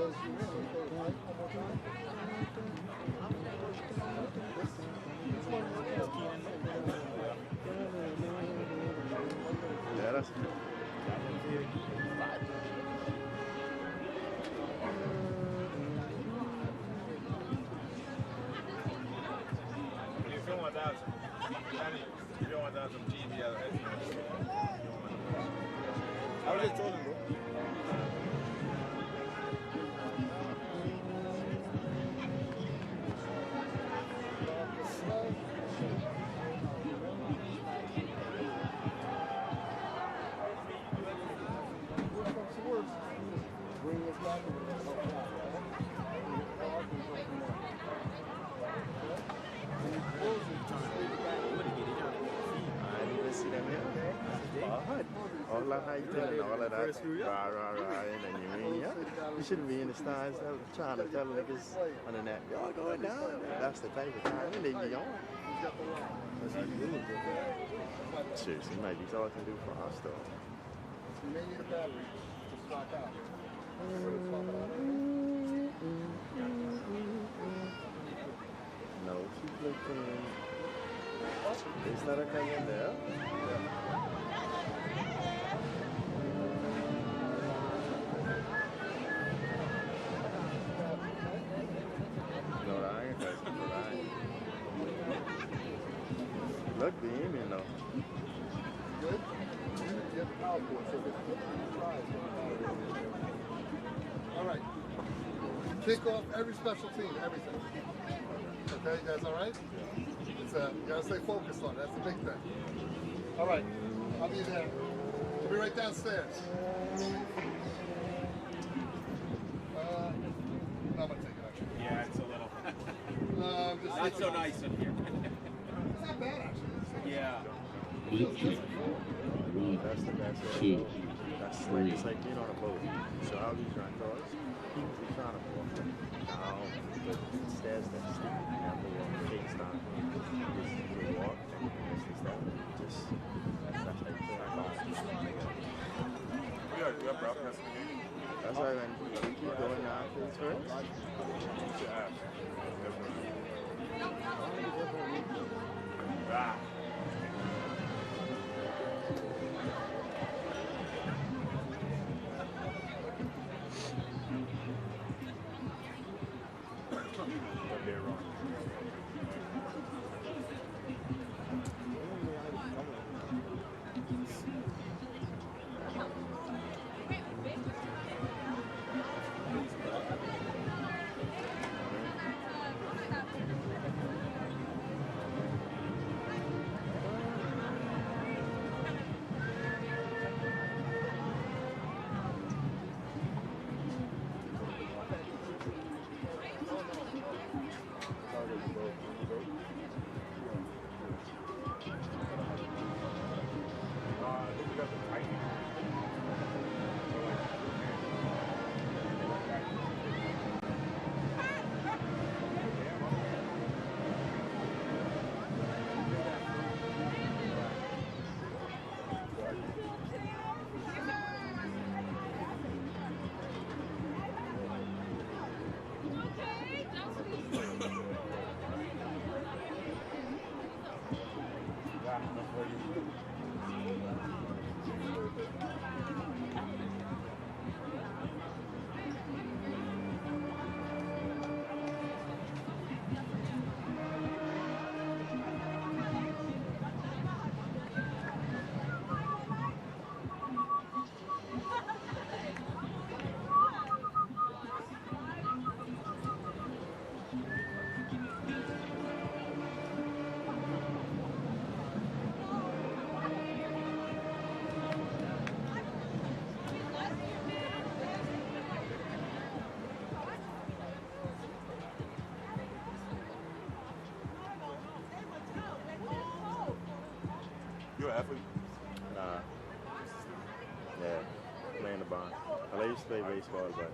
Yeah, that's good. If you want that, if you want that some GBL, I was just told him, bro. All that hiking and all of that, rah, and then you mean, yeah, you shouldn't be in the stands trying to tell niggas on the net, y'all going down. That's the type of time they be on. That's what you do. Seriously, maybe it's all I can do for us, though. You may need a battery to swap out. No, she's looking. Is that a thing in there? No, I ain't touching it. Look beaming though. Good? You have power cord, so all right. Kick off every special team, everything. Okay, you guys all right? It's you gotta stay focused on it. That's the big thing. All right, I'll be there. I'll be right downstairs. I'm gonna take it actually. Yeah, it's a little. Not so nice in here. It's not bad actually. Yeah. That's the best way. That's like, it's like being on a boat. So how these run cars, you're trying to walk down the stairs that steep, you have to walk face down. You walk and it's that. Just, that's how you feel like We are broadcasting here. that's why when you keep going after this first. Ah. They're wrong. You're an athlete? Nah. Yeah, playing the bond. I used to play baseball, but.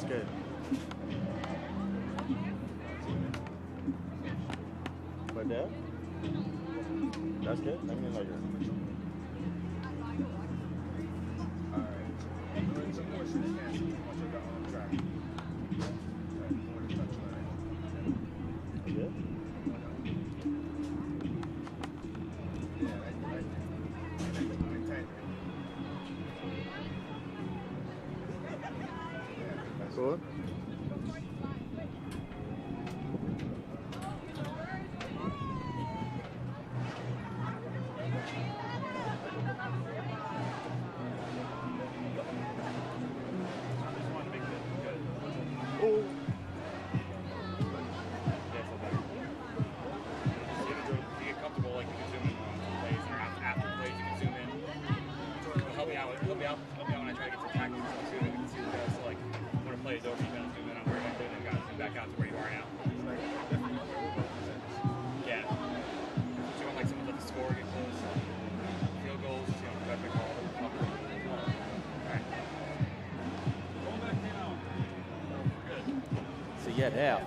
That's good. But there? That's good. Let me measure. Alright. Doing some more shit. Can't see too much of the track. More to touch line. Good? Yeah, right there. Good. Oh. So yet half.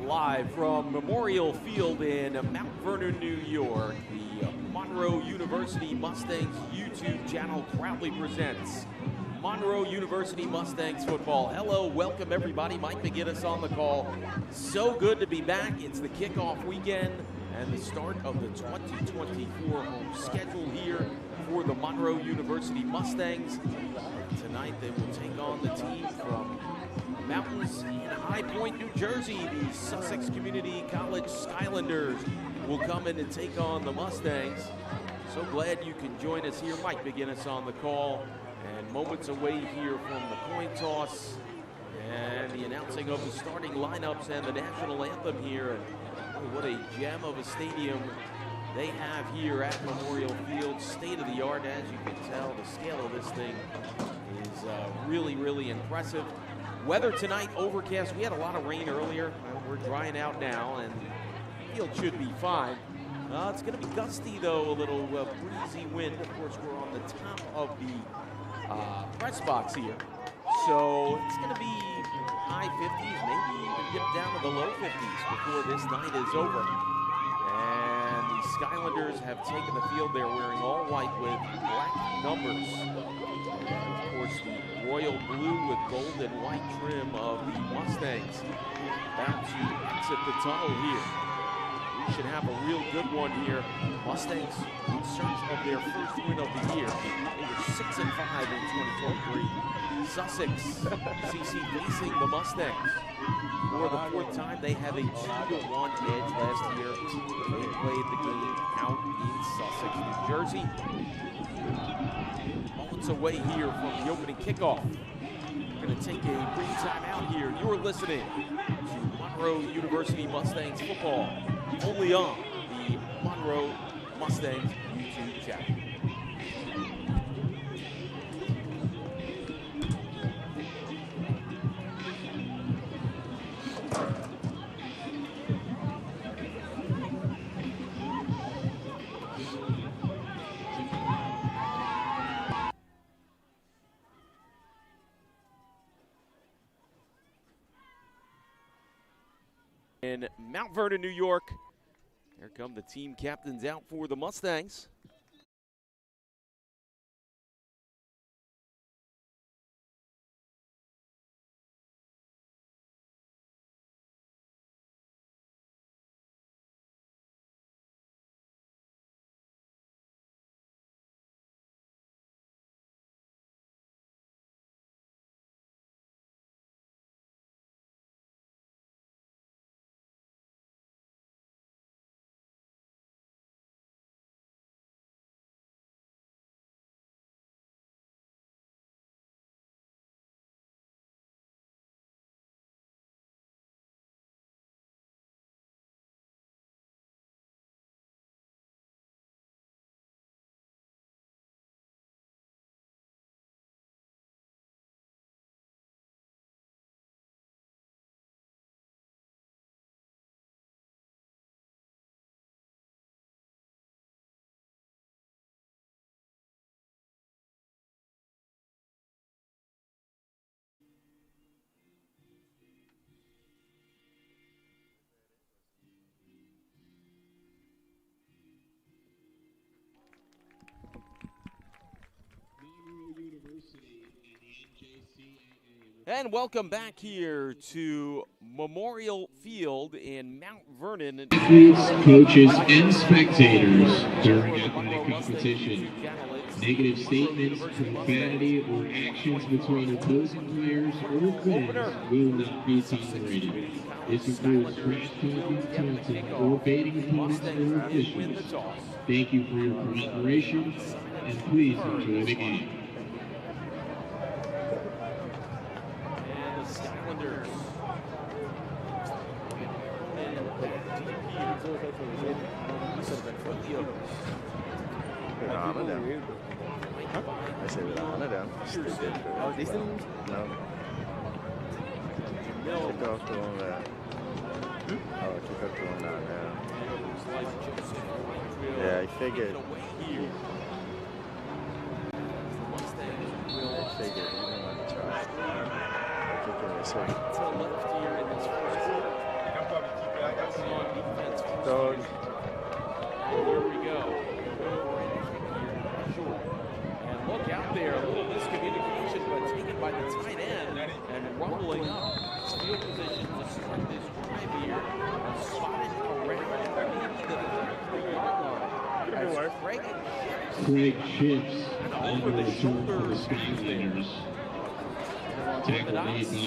Live from Memorial Field in Mount Vernon, New York, the Monroe University Mustangs YouTube channel proudly presents Monroe University Mustangs football. Hello, welcome everybody. Mike McGinnis on the call. So good to be back. It's the kickoff weekend and the start of the 2024 home schedule here for the Monroe University Mustangs. Tonight they will take on the team from Mountains in High Point, New Jersey. The Sussex Community College Skylanders will come in and take on the Mustangs. So glad you can join us here. Mike McGinnis on the call, and moments away here from the coin toss and the announcing of the starting lineups and the national anthem here. And what a gem of a stadium they have here at Memorial Field. State of the art, as you can tell. The scale of this thing is really, really impressive. Weather tonight, overcast. We had a lot of rain earlier. We're drying out now, and the field should be fine. It's going to be gusty, though, a little breezy wind. Of course, we're on the top of the press box here. So it's going to be high 50s, maybe even get down to the low 50s before this night is over. And the Skylanders have taken the field. They're wearing all white with black numbers. And, of course, the royal blue with gold and white trim of the Mustangs about to exit the tunnel here. We should have a real good one here. Mustangs in search of their first win of the year. They were 6-5 in 2023. Sussex CC facing the Mustangs. For the fourth time, they have a 2-1 edge last year. They played the game out in Sussex, New Jersey. Moments away here from the opening kickoff. We're going to take a brief time out here. You're listening to Monroe University Mustangs football, only on the Monroe Mustangs YouTube channel. in Mount Vernon, New York. Here come the team captains out for the Mustangs. And welcome back here to Memorial Field in Mount Vernon. Athletes, coaches, and spectators during athletic competition. Negative statements, profanity, or actions between opposing players or fans will not be tolerated. This includes trash talking, taunting, or baiting opponents or officials. Thank you for your cooperation, and please enjoy the game. I say with Anna down. Oh, they still? No. Kick off the one that. Oh, kick off the one that now. Yeah, I figured. I figured. You didn't want to try. I kick it this way. Dog. Here we go. And look out there, a little miscommunication, but taken by the tight end and rumbling up field position to start this drive here. Spotted around the 3-yard line. Craig Chips over the shoulder for the Skyliners. Tackle made by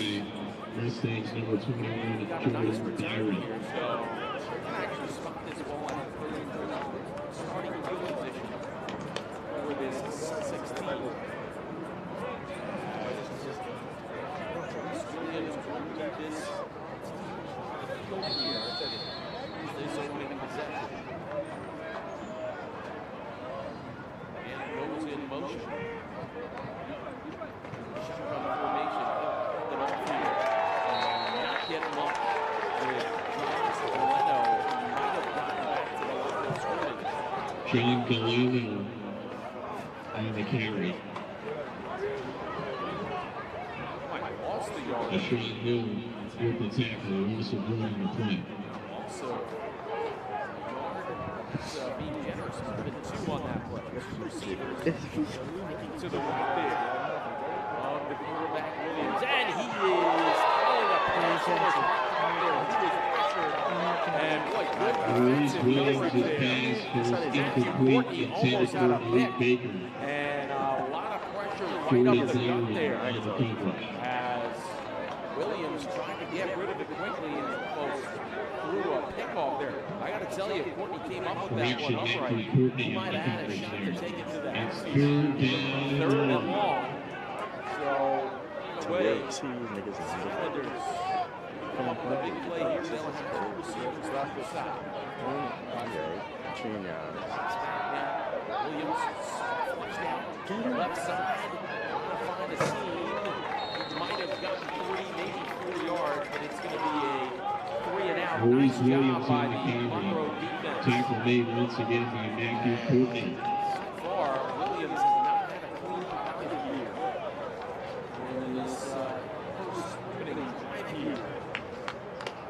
Mustangs number 21, Jordan Byron. Actually spot this ball at the starting field position for this Sussex team. Williams will lead this field here. This opening possession. And it goes in motion. Shotgun formation. He'll hold it off here. Not getting much. John Galeno on the carry. Sean Hill with the tackle, also drawing the play. Also, being generous, been 2 on that play. 2 receivers taking to the right there of the quarterback Williams, and he is throwing a pass almost right there. He was pressured, and boy, good defensive coverage there. Incomplete, intended for Luke Baker. And a lot of pressure right up the gut there as Williams tried to get rid of it quickly and almost threw a pickoff there. I got to tell you, Courtney came up with that one upright. He might have had a shot to take it to the house. 3rd and long. So, in a way, Islanders come up with a big play here. They'll have 2 receivers left to stop. Williams flushed out to the left side. Trying to find a seam. He might have gotten 3, maybe 4 yards, but it's going to be a 3 and out. Maurice Nice Williams job by on the the Monroe carry. defense. Tackle made once again by Matthew Courtney. So far, Williams has not had a clean pocket here in this first opening drive here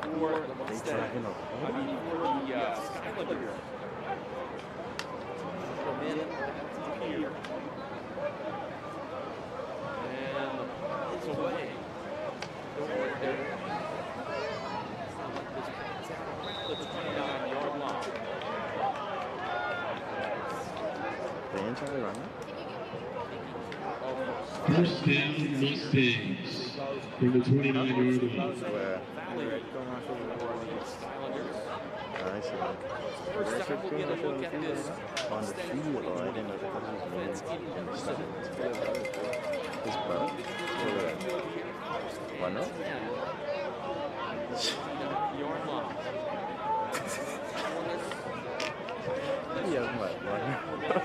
for the Mustangs. Mustangs. I mean, for the Skylanders. Come in here. And the puck is away. Right there. The 29-yard line. The inside runner. First down, Mustangs from the 29-yard line. I see. First time we'll get a look at this On the field, I didn't know that offense in person. His brother? Monroe? Yard line. Yeah, Monroe.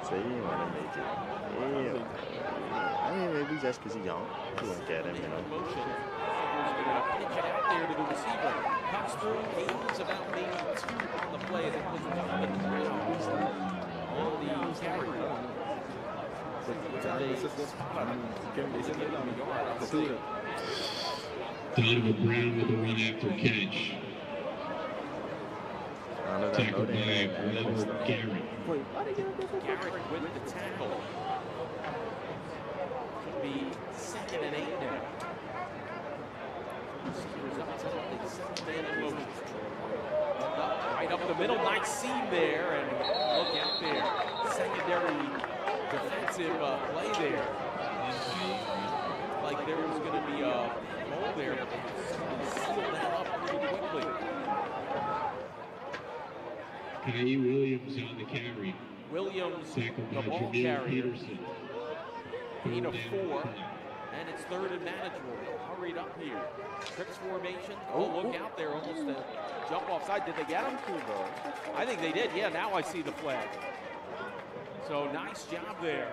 So he didn't want to make it. Yeah. I mean, maybe just because he's young, he won't get him, you know. Motion. Pitch it out there to the receiver. Comes through, gains about maybe 2 on the play. That was up in the ground on the carry. Donovan Brown with a run after catch. Tackled by Robert Garrett. Garrett with the tackle. Could be 2nd and 8 now. Receivers up to the 7th man in motion. Right up the middle, nice seam there, and look out there. Secondary defensive play there. Like there was going to be a hole there, but they sealed that up pretty quickly. Kai Williams on the carry. Williams, Tackled the by ball Jamil carrier. Peterson. Gain of Third 4, down. and it's 3rd and manageable. Hurried up here. Trips formation. Oh, look out there. Almost a jump offside. Did they get him? I think they did. Yeah, now I see the flag. So nice job there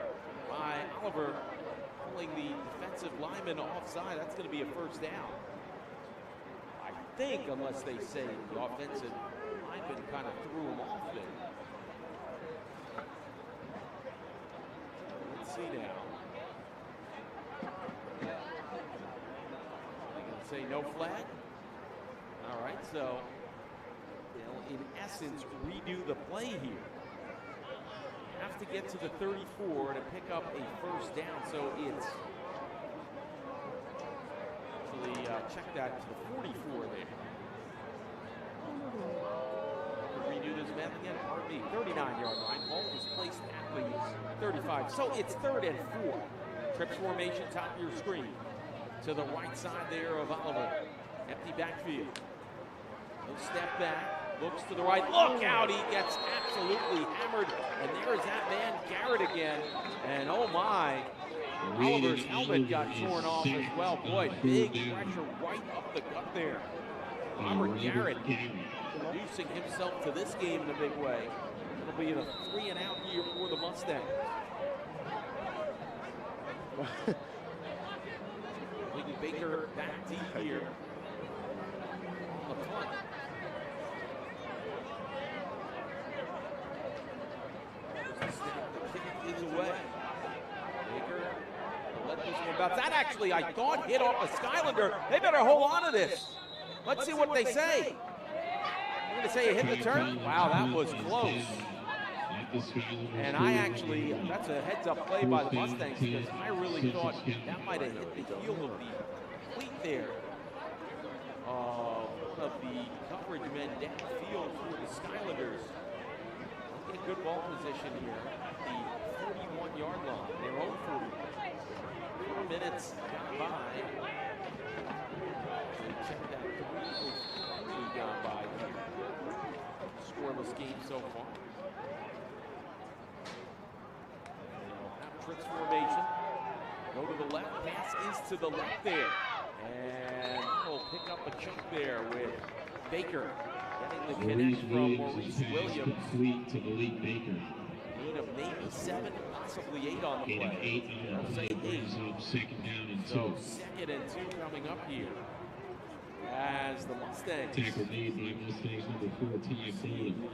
by Oliver pulling the defensive lineman offside. That's going to be a first down. I think, unless they say the offensive lineman kind of threw him off there. Let's see now. Say no flag. All right, so they'll in essence redo the play here. Have to get to the 34 to pick up a first down, so it's actually check that to the 44 there. Redo this man again. RB 39-yard line. Ball was placed at the 35, so it's 3rd and 4. Trips formation, top of your screen. To the right side there of Oliver. Empty backfield. He'll step back, looks to the right. Look out, he gets absolutely hammered. And there's that man, Garrett again. And oh my, Oliver's helmet got torn off as well. Boy, big pressure right up the gut there. Robert Garrett introducing himself to this game in a big way. It'll be in a 3-and-out year for the Mustangs. Baker back deep here on the punt. The kick is away. Baker let this one bounce. That actually, I thought, hit off a Skylander. They better hold on to this. Let's see what they say. I'm going to say it hit the turn. Wow, that was close. And I actually, that's a heads-up play by the Mustangs because I really thought that might have hit the heel of the cleat there. One of the coverage men downfield for the Skylanders. In good ball position here at the 41-yard line, their own 40. 4 minutes gone by. Check that 3 gone by here. Scoreless game so far. Trips formation. Go to the left. Pass is to the left there. And we'll pick up a chunk there with Baker. Getting the connect from Maurice Williams. Complete to Malik Baker. Need of maybe 7, possibly 8 on the Gain of play. 8 on the play brings up 2nd down and 2. So 2nd and 2 coming up here. As the Mustangs. Tackle made by Mustangs number 14, Vernon.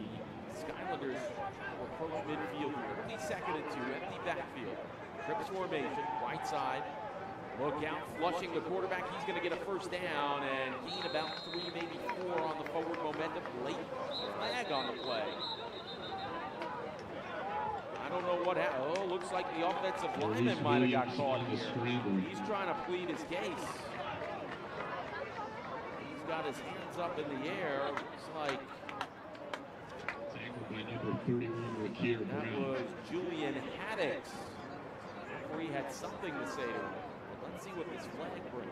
Skylanders approach midfield here. Only 2nd and 2, empty backfield. Trips formation, right side. Look out, flushing the quarterback. He's going to get a first down and gain about 3, maybe 4 on the forward momentum. Late flag on the play. I don't know what happened. Oh, looks like the offensive lineman might have got caught here. He's trying to plead his case. He's got his hands up in the air. Looks like that was Julian Haddix. He had something to say to him. Let's see what this flag brings.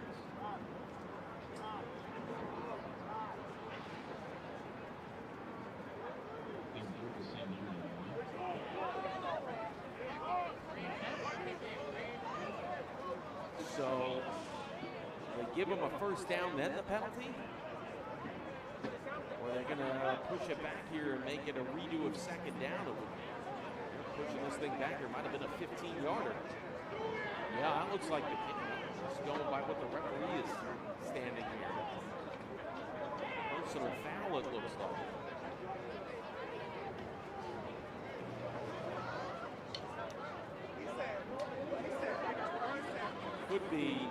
So they give him a first down, then the penalty? Or they're going to push it back here and make it a redo of second down. Pushing this thing back here might have been a 15-yarder. Yeah, that looks like the kick. Just going by what the referee is standing here. Personal foul, it looks like. Could be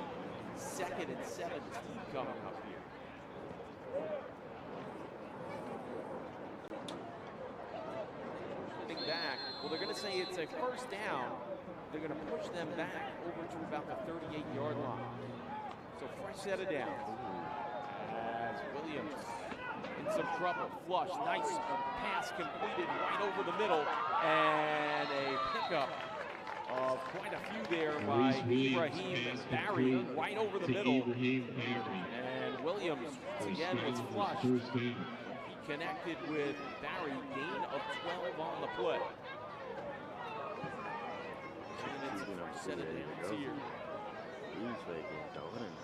2nd and 17 coming up here. Back. Well, they're going to say it's a first down. They're going to push them back over to about the 38-yard line. So fresh set of downs. As Williams in some trouble. Flush. Nice pass completed right over the middle. And a pickup of quite a few there by Ibrahim Barry right over the middle. And Williams, once again, was flushed. Connected with Barry, gain of 12 on the play. And it's a set of downs here.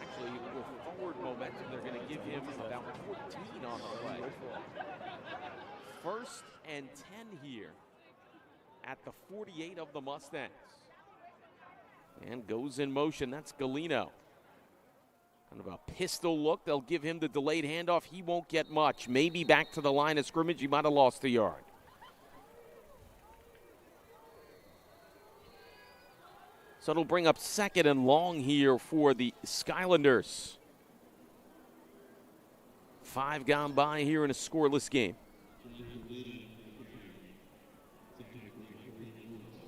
Actually, with forward momentum, they're going to give him about 14 on the play. 1st and 10 here at the 48 of the Mustangs. And goes in motion. That's Galino. Kind of a pistol look. They'll give him the delayed handoff. He won't get much. Maybe back to the line of scrimmage. He might have lost a yard. So it'll bring up 2nd and long here for the Skylanders. 5 gone by here in a scoreless game.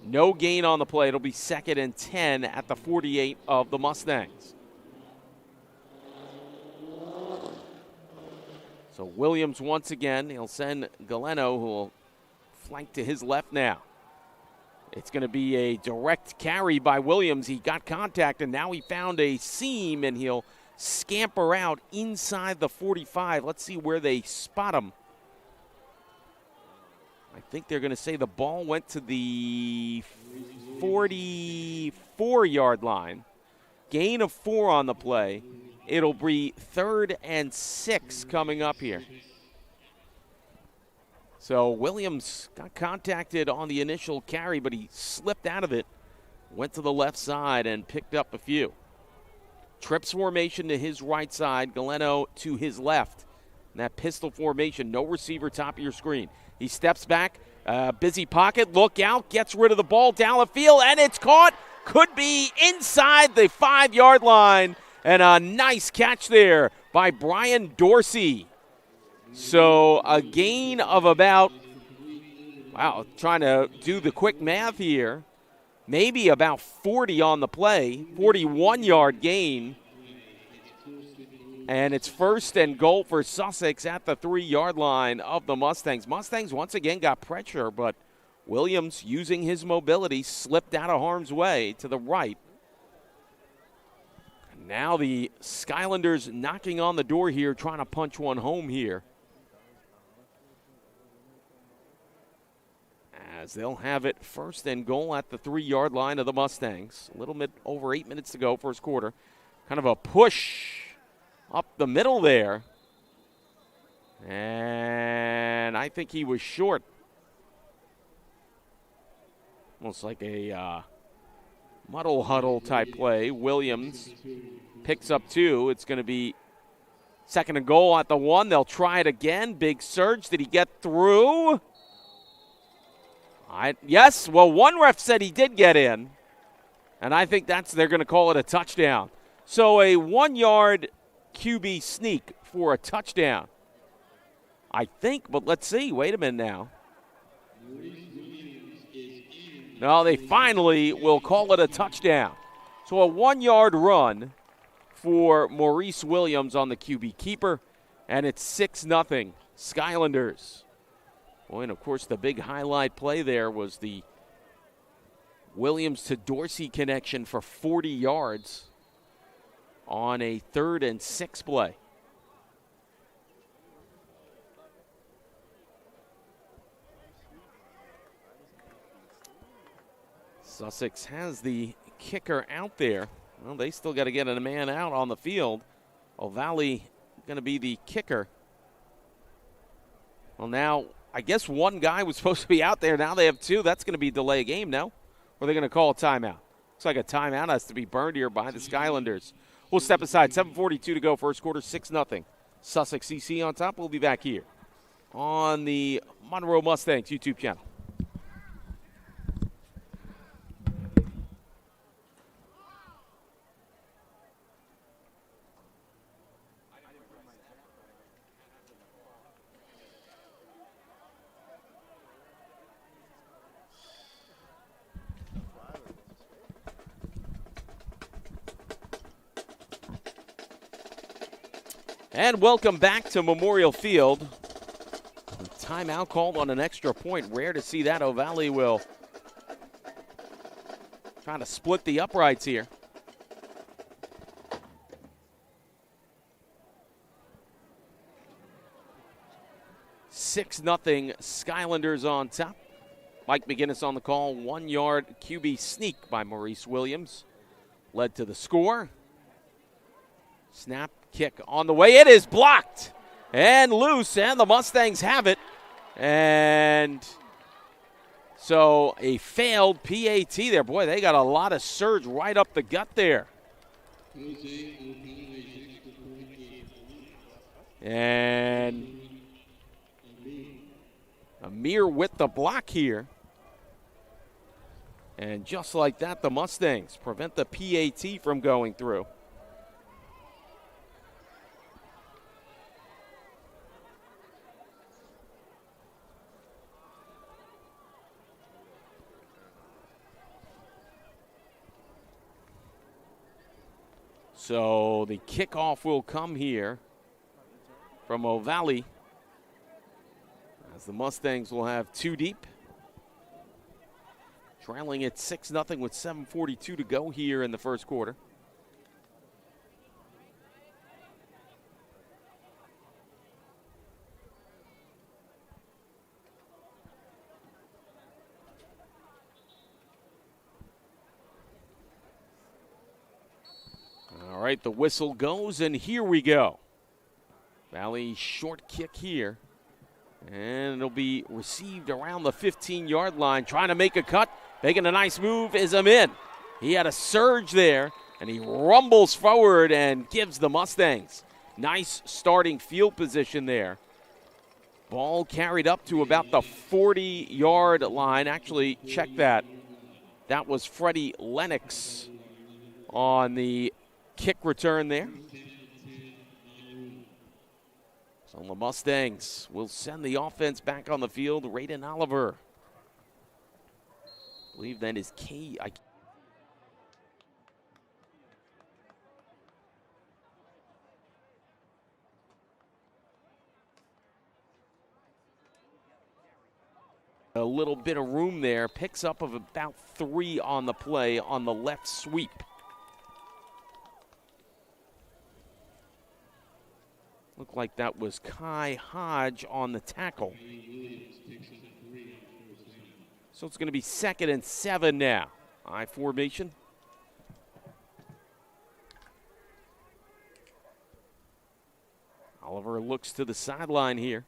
No gain on the play. It'll be 2nd and 10 at the 48 of the Mustangs. So Williams once again, he'll send Galeno, who will flank to his left now. It's going to be a direct carry by Williams. He got contact, and now he found a seam, and he'll scamper out inside the 45. Let's see where they spot him. I think they're going to say the ball went to the 44-yard line. Gain of 4 on the play. It'll be 3rd and 6 coming up here. So Williams got contacted on the initial carry, but he slipped out of it, went to the left side and picked up a few. Trips formation to his right side, Galeno to his left. And that pistol formation, no receiver top of your screen. He steps back, busy pocket, look out, gets rid of the ball down the field, and it's caught. Could be inside the 5-yard line. And a nice catch there by Brian Dorsey. So a gain of about, wow, trying to do the quick math here, maybe about 40 on the play, 41-yard gain. And it's 1st and goal for Sussex at the 3-yard line of the Mustangs. Mustangs once again got pressure, but Williams, using his mobility, slipped out of harm's way to the right. Now the Skylanders knocking on the door here, trying to punch one home here. As they'll have it 1st and goal at the 3-yard line of the Mustangs. A little bit over 8 minutes to go, first quarter. Kind of a push up the middle there. And I think he was short. Almost like a muddle huddle type play. Williams picks up 2. It's going to be 2nd and goal at the 1. They'll try it again. Big surge. Did he get through? Yes. Well, one ref said he did get in. And I think they're going to call it a touchdown. So a 1-yard QB sneak for a touchdown, I think, but let's see. Wait a minute now. No, they finally will call it a touchdown. So a 1-yard run for Maurice Williams on the QB keeper, and it's 6-0 Skylanders. Boy, and of course the big highlight play there was the Williams to Dorsey connection for 40 yards on a 3rd and 6 play. Sussex has the kicker out there. Well, they still got to get a man out on the field. O'Valley going to be the kicker. Well, now, I guess one guy was supposed to be out there. Now they have 2. That's going to be delay a game, no? Or are they going to call a timeout? Looks like a timeout has to be burned here by the Skylanders. We'll step aside. 7:42 to go, first quarter, 6-0. Sussex CC on top. We'll be back here on the Monroe Mustangs YouTube channel. And welcome back to Memorial Field. Timeout called on an extra point. Rare to see that. O'Valley will try to split the uprights here. Six nothing Skylanders on top. Mike McGinnis on the call. 1-yard QB sneak by Maurice Williams led to the score. Snap. Kick on the way. It is blocked and loose, and the Mustangs have it. And so a failed PAT there. Boy, they got a lot of surge right up the gut there. And Amir with the block here. And just like that, the Mustangs prevent the PAT from going through. So the kickoff will come here from O'Valley as the Mustangs will have 2 deep. Trailing at 6-0 with 7:42 to go here in the first quarter. All right, the whistle goes, and here we go. Valley short kick here. And it'll be received around the 15-yard line. Trying to make a cut. Making a nice move is Amin. He had a surge there, and he rumbles forward and gives the Mustangs nice starting field position there. Ball carried up to about the 40-yard line. Actually, check that. That was Freddie Lennox on the kick return there. So the Mustangs will send the offense back on the field. Raiden Oliver. I believe that is K. A little bit of room there. Picks up of about 3 on the play on the left sweep. Looked like that was Kai Hodge on the tackle. So it's going to be 2nd and 7 now. I formation. Oliver looks to the sideline here.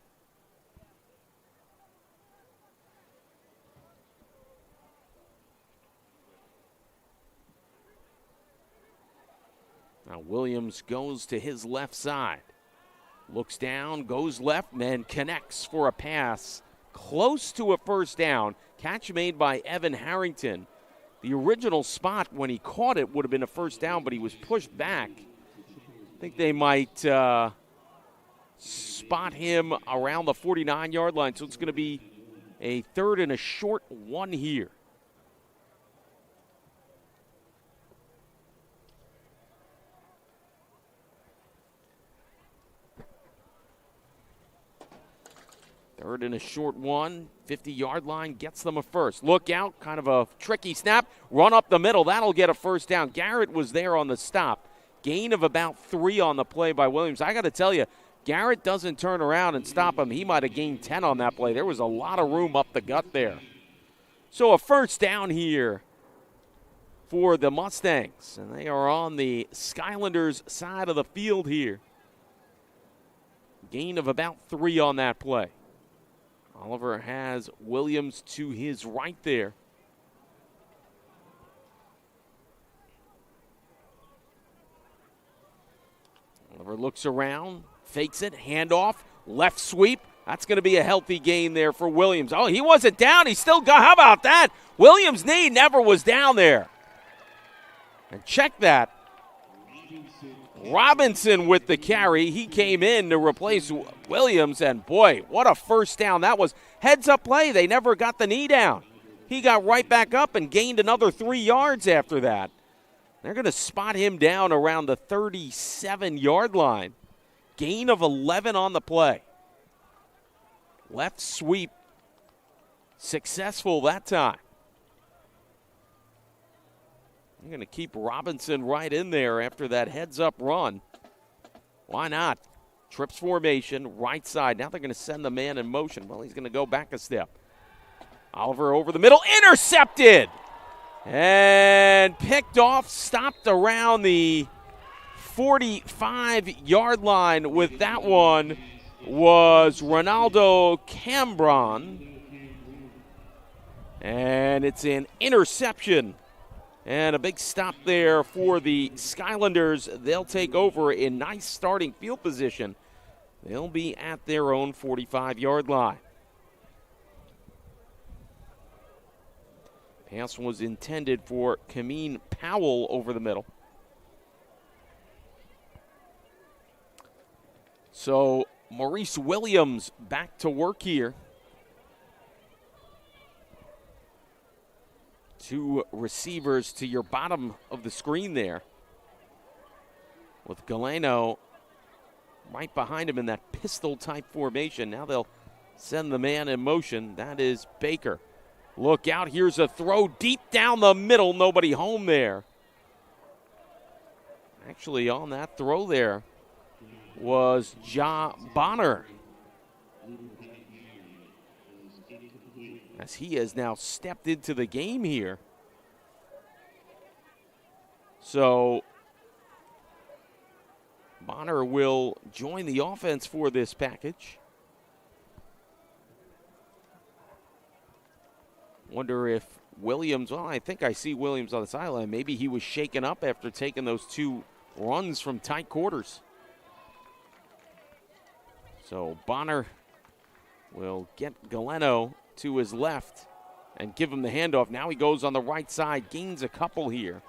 Now Williams goes to his left side. Looks down, goes left, and connects for a pass. Close to a first down. Catch made by Evan Harrington. The original spot when he caught it would have been a first down, but he was pushed back. I think they might spot him around the 49-yard line, so it's going to be a 3rd and a short 1 here. Third and a short 1, 50-yard line, gets them a first. Look out, kind of a tricky snap. Run up the middle, that'll get a first down. Garrett was there on the stop. Gain of about 3 on the play by Williams. I got to tell you, Garrett doesn't turn around and stop him. He might have gained 10 on that play. There was a lot of room up the gut there. So a first down here for the Mustangs. And they are on the Skylanders side of the field here. Gain of about 3 on that play. Oliver has Williams to his right there. Oliver looks around, fakes it, handoff, left sweep. That's going to be a healthy gain there for Williams. Oh, he wasn't down. He still got, how about that? Williams' knee never was down there. And check that. Robinson with the carry. He came in to replace Williams, and boy, what a first down that was. Heads-up play. They never got the knee down. He got right back up and gained another 3 yards after that. They're going to spot him down around the 37-yard line. Gain of 11 on the play. Left sweep. Successful that time. You're going to keep Robinson right in there after that heads-up run. Why not? Trips formation, right side. Now they're going to send the man in motion. Well, he's going to go back a step. Oliver over the middle, intercepted! And picked off, stopped around the 45-yard line with that one was Ronaldo Cambron. And it's an interception. And a big stop there for the Skylanders. They'll take over in nice starting field position. They'll be at their own 45-yard line. Pass was intended for Kameen Powell over the middle. So Maurice Williams back to work here. 2 receivers to your bottom of the screen there. With Galeno right behind him in that pistol-type formation. Now they'll send the man in motion. That is Baker. Look out, here's a throw deep down the middle. Nobody home there. Actually, on that throw there was Ja Bonner. As he has now stepped into the game here. So Bonner will join the offense for this package. Wonder if Williams, well, I think I see Williams on the sideline. Maybe he was shaken up after taking those 2 runs from tight quarters. So Bonner will get Galeno to his left and give him the handoff. Now he goes on the right side, gains a couple here.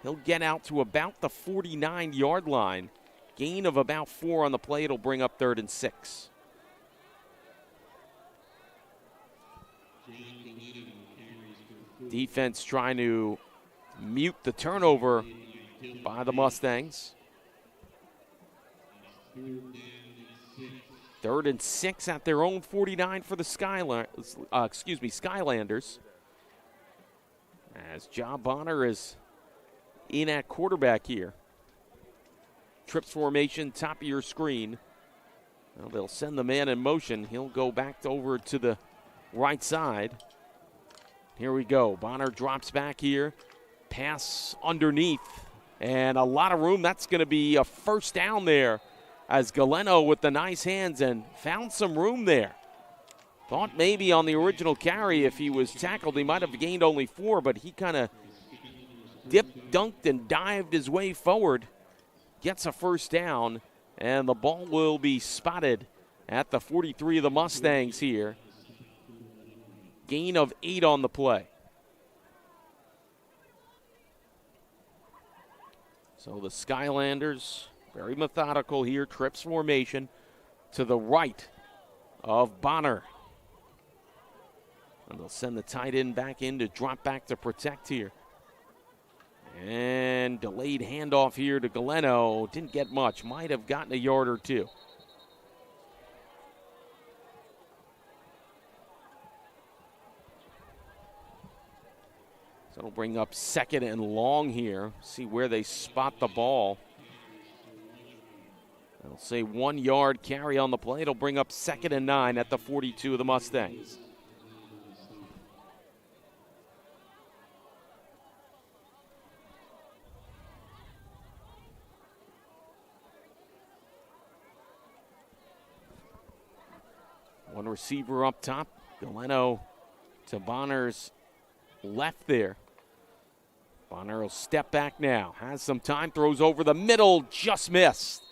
He'll get out to about the 49-yard line. Gain of about 4 on the play. It'll bring up 3rd and 6. Defense trying to mute the turnover by the Mustangs. 3rd and 6 at their own 49 for the Skylanders. As Ja Bonner is in at quarterback here. Trips formation, top of your screen. Well, they'll send the man in motion. He'll go back over to the right side. Here we go. Bonner drops back here. Pass underneath. And a lot of room. That's going to be a first down there. As Galeno with the nice hands and found some room there. Thought maybe on the original carry if he was tackled he might have gained only 4, but he kind of dipped, dunked, and dived his way forward. Gets a first down, and the ball will be spotted at the 43 of the Mustangs here. Gain of 8 on the play. So the Skylanders, very methodical here, trips formation to the right of Bonner. And they'll send the tight end back in to drop back to protect here. And delayed handoff here to Galeno. Didn't get much. Might have gotten a yard or two. So it'll bring up 2nd and long here. See where they spot the ball. They'll say 1 yard carry on the play. It'll bring up 2nd and 9 at the 42 of the Mustangs. One receiver up top. Galeno to Bonner's left there. Bonner will step back now. Has some time. Throws over the middle. Just missed.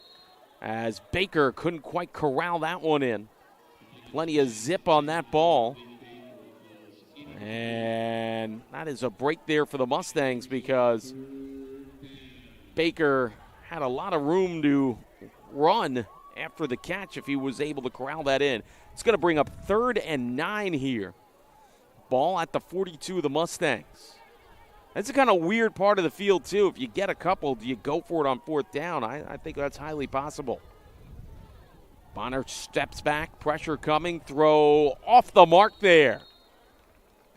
As Baker couldn't quite corral that one in. Plenty of zip on that ball. And that is a break there for the Mustangs because Baker had a lot of room to run after the catch if he was able to corral that in. It's going to bring up 3rd and 9 here. Ball at the 42 of the Mustangs. That's a kind of weird part of the field, too. If you get a couple, do you go for it on 4th down? I think that's highly possible. Bonner steps back, pressure coming, throw off the mark there.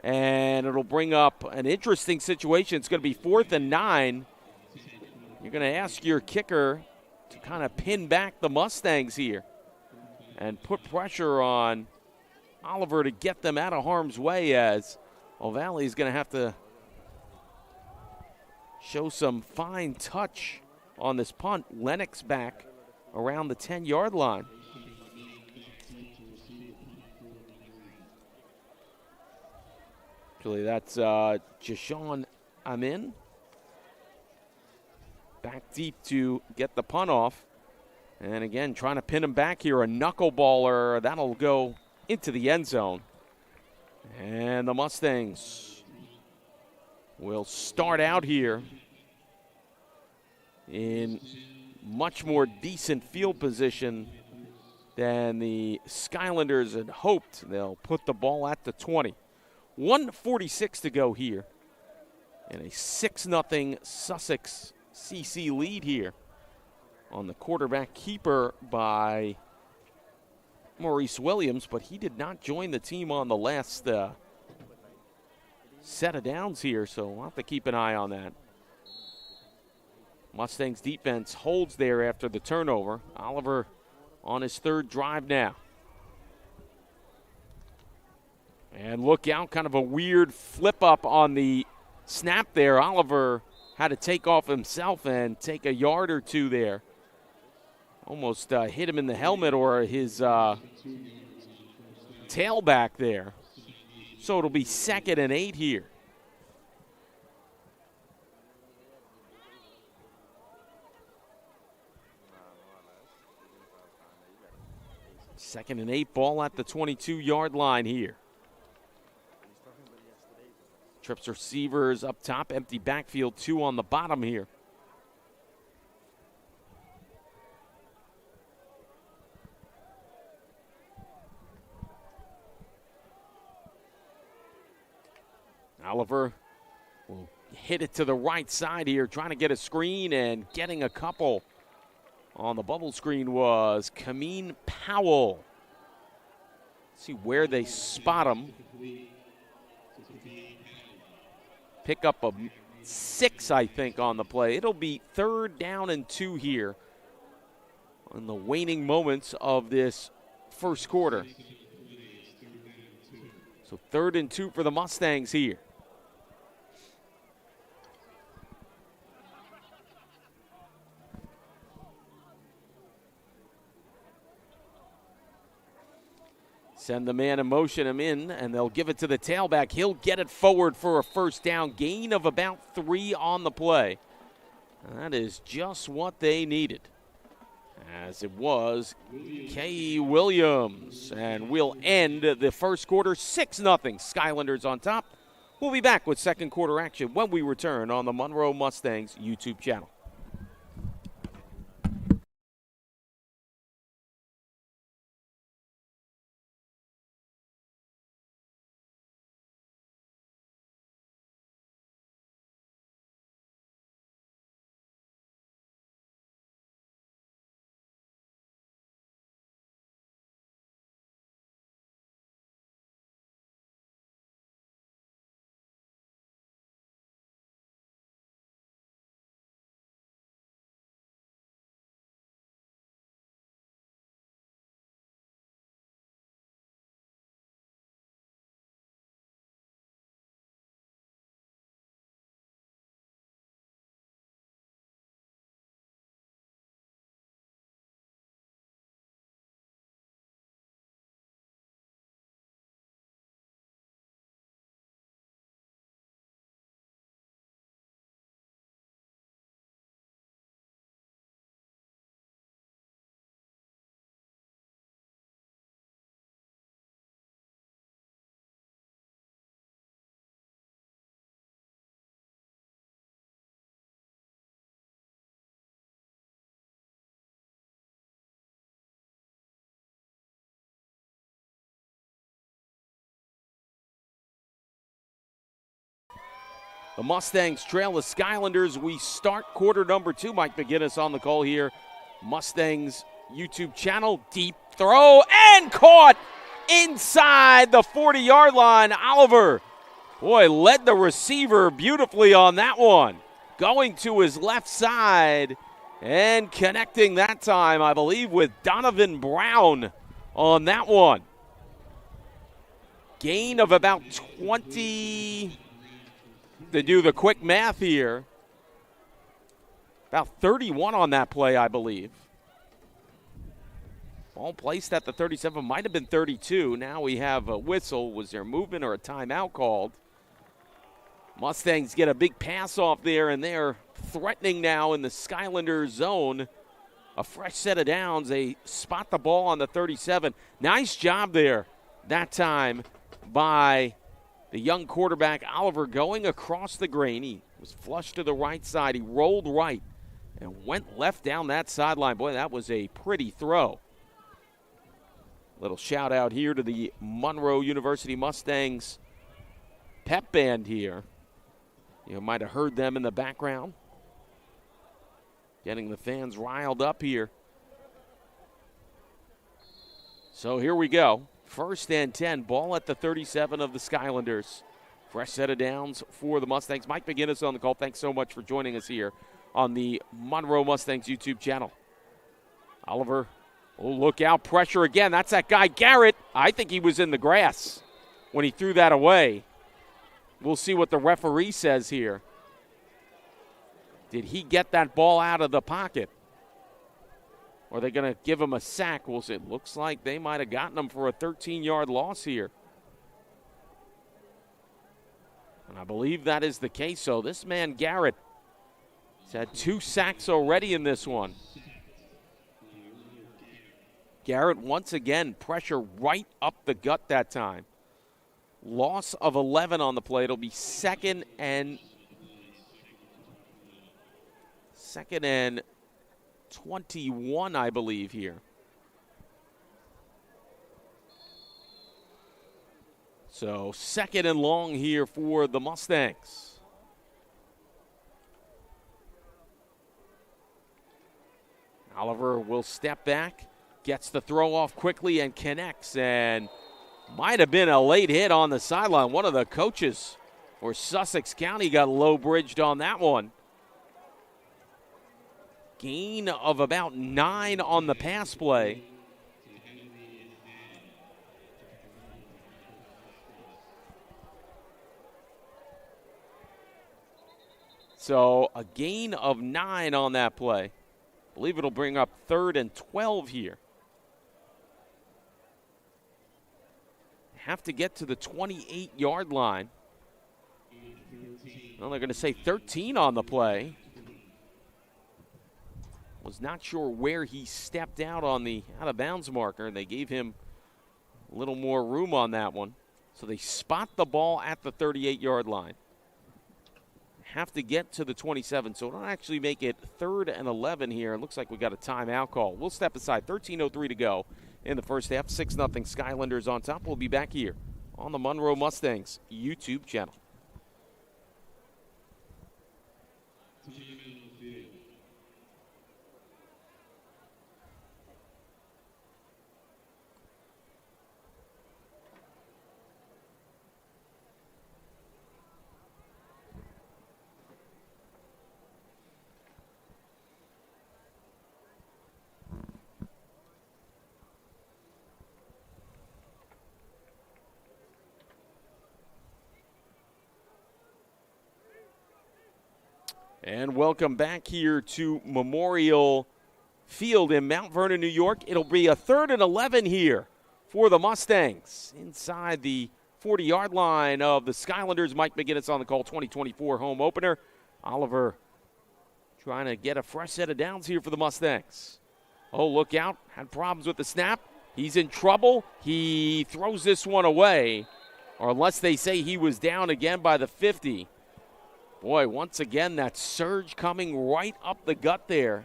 And it'll bring up an interesting situation. It's going to be 4th and 9. You're going to ask your kicker to kind of pin back the Mustangs here and put pressure on Oliver to get them out of harm's way, as O'Valley is going to have to show some fine touch on this punt. Lennox back around the 10-yard line. Actually, that's Jashawn Amin. Back deep to get the punt off. And again, trying to pin him back here. A knuckleballer. That'll go into the end zone. And the Mustangs will start out here in much more decent field position than the Skylanders had hoped. They'll put the ball at the 20. 1:46 to go here. And a 6-0 Sussex CC lead here on the quarterback keeper by Maurice Williams, but he did not join the team on the last set of downs here, so we'll have to keep an eye on that. Mustangs defense holds there after the turnover. Oliver on his 3rd drive now. And look out, kind of a weird flip up on the snap there. Oliver had to take off himself and take a yard or two there. Almost hit him in the helmet or his tailback there. So it'll be 2nd and 8 here. Second and 8, ball at the 22-yard line here. Trips receivers up top, empty backfield, 2 on the bottom here. Oliver will hit it to the right side here, trying to get a screen and getting a couple. On the bubble screen was Kameen Powell. Let's see where they spot him. Pick up a 6, I think, on the play. It'll be 3rd down and 2 here in the waning moments of this first quarter. So 3rd and 2 for the Mustangs here. Send the man in motion him in, and they'll give it to the tailback. He'll get it forward for a 1st down. Gain of about 3 on the play. And that is just what they needed. As it was K. Williams. And we'll end the first quarter 6-0. Skylanders on top. We'll be back with second quarter action when we return on the Monroe Mustangs YouTube channel. The Mustangs trail the Skylanders. We start quarter number 2. Mike McGinnis on the call here. Mustangs YouTube channel. Deep throw and caught inside the 40-yard line. Oliver, boy, led the receiver beautifully on that one. Going to his left side and connecting that time, I believe, with Donovan Brown on that one. Gain of about 20, to do the quick math here, about 31 on that play, I believe. Ball placed at the 37, might have been 32. Now we have a whistle. Was there movement or a timeout called? Mustangs get a big pass off there, and they're threatening now in the Skylanders zone. A fresh set of downs. They spot the ball on the 37. Nice job there that time by the young quarterback, Oliver, going across the grain. He was flushed to the right side. He rolled right and went left down that sideline. Boy, that was a pretty throw. Little shout out here to the Monroe University Mustangs pep band here. You might have heard them in the background. Getting the fans riled up here. So here we go. 1st and 10. Ball at the 37 of the Skylanders. Fresh set of downs for the Mustangs. Mike McGinnis on the call. Thanks so much for joining us here on the Monroe Mustangs YouTube channel. Oliver, oh, look out. Pressure again. That's that guy, Garrett. I think he was in the grass when he threw that away. We'll see what the referee says here. Did he get that ball out of the pocket? Or are they going to give him a sack? We'll see. It looks like they might have gotten him for a 13-yard loss here. And I believe that is the case. So this man, Garrett, has had 2 sacks already in this one. Garrett, once again, pressure right up the gut that time. Loss of 11 on the play. It'll be second and 21, I believe, here. So 2nd and long here for the Mustangs. Oliver will step back, gets the throw off quickly and connects, and might have been a late hit on the sideline. One of the coaches for Sussex County got low bridged on that one. Gain of about 9 on the pass play. So a gain of 9 on that play. I believe it'll bring up 3rd and 12 here. Have to get to the 28-yard line. Well, they're going to say 13 on the play. Was not sure where he stepped out on the out-of-bounds marker. They gave him a little more room on that one. So they spot the ball at the 38-yard line. Have to get to the 27, so it'll actually make it 3rd and 11 here. It looks like we got a timeout call. We'll step aside. 13:03 to go in the first half. 6-0 Skylanders on top. We'll be back here on the Monroe Mustangs YouTube channel. And welcome back here to Memorial Field in Mount Vernon, New York. It'll be a 3rd and 11 here for the Mustangs inside the 40-yard line of the Skylanders. Mike McGinnis on the call, 2024 home opener. Oliver trying to get a fresh set of downs here for the Mustangs. Oh, look out. Had problems with the snap. He's in trouble. He throws this one away, or unless they say he was down again by the 50. Boy, once again, that surge coming right up the gut there.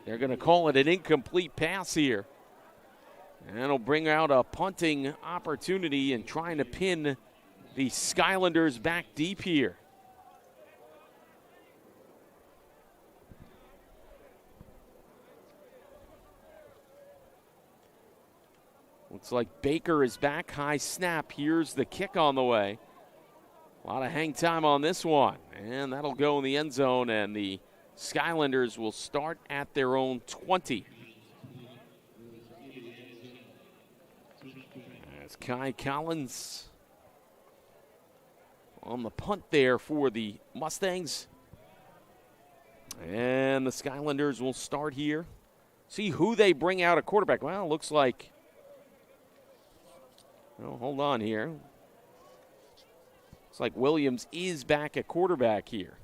They're going to call it an incomplete pass here. And it'll bring out a punting opportunity and trying to pin the Skylanders back deep here. Looks like Baker is back. High snap. Here's the kick on the way. A lot of hang time on this one. And that'll go in the end zone, and the Skylanders will start at their own 20. As Kai Collins on the punt there for the Mustangs. And the Skylanders will start here. See who they bring out at quarterback. Well, it looks like, well, hold on here. Looks like Williams is back at quarterback here.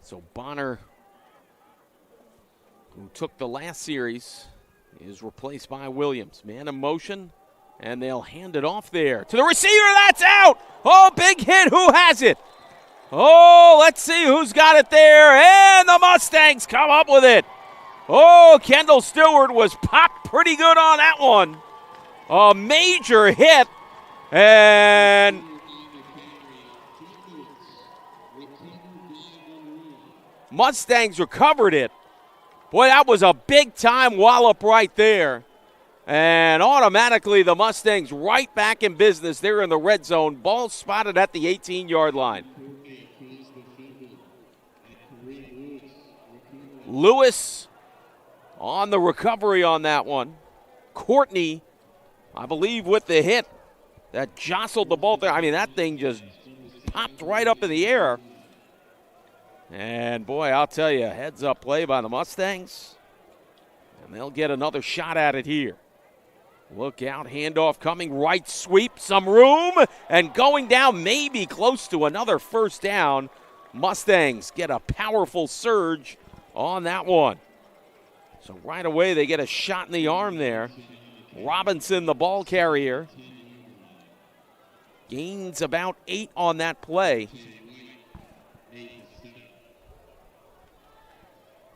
So Bonner, who took the last series, is replaced by Williams. Man in motion, and they'll hand it off there to the receiver. That's out. Oh, big hit. Who has it? Oh, let's see who's got it there. And the Mustangs come up with it. Oh, Kendall Stewart was popped pretty good on that one. A major hit. And Mustangs recovered it. Boy, that was a big-time wallop right there. And automatically the Mustangs right back in business. They're in the red zone. Ball spotted at the 18-yard line. Lewis on the recovery on that one. Courtney, I believe, with the hit that jostled the ball there. I mean, that thing just popped right up in the air. And, boy, I'll tell you, heads-up play by the Mustangs. And they'll get another shot at it here. Look out, handoff coming, right sweep, some room, and going down maybe close to another first down. Mustangs get a powerful surge on that one. So right away they get a shot in the arm there. Robinson, the ball carrier, gains about 8 on that play.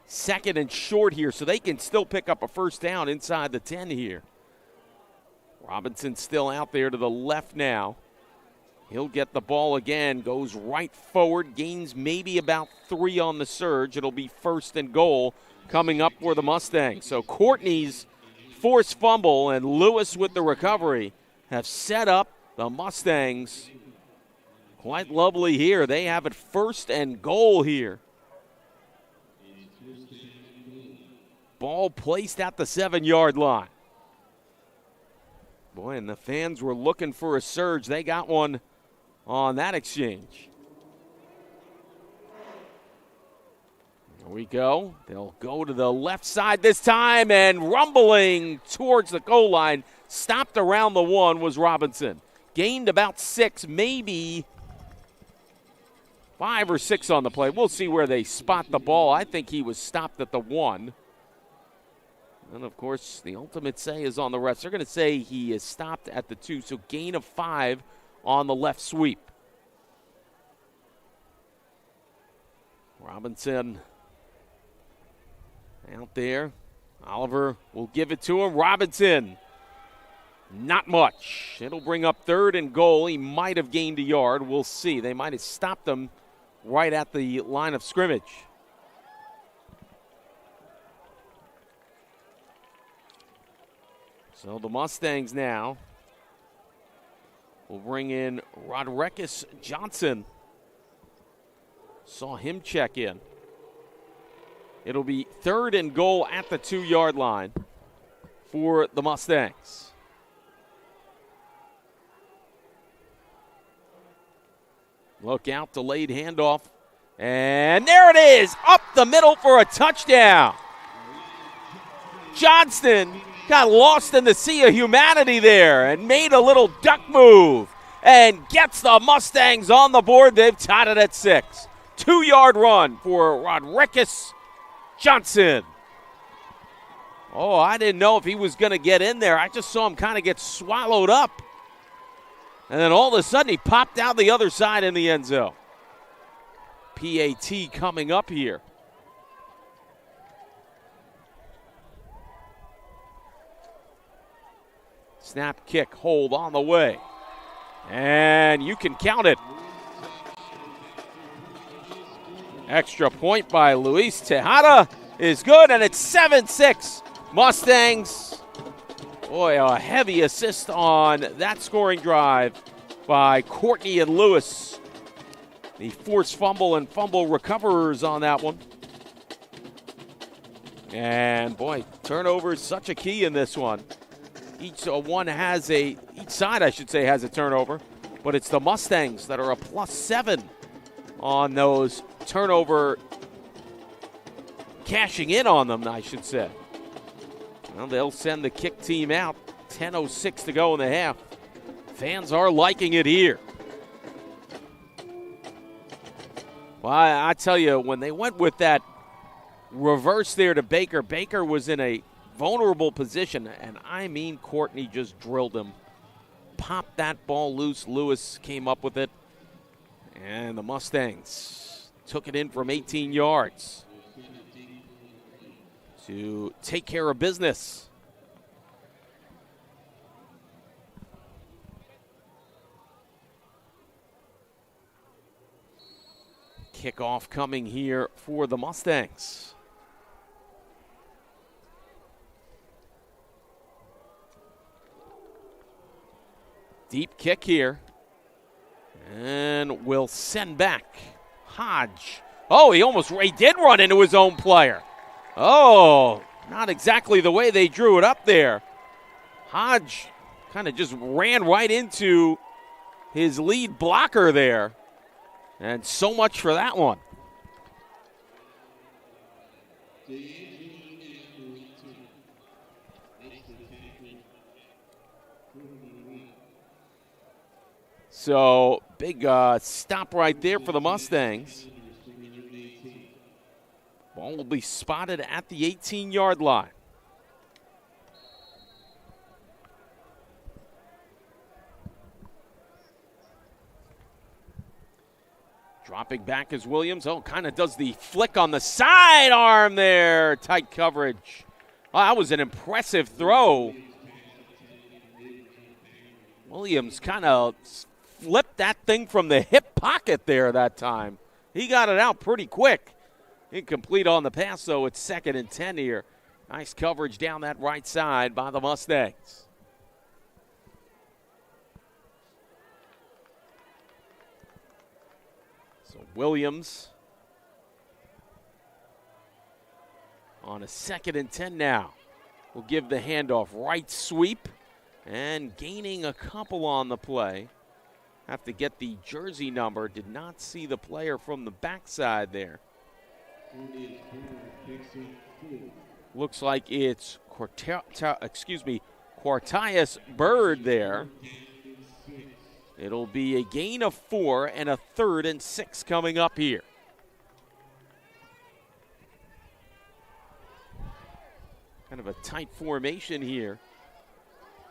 Second and short here, so they can still pick up a first down inside the 10 here. Robinson still out there to the left now. He'll get the ball again, goes right forward, gains maybe about 3 on the surge. It'll be first and goal coming up for the Mustangs. So Courtney's forced fumble and Lewis with the recovery have set up the Mustangs quite lovely here. They have it first and goal here. Ball placed at the 7-yard line. Boy, and the fans were looking for a surge. They got one on that exchange. Here we go. They'll go to the left side this time, and rumbling towards the goal line, stopped around the 1 was Robinson. Gained about 6, maybe 5 or 6 on the play. We'll see where they spot the ball. I think he was stopped at the 1. And, of course, the ultimate say is on the refs. They're going to say he is stopped at the 2, so gain of 5 on the left sweep. Robinson out there. Oliver will give it to him. Robinson, not much. It'll bring up third and goal. He might have gained a yard. We'll see. They might have stopped him right at the line of scrimmage. So the Mustangs now will bring in Rodriguez Johnson. Saw him check in. It'll be third and goal at the 2-yard line for the Mustangs. Look out, delayed handoff. And there it is, up the middle for a touchdown. Johnston got lost in the sea of humanity there and made a little duck move and gets the Mustangs on the board. They've tied it at 6. 2-yard run for Rodriguez Johnson. Oh, I didn't know if he was going to get in there. I just saw him kind of get swallowed up. And then all of a sudden he popped out the other side in the end zone. PAT coming up here. Snap, kick, hold on the way. And you can count it. Extra point by Luis Tejada is good, and it's 7-6. Mustangs. Boy, a heavy assist on that scoring drive by Courtney and Lewis. The forced fumble and fumble recoverers on that one. And boy, turnover is such a key in this one. Each side, I should say, has a turnover, but it's the Mustangs that are a +7 on those turnover, cashing in on them, I should say. Well, they'll send the kick team out. 10:06 to go in the half. Fans are liking it here. Well, I tell you, when they went with that reverse there to Baker, Baker was in a vulnerable position, and I mean Courtney just drilled him. Popped that ball loose. Lewis came up with it, and the Mustangs took it in from 18 yards to take care of business. Kickoff coming here for the Mustangs. Deep kick here. And will send back Hodge. Oh, he did run into his own player. Oh, not exactly the way they drew it up there. Hodge kind of just ran right into his lead blocker there. And so much for that one. So, big stop right there for the Mustangs. Ball will be spotted at the 18-yard line. Dropping back is Williams. Oh, kind of does the flick on the sidearm there. Tight coverage. Oh, that was an impressive throw. Williams kind of flipped that thing from the hip pocket there that time. He got it out pretty quick. Incomplete on the pass, though. It's 2nd and 10 here. Nice coverage down that right side by the Mustangs. So Williams on a 2nd and 10 now. Will give the handoff. Right sweep and gaining a couple on the play. Have to get the jersey number. Did not see the player from the backside there. Looks like it's Quartias Bird there. It'll be a gain of 4 and a 3rd and 6 coming up here. Kind of a tight formation here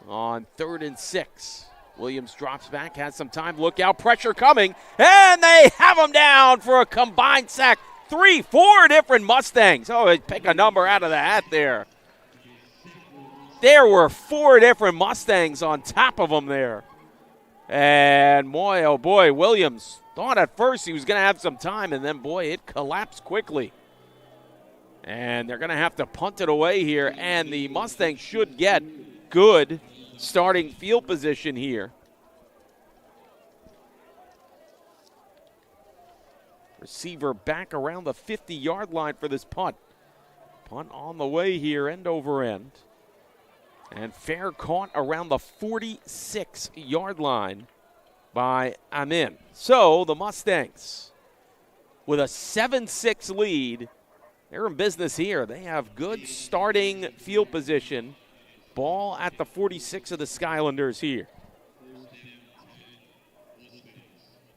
on 3rd and 6. Williams drops back, has some time. Look out, pressure coming. And they have him down for a combined sack. 4 different Mustangs. Oh, they pick a number out of the hat there. There were 4 different Mustangs on top of them there. And boy, oh boy, Williams thought at first he was going to have some time, and then, boy, it collapsed quickly. And they're going to have to punt it away here, and the Mustangs should get good starting field position here. Receiver back around the 50-yard line for this punt. Punt on the way here, end over end. And fair caught around the 46-yard line by Amin. So the Mustangs, with a 7-6 lead, they're in business here. They have good starting field position. Ball at the 46 of the Skylanders here.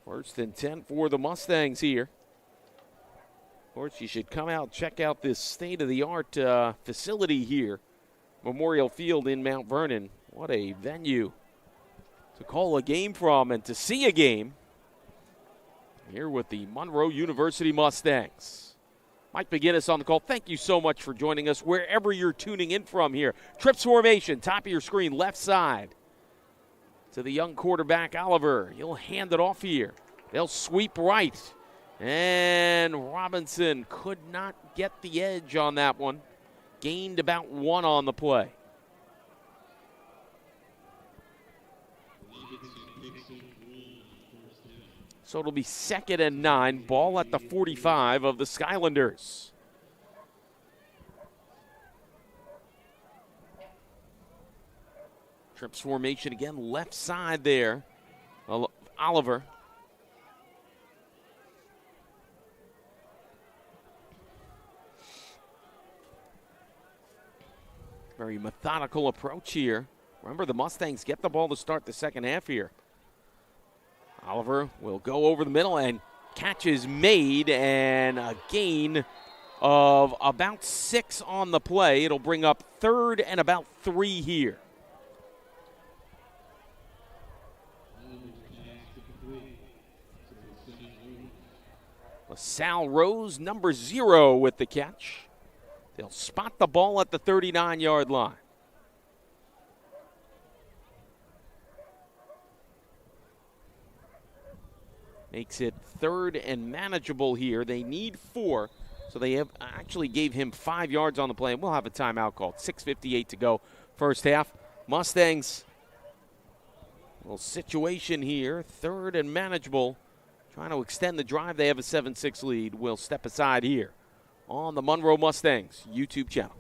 1st and 10 for the Mustangs here. Of course, you should come out, check out this state-of-the-art facility here. Memorial Field in Mount Vernon. What a venue to call a game from and to see a game here with the Monroe University Mustangs. Mike McGinnis on the call. Thank you so much for joining us wherever you're tuning in from here. Trips formation, top of your screen, left side. To the young quarterback, Oliver. He'll hand it off here. They'll sweep right. And Robinson could not get the edge on that one. Gained about 1 on the play. So it'll be 2nd and 9. Ball at the 45 of the Skylanders. Trips formation again, left side there. Oliver. Very methodical approach here. Remember, the Mustangs get the ball to start the second half here. Oliver will go over the middle, and catch is made, and a gain of about 6 on the play. It'll bring up 3rd and about 3 here. LaSalle Rose, number 0 with the catch. They'll spot the ball at the 39-yard line. Makes it 3rd and manageable here. They need 4, so they have actually gave him 5 yards on the play, and we'll have a timeout called. 6:58 to go, first half. Mustangs, little situation here, 3rd and manageable. Trying to extend the drive. They have a 7-6 lead. We'll step aside here on the Monroe Mustangs YouTube channel.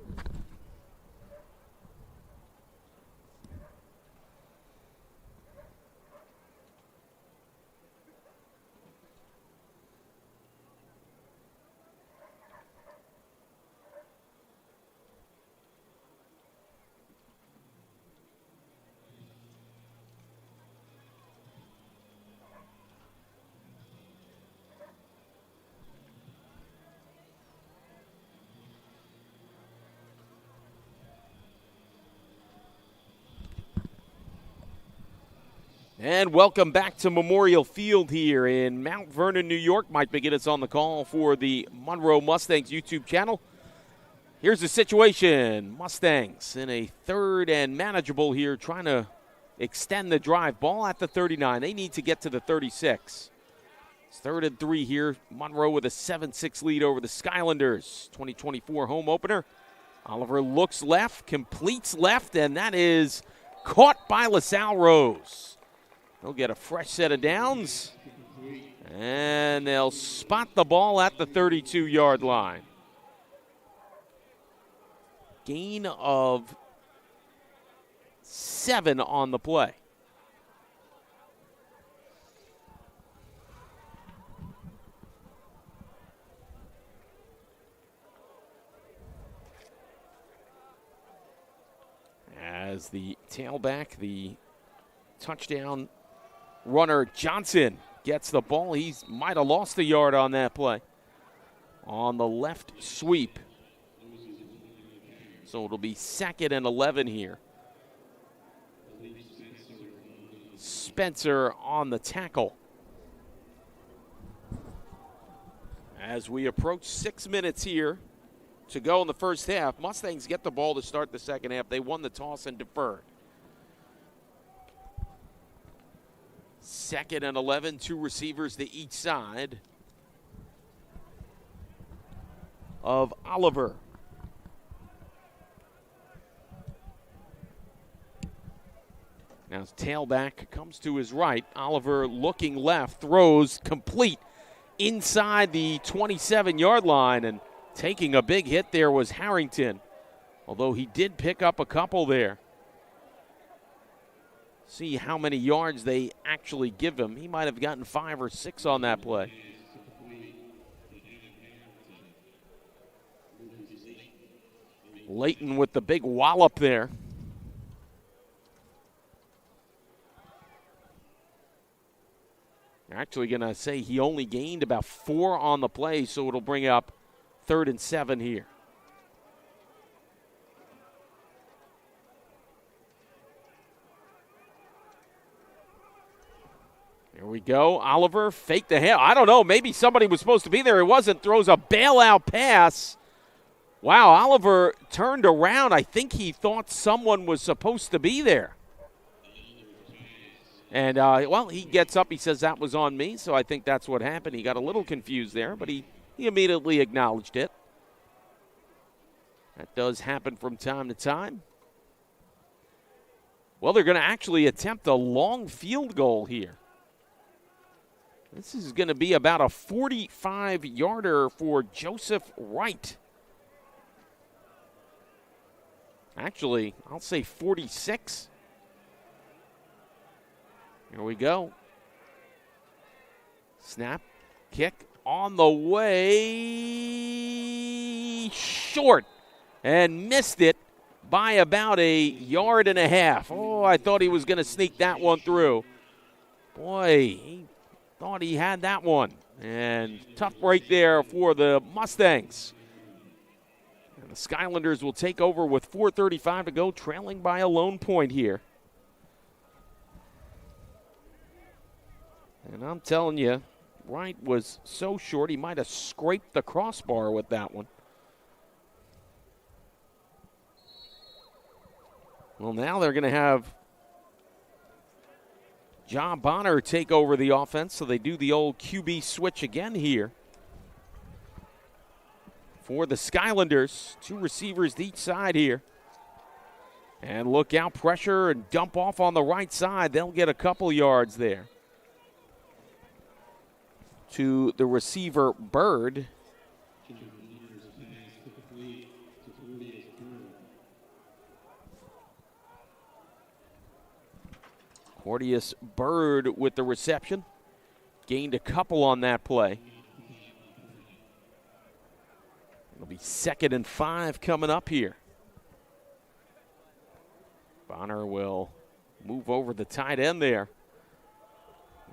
And welcome back to Memorial Field here in Mount Vernon, New York. Mike McGinnis on the call for the Monroe Mustangs YouTube channel. Here's the situation. Mustangs in a 3rd and manageable here, trying to extend the drive. Ball at the 39. They need to get to the 36. It's 3rd and 3 here. Monroe with a 7-6 lead over the Skylanders. 2024 home opener. Oliver looks left, completes left, and that is caught by LaSalle Rose. They'll get a fresh set of downs, and they'll spot the ball at the 32-yard line. Gain of 7 on the play. As the tailback, the touchdown runner Johnson gets the ball. He might have lost a yard on that play. On the left sweep. So it'll be 2nd and 11 here. Spencer on the tackle. As we approach 6 minutes here to go in the first half, Mustangs get the ball to start the second half. They won the toss and deferred. 2nd and 11, 2 receivers to each side of Oliver. Now his tailback comes to his right. Oliver looking left, throws complete inside the 27-yard line, and taking a big hit there was Harrington, although he did pick up a couple there. See how many yards they actually give him. He might have gotten 5 or 6 on that play. Layton with the big wallop there. They're actually going to say he only gained about 4 on the play, so it'll bring up 3rd and 7 here. Here we go. Oliver faked the hell. I don't know. Maybe somebody was supposed to be there. It wasn't. Throws a bailout pass. Wow, Oliver turned around. I think he thought someone was supposed to be there. And, well, he gets up. He says, that was on me. So I think that's what happened. He got a little confused there, but he immediately acknowledged it. That does happen from time to time. Well, they're going to actually attempt a long field goal here. This is going to be about a 45-yarder for Joseph Wright. Actually, I'll say 46. Here we go. Snap, kick on the way. Short. And missed it by about a yard and a half. Oh, I thought he was going to sneak that one through. Boy, he thought he had that one. And tough break there for the Mustangs. And the Skylanders will take over with 4:35 to go, trailing by a lone point here. And I'm telling you, Wright was so short he might have scraped the crossbar with that one. Well, now they're going to have John Bonner take over the offense, so they do the old QB switch again here. For the Skylanders, 2 receivers to each side here. And look out, pressure and dump off on the right side. They'll get a couple yards there. To the receiver, Bird. Cordius Bird with the reception. Gained a couple on that play. It'll be 2nd and 5 coming up here. Bonner will move over the tight end there.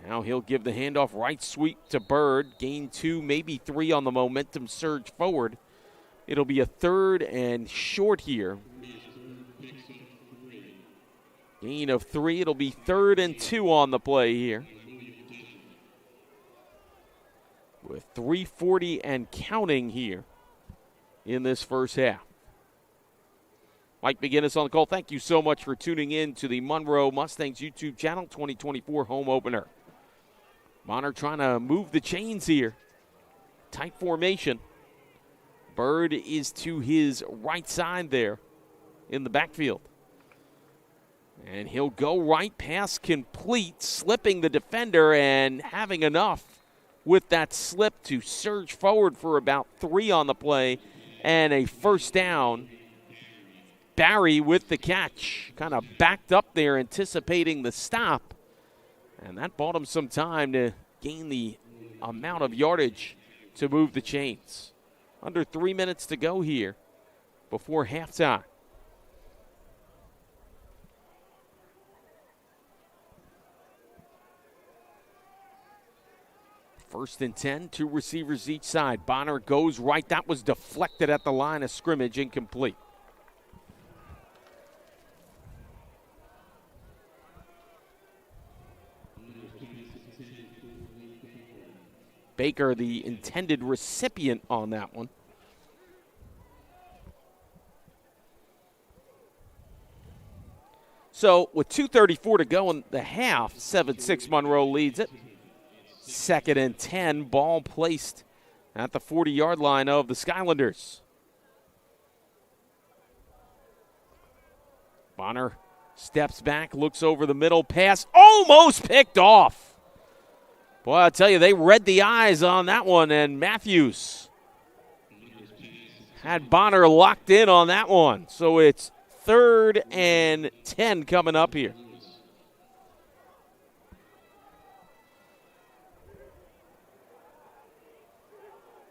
Now he'll give the handoff, right sweep to Bird. Gain 2, maybe 3 on the momentum surge forward. It'll be a 3rd and short here. Gain of 3. It'll be 3rd and 2 on the play here. With 3:40 and counting here in this first half. Mike McGinnis on the call. Thank you so much for tuning in to the Monroe Mustangs YouTube channel 2024 home opener. Bonner trying to move the chains here. Tight formation. Bird is to his right side there in the backfield. And he'll go right, pass complete, slipping the defender and having enough with that slip to surge forward for about 3 on the play and a first down. Barry with the catch, kind of backed up there anticipating the stop. And that bought him some time to gain the amount of yardage to move the chains. Under 3 minutes to go here before halftime. First and 10, 2 receivers each side. Bonner goes right. That was deflected at the line of scrimmage, incomplete. Baker, the intended recipient on that one. So with 2:34 to go in the half, 7-6 Monroe leads it. 2nd and 10, ball placed at the 40-yard line of the Skylanders. Bonner steps back, looks over the middle, pass almost picked off. Boy, I'll tell you, they read the eyes on that one, and Matthews had Bonner locked in on that one. So it's 3rd and 10 coming up here.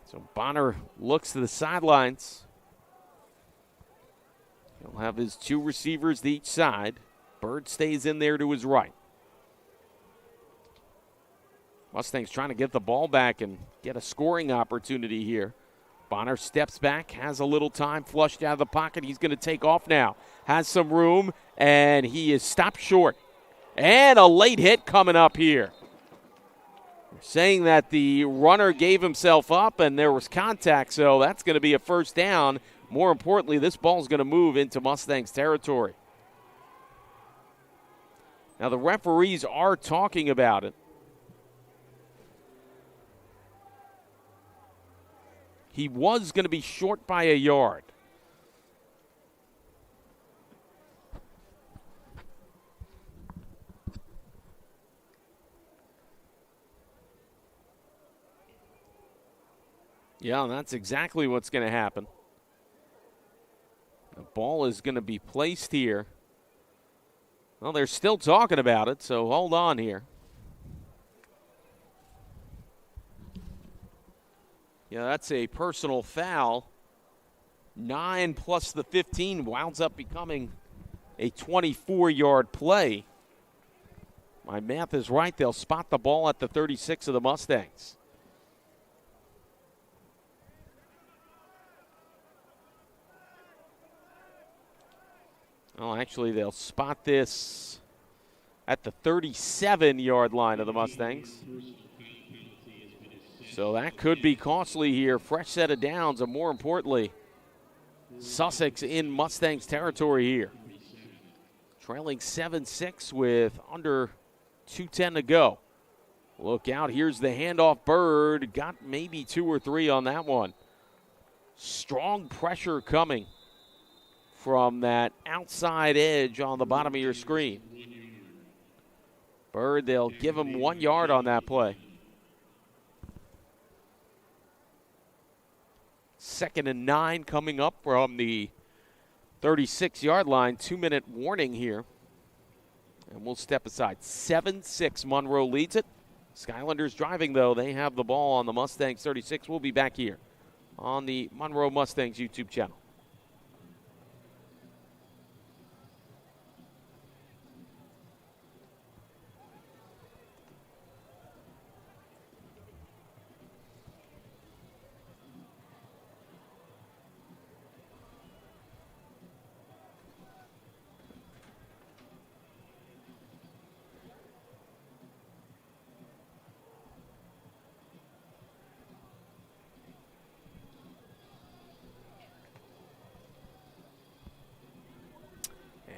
So Bonner looks to the sidelines. He'll have his 2 receivers to each side. Bird stays in there to his right. Mustangs trying to get the ball back and get a scoring opportunity here. Bonner steps back, has a little time, flushed out of the pocket. He's going to take off now. Has some room, and he is stopped short. And a late hit coming up here. saying that the runner gave himself up and there was contact, so that's going to be a first down. More importantly, this ball is going to move into Mustangs territory. Now, the referees are talking about it. He was going to be short by a yard. Yeah, that's exactly what's going to happen. The ball is going to be placed here. Well, they're still talking about it, so hold on here. Yeah, that's a personal foul. 9 plus the 15 winds up becoming a 24-yard play. My math is right. They'll spot the ball at the 36 of the Mustangs. Oh, actually, they'll spot this at the 37-yard line of the Mustangs. So that could be costly here. Fresh set of downs, and more importantly, Sussex in Mustangs territory here. Trailing 7-6 with under 2:10 to go. Look out, here's the handoff. Bird got maybe 2 or 3 on that one. Strong pressure coming from that outside edge on the bottom of your screen. Bird, they'll give him 1 yard on that play. 2nd and 9 coming up from the 36-yard line. 2-minute warning here. And we'll step aside. 7-6, Monroe leads it. Skylanders driving, though. They have the ball on the Mustangs 36. We'll be back here on the Monroe Mustangs YouTube channel.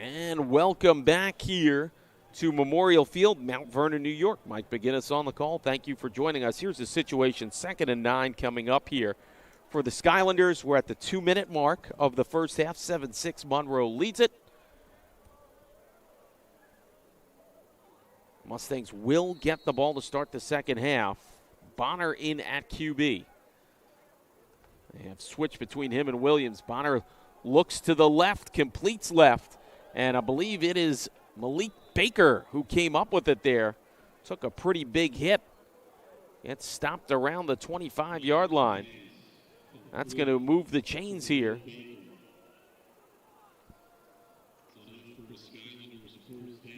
And welcome back here to Memorial Field, Mount Vernon, New York. Mike McGinnis on the call. Thank you for joining us. Here's the situation. 2nd and 9 coming up here for the Skylanders. We're at the 2-minute mark of the first half. 7-6, Monroe leads it. Mustangs will get the ball to start the second half. Bonner in at QB. They have switched between him and Williams. Bonner looks to the left, completes left. And I believe it is Malik Baker who came up with it there. Took a pretty big hit. It stopped around the 25-yard line. That's going to move the chains here.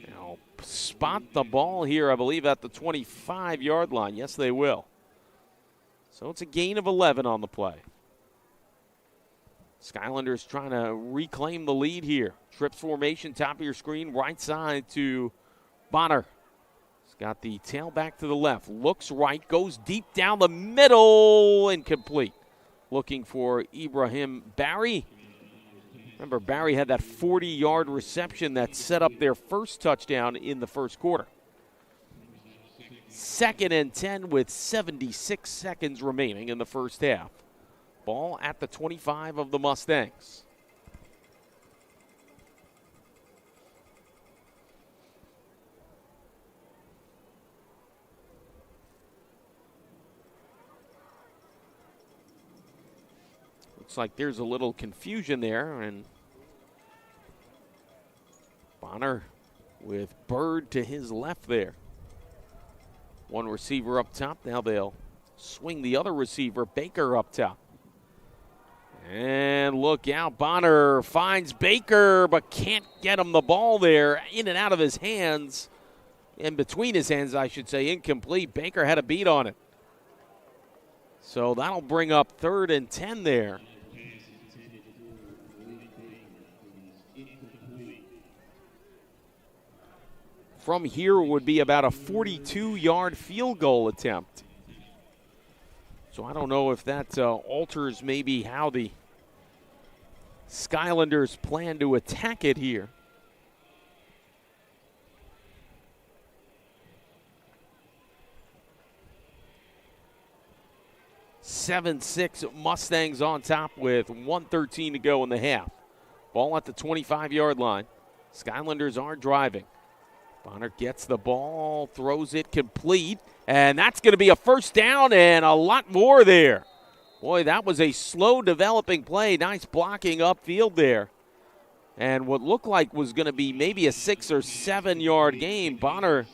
Now, spot the ball here, I believe, at the 25-yard line. Yes, they will. So it's a gain of 11 on the play. Skylanders trying to reclaim the lead here. Trips formation, top of your screen, right side to Bonner. He's got the tail back to the left. Looks right, goes deep down the middle, incomplete. Looking for Ibrahim Barry. Remember, Barry had that 40-yard reception that set up their first touchdown in the first quarter. 2nd and 10 with 76 seconds remaining in the first half. Ball at the 25 of the Mustangs. Looks like there's a little confusion there, and Bonner with Bird to his left there. One receiver up top. Now they'll swing the other receiver, Baker, up top. And look out, Bonner finds Baker, but can't get him the ball there. In and out of his hands, in between his hands, I should say, incomplete. Baker had a beat on it. So that'll bring up 3rd and 10 there. from here would be about a 42-yard field goal attempt. So I don't know if that alters maybe how the Skylanders plan to attack it here. (7-6) Mustangs on top with 1:13 to go in the half. Ball at the 25-yard line. Skylanders are driving. Bonner gets the ball, throws it complete, and that's going to be a first down and a lot more there. Boy, that was a slow developing play. Nice blocking upfield there. And what looked like was going to be maybe a 6 or 7 yard gain. Bonner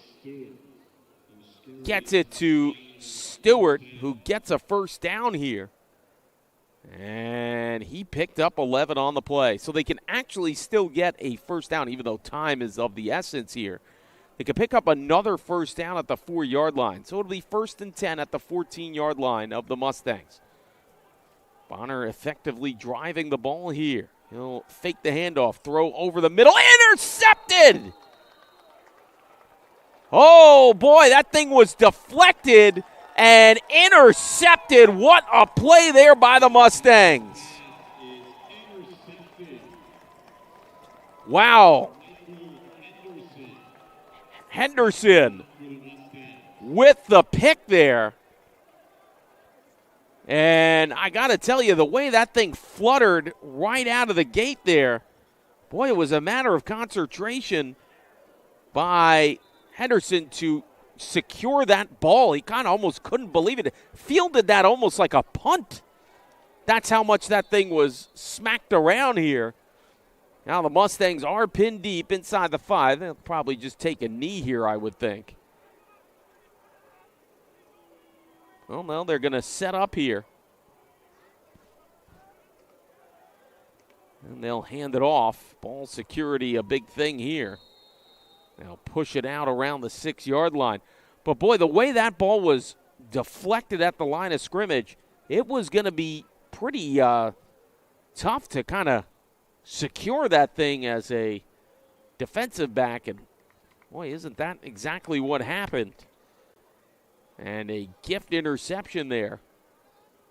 gets it to Stewart, who gets a first down here. And he picked up 11 on the play. So they can actually still get a first down, even though time is of the essence here. They can pick up another first down at the 4-yard line. So it'll be 1st and 10 at the 14-yard line of the Mustangs. Bonner effectively driving the ball here. He'll fake the handoff, throw over the middle, intercepted! Oh, boy, that thing was deflected and intercepted. What a play there by the Mustangs. Wow. Henderson with the pick there. And I got to tell you, the way that thing fluttered right out of the gate there, boy, it was a matter of concentration by Henderson to secure that ball. He kind of almost couldn't believe it. Fielded that almost like a punt. That's how much that thing was smacked around here. Now the Mustangs are pinned deep inside the 5. They'll probably just take a knee here, I would think. Well, no, they're going to set up here. And they'll hand it off. Ball security, a big thing here. They'll push it out around the 6-yard line. But, boy, the way that ball was deflected at the line of scrimmage, it was going to be pretty tough to kind of secure that thing as a defensive back. And, boy, isn't that exactly what happened? And a gift interception there.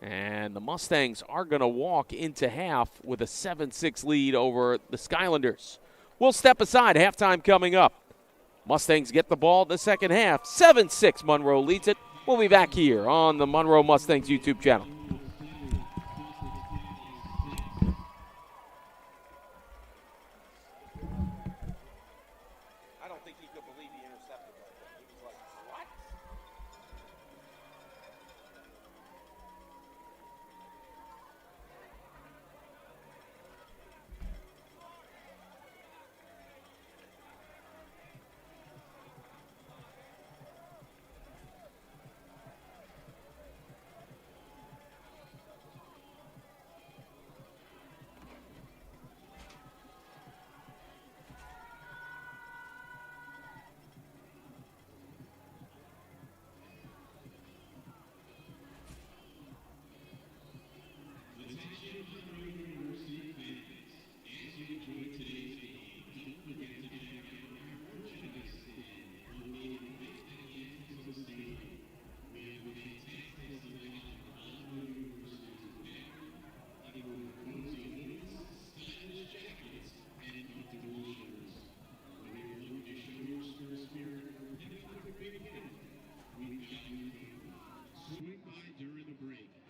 And the Mustangs are going to walk into half with a 7-6 lead over the Skylanders. We'll step aside. Halftime coming up. Mustangs get the ball in the second half. 7-6, Monroe leads it. We'll be back here on the Monroe Mustangs YouTube channel. I don't think he could believe he intercepted that. He was like, what?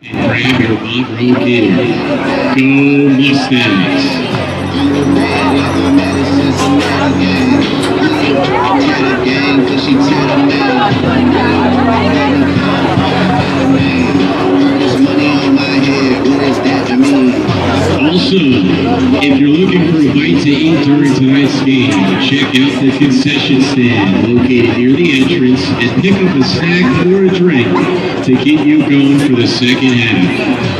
Grab your Monroe gear. Go Mustangs! Also, if you're looking for a bite to eat during tonight's game, check out the concession stand located near the entrance and pick up a snack or a drink to keep you going for the second half.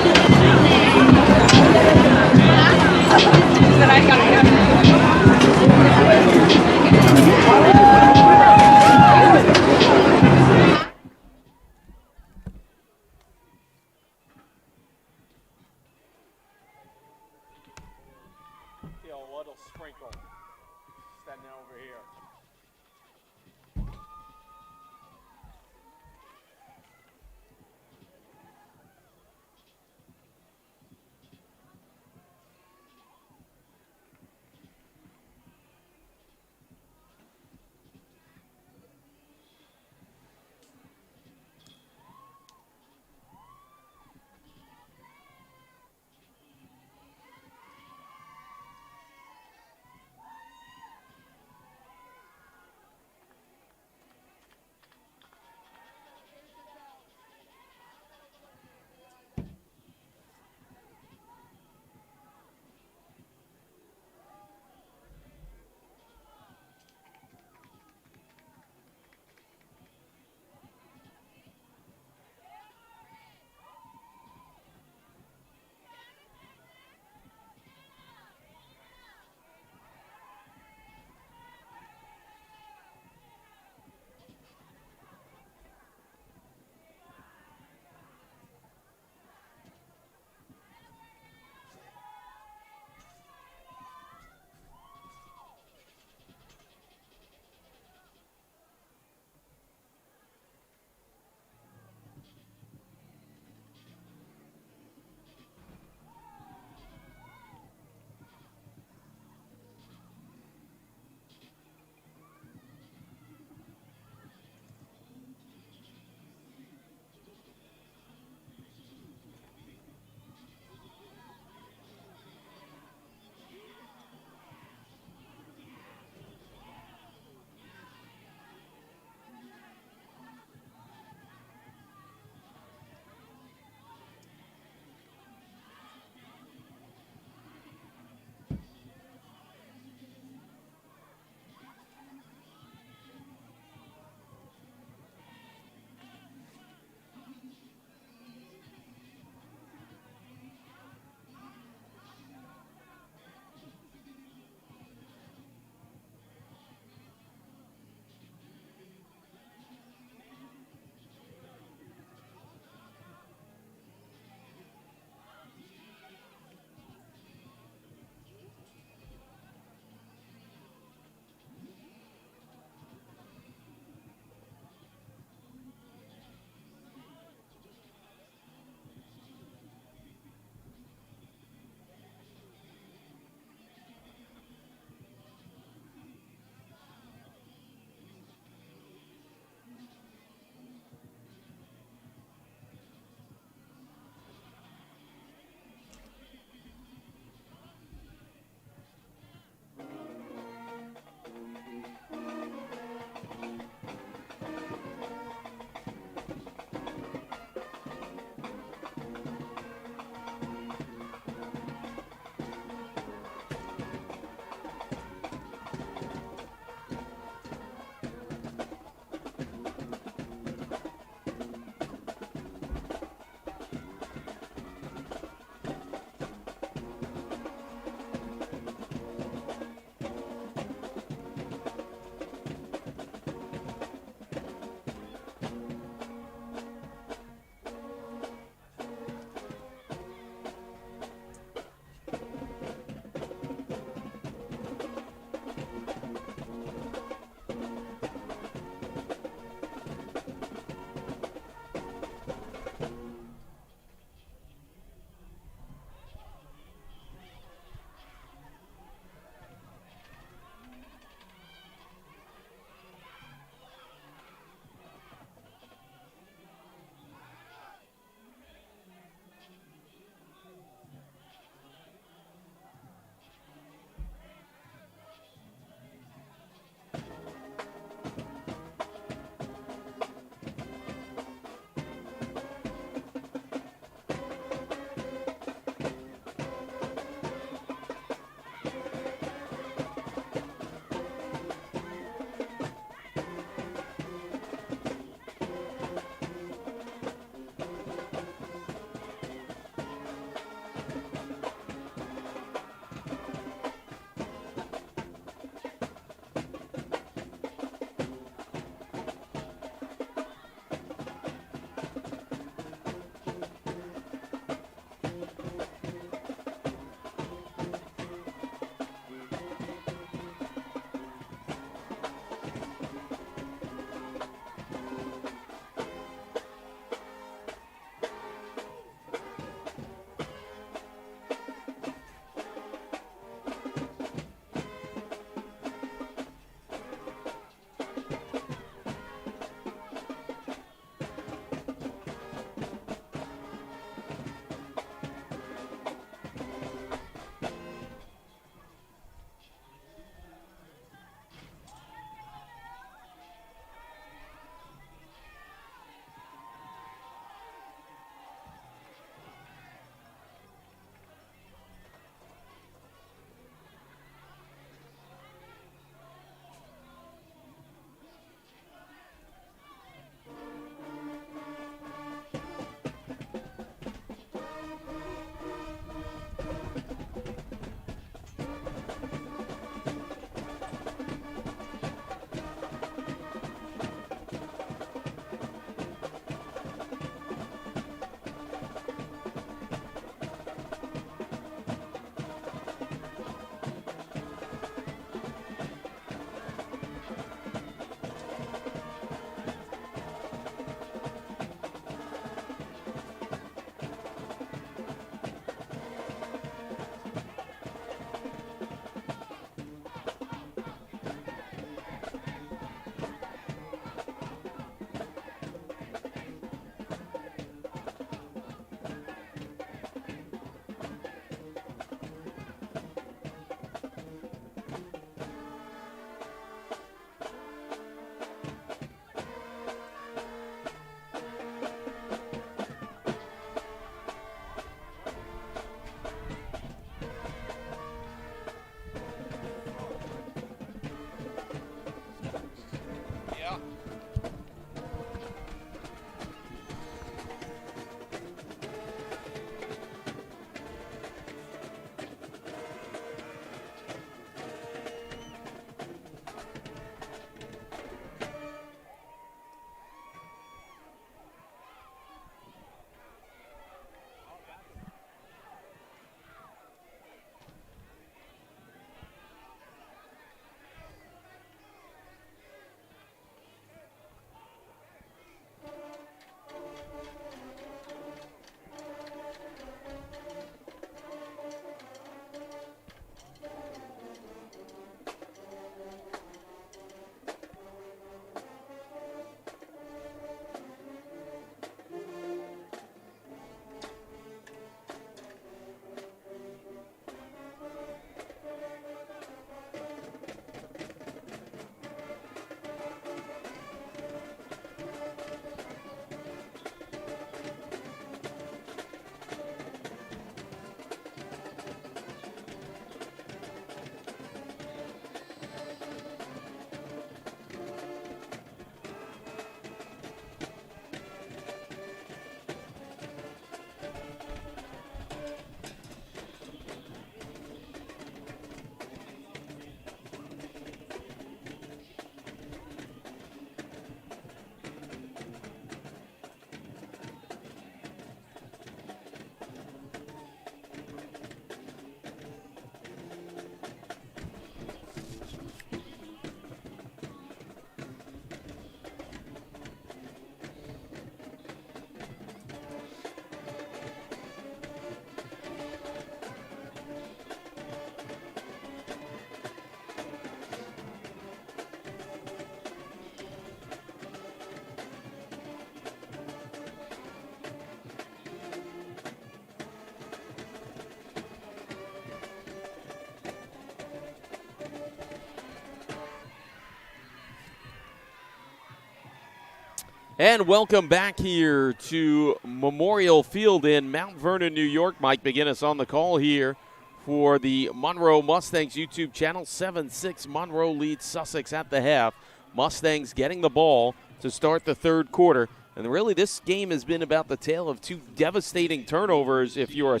And welcome back here to Memorial Field in Mount Vernon, New York. Mike McGinnis on the call here for the Monroe Mustangs YouTube channel. 7-6 Monroe leads Sussex at the half. Mustangs getting the ball to start the third quarter. And really this game has been about the tale of two devastating turnovers if you're a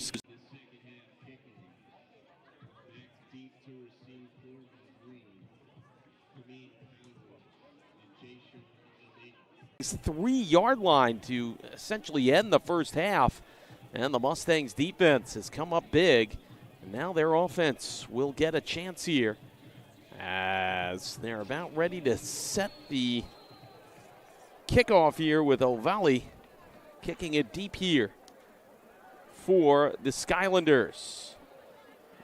3-yard line to essentially end the first half. And the Mustangs defense has come up big. And now their offense will get a chance here as they're about ready to set the kickoff here with O'Valley kicking it deep here for the Skylanders.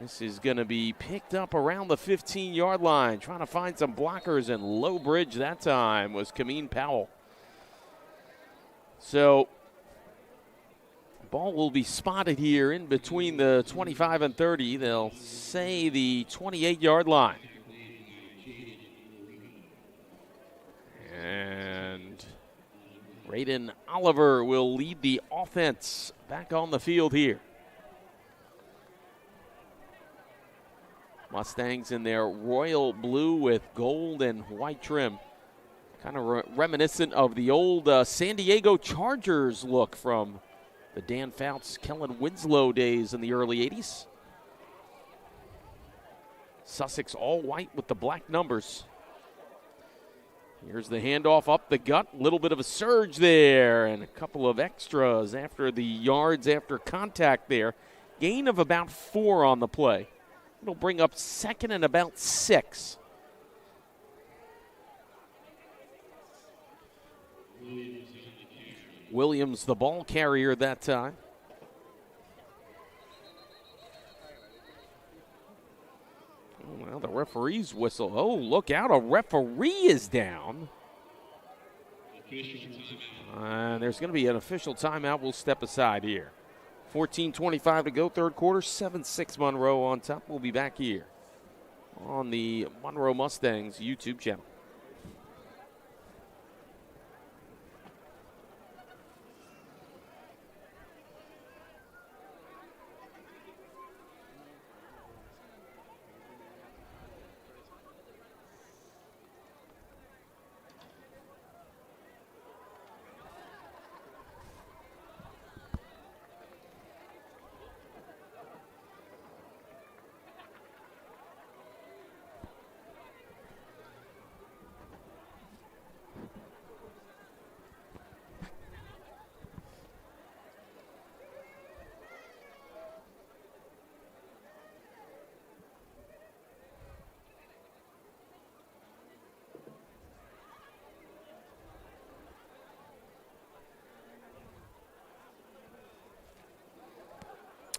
This is going to be picked up around the 15-yard line. Trying to find some blockers, and low bridge that time was Kameen Powell. So, ball will be spotted here in between the 25 and 30. They'll say the 28-yard line. And Raiden Oliver will lead the offense back on the field here. Mustangs in their royal blue with gold and white trim. Kind of reminiscent of the old San Diego Chargers look from the Dan Fouts, Kellen Winslow days in the early 80s. Sussex all white with the black numbers. Here's the handoff up the gut. A little bit of a surge there and a couple of extras after the yards after contact there. Gain of about 4 on the play. It'll bring up second and about 6. Williams, the ball carrier that time. Oh, well, the referee's whistle. Oh, look out, a referee is down. There's going to be an official timeout. We'll step aside here. 14:25 to go, third quarter, 7-6 Monroe on top. We'll be back here on the Monroe Mustangs YouTube channel.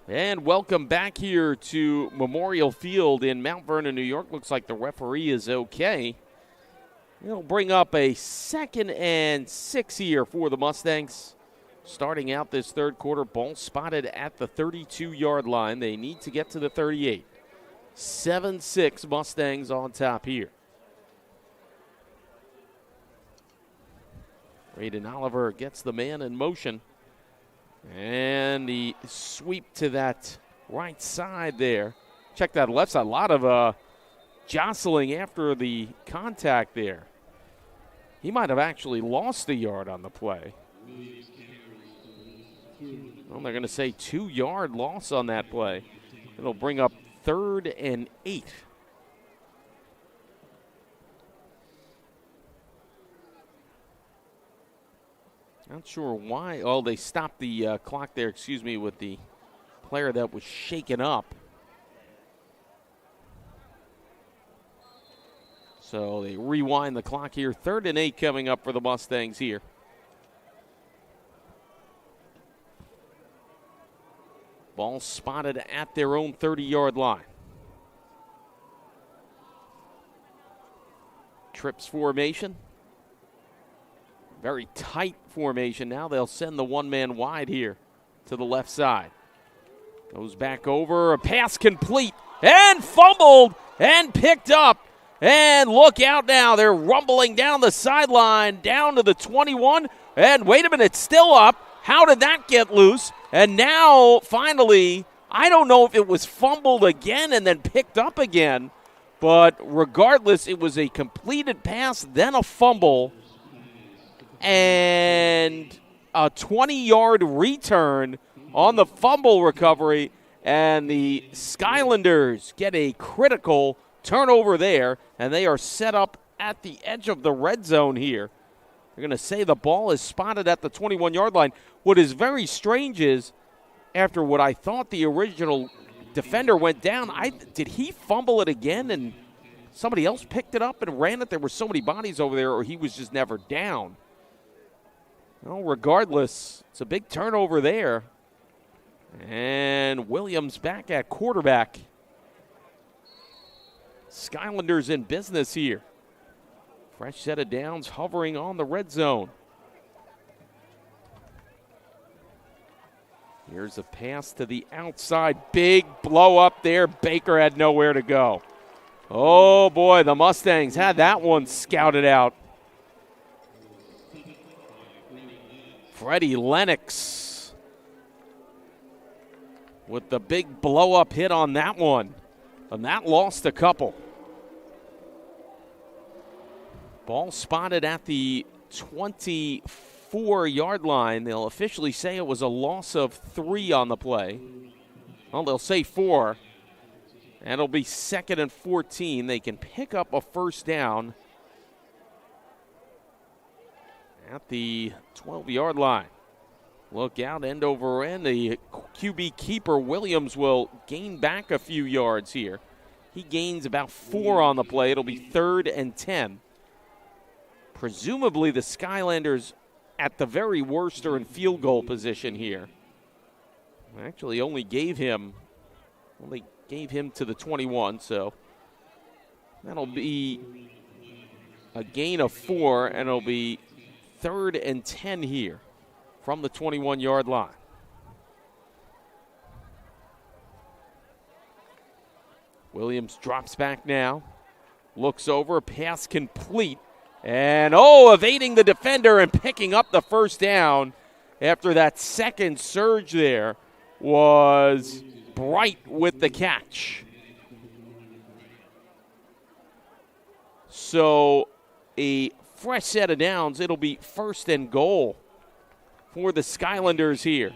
And welcome back here to Memorial Field in Mount Vernon, New York. Looks like the referee is okay. It'll bring up a 2nd and 6 here for the Mustangs. Starting out this third quarter, ball spotted at the 32-yard line. They need to get to the 38. 7-6 Mustangs on top here. Raiden Oliver gets the man in motion. And the sweep to that right side there. Check that left side. A lot of jostling after the contact there. He might have actually lost a yard on the play. Well, they're going to say 2-yard loss on that play. It'll bring up 3rd and 8. Not sure why. Oh, they stopped the clock there, with the player that was shaken up. So they rewind the clock here. 3rd and 8 coming up for the Mustangs here. Ball spotted at their own 30-yard line. Trips formation. Very tight formation. Now they'll send the one-man wide here to the left side. Goes back over, a pass complete, and fumbled, and picked up And look out now. They're rumbling down the sideline, down to the 21. And wait a minute, it's still up. How did that get loose? And now, finally, I don't know if it was fumbled again and then picked up again. But regardless, it was a completed pass, then a fumble, and a 20-yard return on the fumble recovery. And the Skylanders get a critical turnover there, and they are set up at the edge of the red zone here. They're going to say the ball is spotted at the 21-yard line. What is very strange is, after what I thought the original defender went down, did he fumble it again and somebody else picked it up and ran it? There were so many bodies over there, or he was just never down. Well, regardless, it's a big turnover there. And Williams back at quarterback. Skylanders in business here. Fresh set of downs hovering on the red zone. Here's a pass to the outside. Big blow up there. Baker had nowhere to go. Oh, boy, the Mustangs had that one scouted out. Freddie Lennox with the big blow-up hit on that one. And that lost a couple. Ball spotted at the 24-yard line. They'll officially say it was a loss of 3 on the play. Well, they'll say 4. And it'll be 2nd and 14. They can pick up a first down at the 12-yard line. Look out, end over end. The QB keeper, Williams, will gain back a few yards here. He gains about 4 on the play. It'll be 3rd and 10. Presumably the Skylanders at the very worst are in field goal position here. Actually only gave him to the 21, so that'll be a gain of 4, and it'll be 3rd and 10 here from the 21-yard line. Williams drops back now, looks over, pass complete, and evading the defender and picking up the first down after that second surge there was Bright with the catch. So a fresh set of downs. It'll be 1st and goal for the Skylanders here.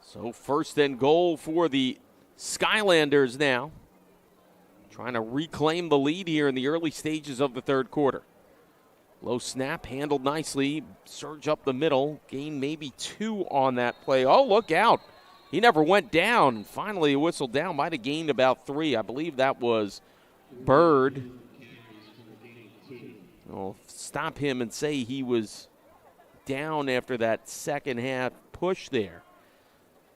So 1st and goal for the Skylanders now. Trying to reclaim the lead here in the early stages of the third quarter. Low snap, handled nicely. Surge up the middle. Gain maybe 2 on that play. Oh, look out. He never went down. Finally, a whistle down. Might have gained about 3. I believe that was Bird. I'll stop him and say he was down after that second half push there.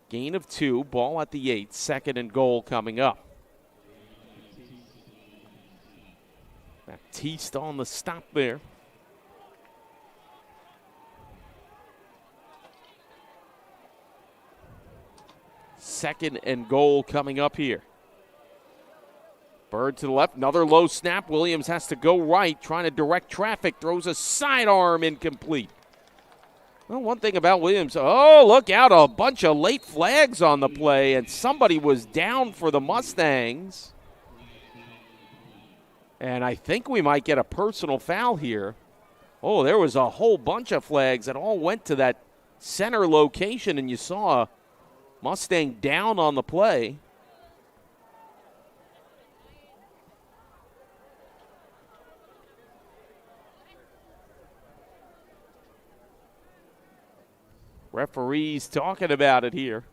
Gain of 2. Ball at the 8. 2nd and goal coming up. Baptiste on the stop there. Second and goal coming up here. Bird to the left, another low snap. Williams has to go right, trying to direct traffic. Throws a sidearm incomplete. Well, one thing about Williams, look out, a bunch of late flags on the play, and somebody was down for the Mustangs. And I think we might get a personal foul here. Oh, there was a whole bunch of flags that all went to that center location, and you saw a Mustang down on the play. Referees talking about it here.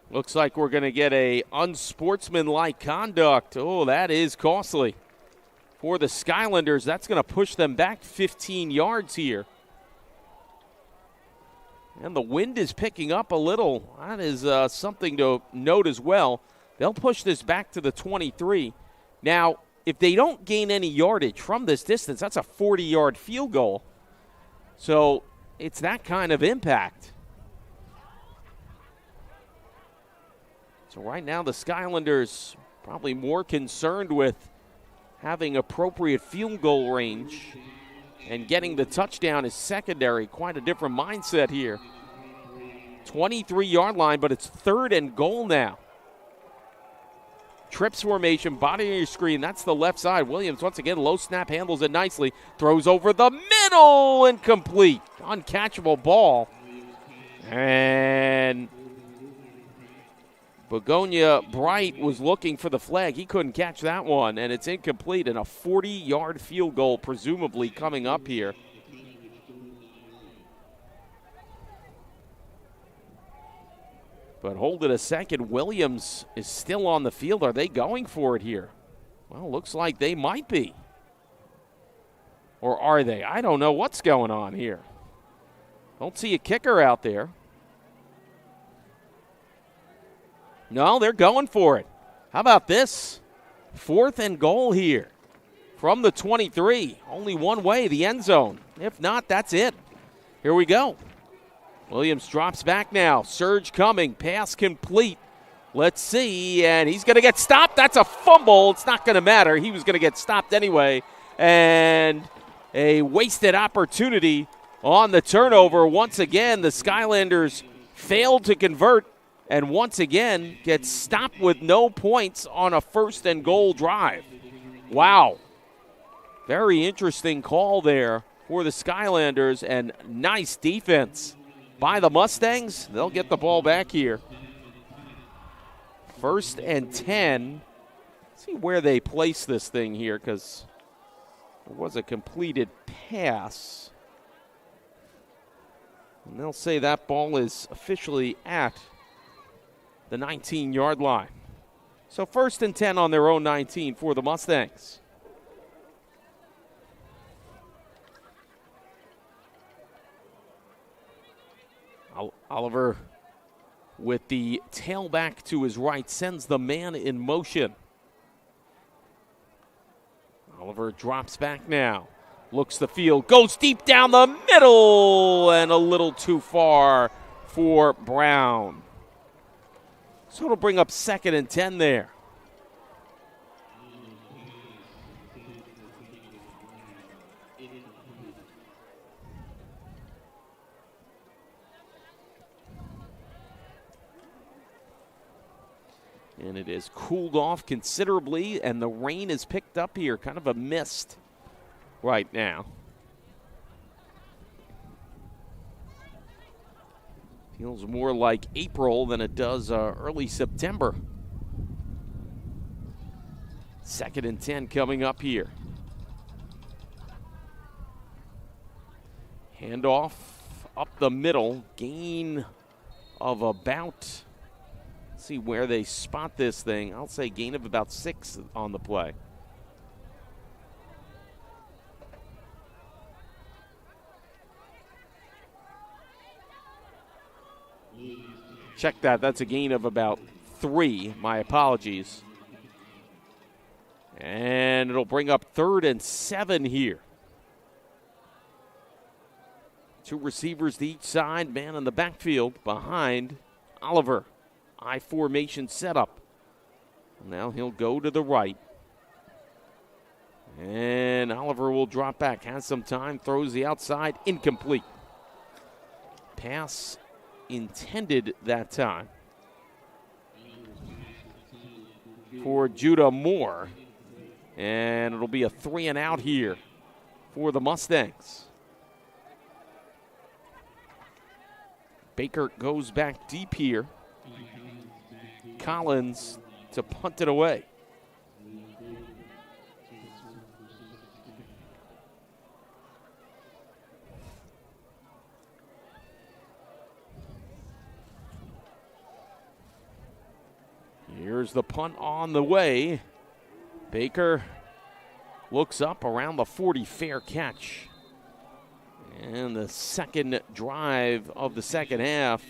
Looks like we're going to get a unsportsmanlike conduct. Oh, that is costly for the Skylanders. That's going to push them back 15 yards here. And the wind is picking up a little. That is something to note as well. They'll push this back to the 23. Now, if they don't gain any yardage from this distance, that's a 40-yard field goal. So it's that kind of impact. So right now the Skylanders probably more concerned with having appropriate field goal range, and getting the touchdown is secondary. Quite a different mindset here. 23-yard line, but it's 3rd and goal now. Trips formation, body on your screen. That's the left side. Williams, once again, low snap, handles it nicely. Throws over the middle, incomplete. Uncatchable ball. And Begonia Bright was looking for the flag. He couldn't catch that one, and it's incomplete, and a 40-yard field goal presumably coming up here. But hold it a second. Williams is still on the field. Are they going for it here? Well, looks like they might be. Or are they? I don't know what's going on here. Don't see a kicker out there. No, they're going for it. How about this? 4th and goal here from the 23. Only one way, the end zone. If not, that's it. Here we go. Williams drops back now. Surge coming. Pass complete. Let's see. And he's going to get stopped. That's a fumble. It's not going to matter. He was going to get stopped anyway. And a wasted opportunity on the turnover. Once again, the Skylanders failed to convert, and once again get stopped with no points on a 1st and goal drive. Wow. Very interesting call there for the Skylanders, and nice defense by the Mustangs. They'll get the ball back here. 1st and 10. Let's see where they place this thing here, because there was a completed pass. And they'll say that ball is officially at the 19-yard line. So 1st and 10 on their own 19 for the Mustangs. Oliver with the tailback to his right sends the man in motion. Oliver drops back now. Looks the field, goes deep down the middle, and a little too far for Brown. So it'll bring up 2nd and 10 there. And it has cooled off considerably, and the rain is picked up here. Kind of a mist right now. Feels more like April than it does early September. 2nd and 10 coming up here. Handoff up the middle. Gain of about, let's see where they spot this thing. I'll say gain of about 6 on the play. Check that. That's a gain of about 3. My apologies. And it'll bring up 3rd and 7 here. 2 receivers to each side. Man in the backfield behind Oliver. I formation setup. Now he'll go to the right. And Oliver will drop back. Has some time. Throws the outside. Incomplete. Pass intended that time for Judah Moore, and it'll be a 3 and out here for the Mustangs. Baker goes back deep here. Collins to punt it away. Here's the punt on the way. Baker looks up around the 40, fair catch. And the second drive of the second half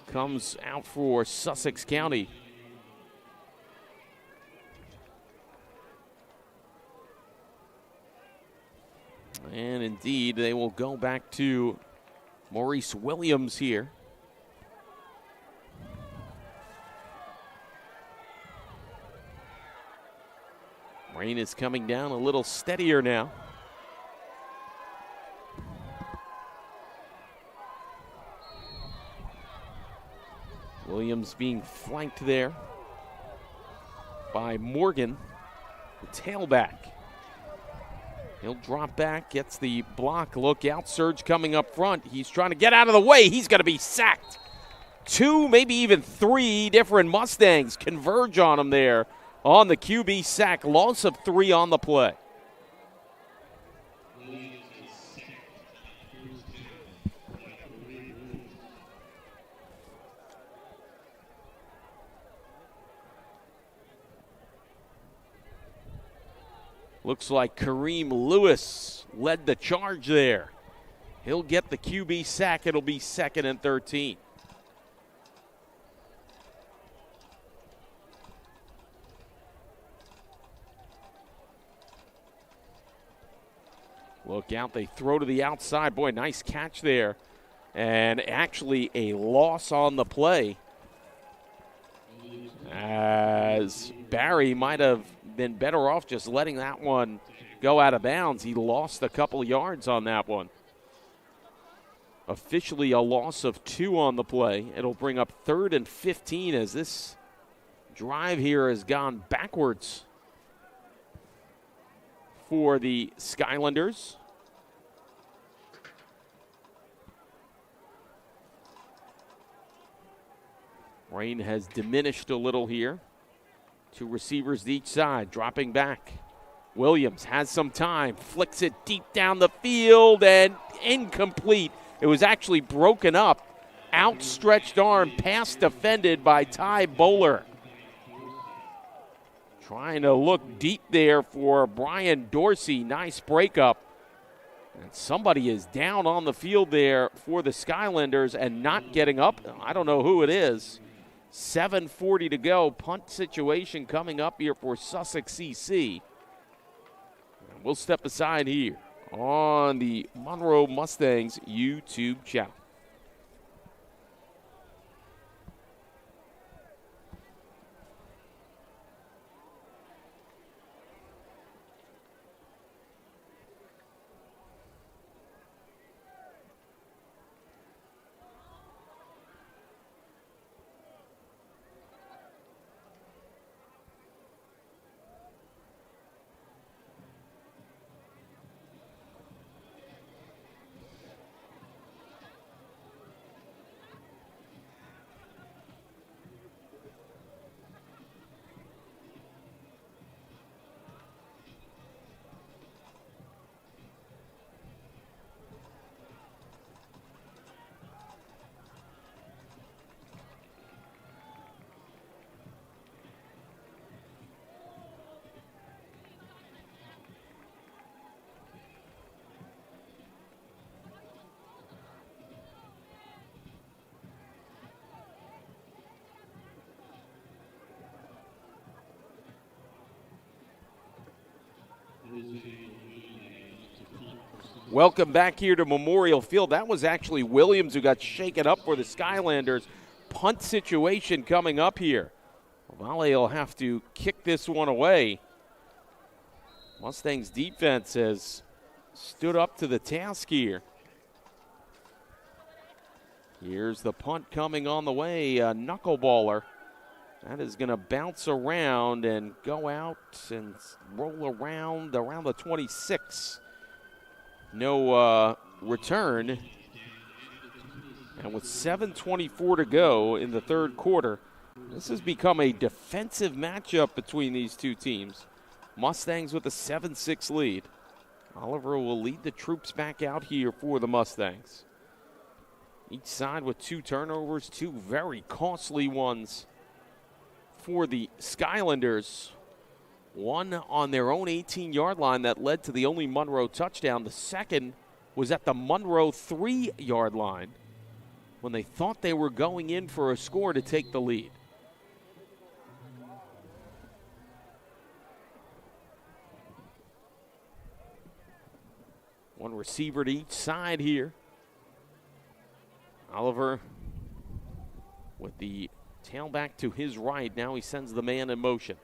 comes out for Sussex County. And indeed, they will go back to Maurice Williams here. Rain is coming down a little steadier now. Williams being flanked there by Morgan, the tailback. He'll drop back, gets the block. Look out, Surge coming up front. He's trying to get out of the way. He's going to be sacked. 2, maybe even 3 different Mustangs converge on him there on the QB sack. Loss of 3 on the play. Looks like Kareem Lewis led the charge there. He'll get the QB sack. It'll be 2nd and 13. Look out, they throw to the outside. Boy, nice catch there. And actually a loss on the play, as Barry might have been better off just letting that one go out of bounds. He lost a couple yards on that one. Officially a loss of 2 on the play. It'll bring up 3rd and 15 as this drive here has gone backwards for the Skylanders. Rain has diminished a little here. 2 receivers to each side, dropping back. Williams has some time, flicks it deep down the field, and incomplete. It was actually broken up. Outstretched arm, pass defended by Ty Bowler. Trying to look deep there for Brian Dorsey. Nice breakup. And somebody is down on the field there for the Skylanders and not getting up. I don't know who it is. 7:40 to go. Punt situation coming up here for Sussex CC. And we'll step aside here on the Monroe Mustangs YouTube channel. Welcome back here to Memorial Field. That was actually Williams who got shaken up for the Skylanders. Punt situation coming up here. Vale will have to kick this one away. Mustangs defense has stood up to the task here. Here's the punt coming on the way, a knuckleballer. That is going to bounce around and go out and roll around the 26. No return. And with 7:24 to go in the third quarter, this has become a defensive matchup between these two teams. Mustangs with a 7-6 lead. Oliver will lead the troops back out here for the Mustangs. Each side with 2 turnovers, 2 very costly ones for the Skylanders. One on their own 18-yard line that led to the only Monroe touchdown. The second was at the Monroe 3-yard line when they thought they were going in for a score to take the lead. One receiver to each side here. Oliver with the tailback to his right. Now he sends the man in motion.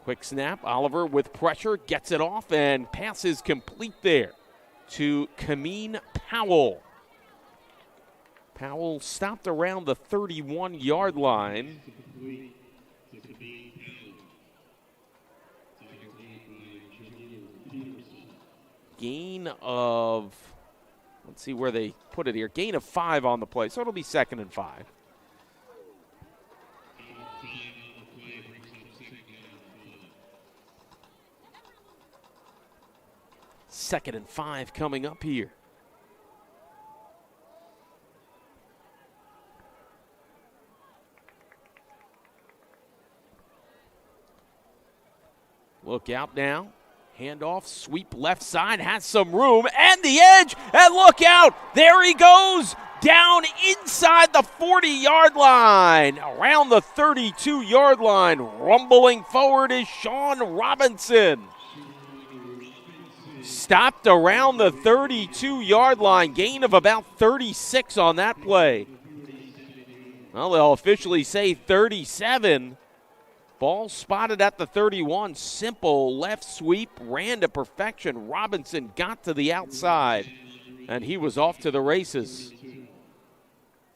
Quick snap. Oliver with pressure gets it off and passes complete there to Kameen Powell. Powell stopped around the 31-yard line. Gain of, let's see where they put it here, gain of 5 on the play, so it'll be 2nd and 5. Second and 5 coming up here. Look out now. Handoff, sweep left side, has some room, and the edge, and look out, there he goes, down inside the 40-yard line, around the 32-yard line, rumbling forward is Sean Robinson. Stopped around the 32-yard line, gain of about 36 on that play. Well, they'll officially say 37. Ball spotted at the 31. Simple left sweep, ran to perfection. Robinson got to the outside, and he was off to the races.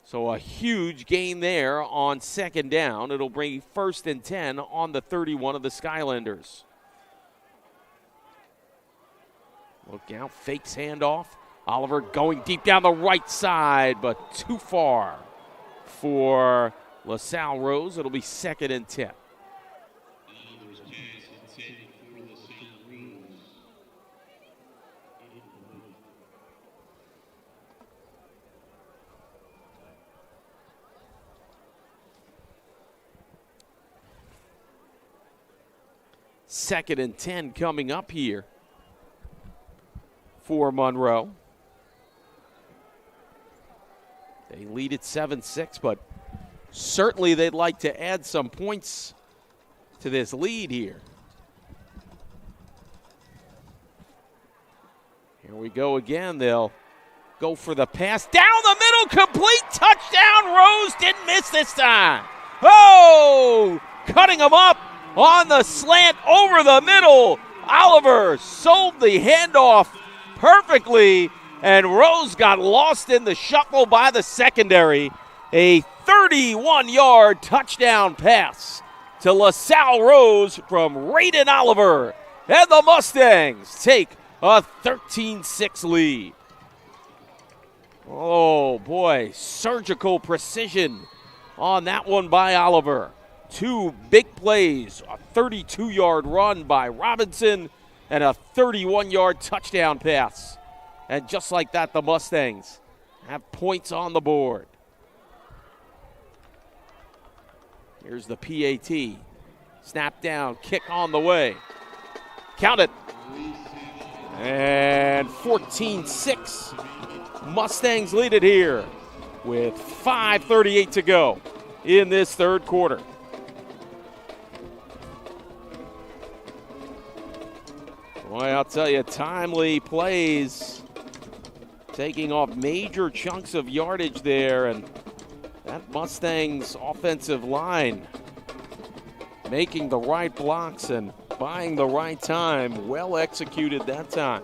So a huge gain there on 2nd down. It'll bring 1st and 10 on the 31 of the Skylanders. Look out, fakes handoff. Oliver going deep down the right side, but too far for LaSalle Rose. It'll be 2nd and 10. Second and 10 coming up here for Monroe. They lead at 7-6, but certainly they'd like to add some points to this lead here. Here we go again. They'll go for the pass. Down the middle, complete touchdown. Rose didn't miss this time. Oh, cutting him up on the slant over the middle. Oliver sold the handoff perfectly, and Rose got lost in the shuffle by the secondary. A 31-yard touchdown pass to LaSalle Rose from Raiden Oliver. And the Mustangs take a 13-6 lead. Oh, boy, surgical precision on that one by Oliver. 2 big plays, a 32-yard run by Robinson and a 31-yard touchdown pass. And just like that, the Mustangs have points on the board. Here's the PAT. Snap down, kick on the way. Count it. And 14-6. Mustangs lead it here with 5:38 to go in this 3rd quarter. Boy, I'll tell you, timely plays, taking off major chunks of yardage there, and that Mustangs offensive line making the right blocks and buying the right time. Well executed that time.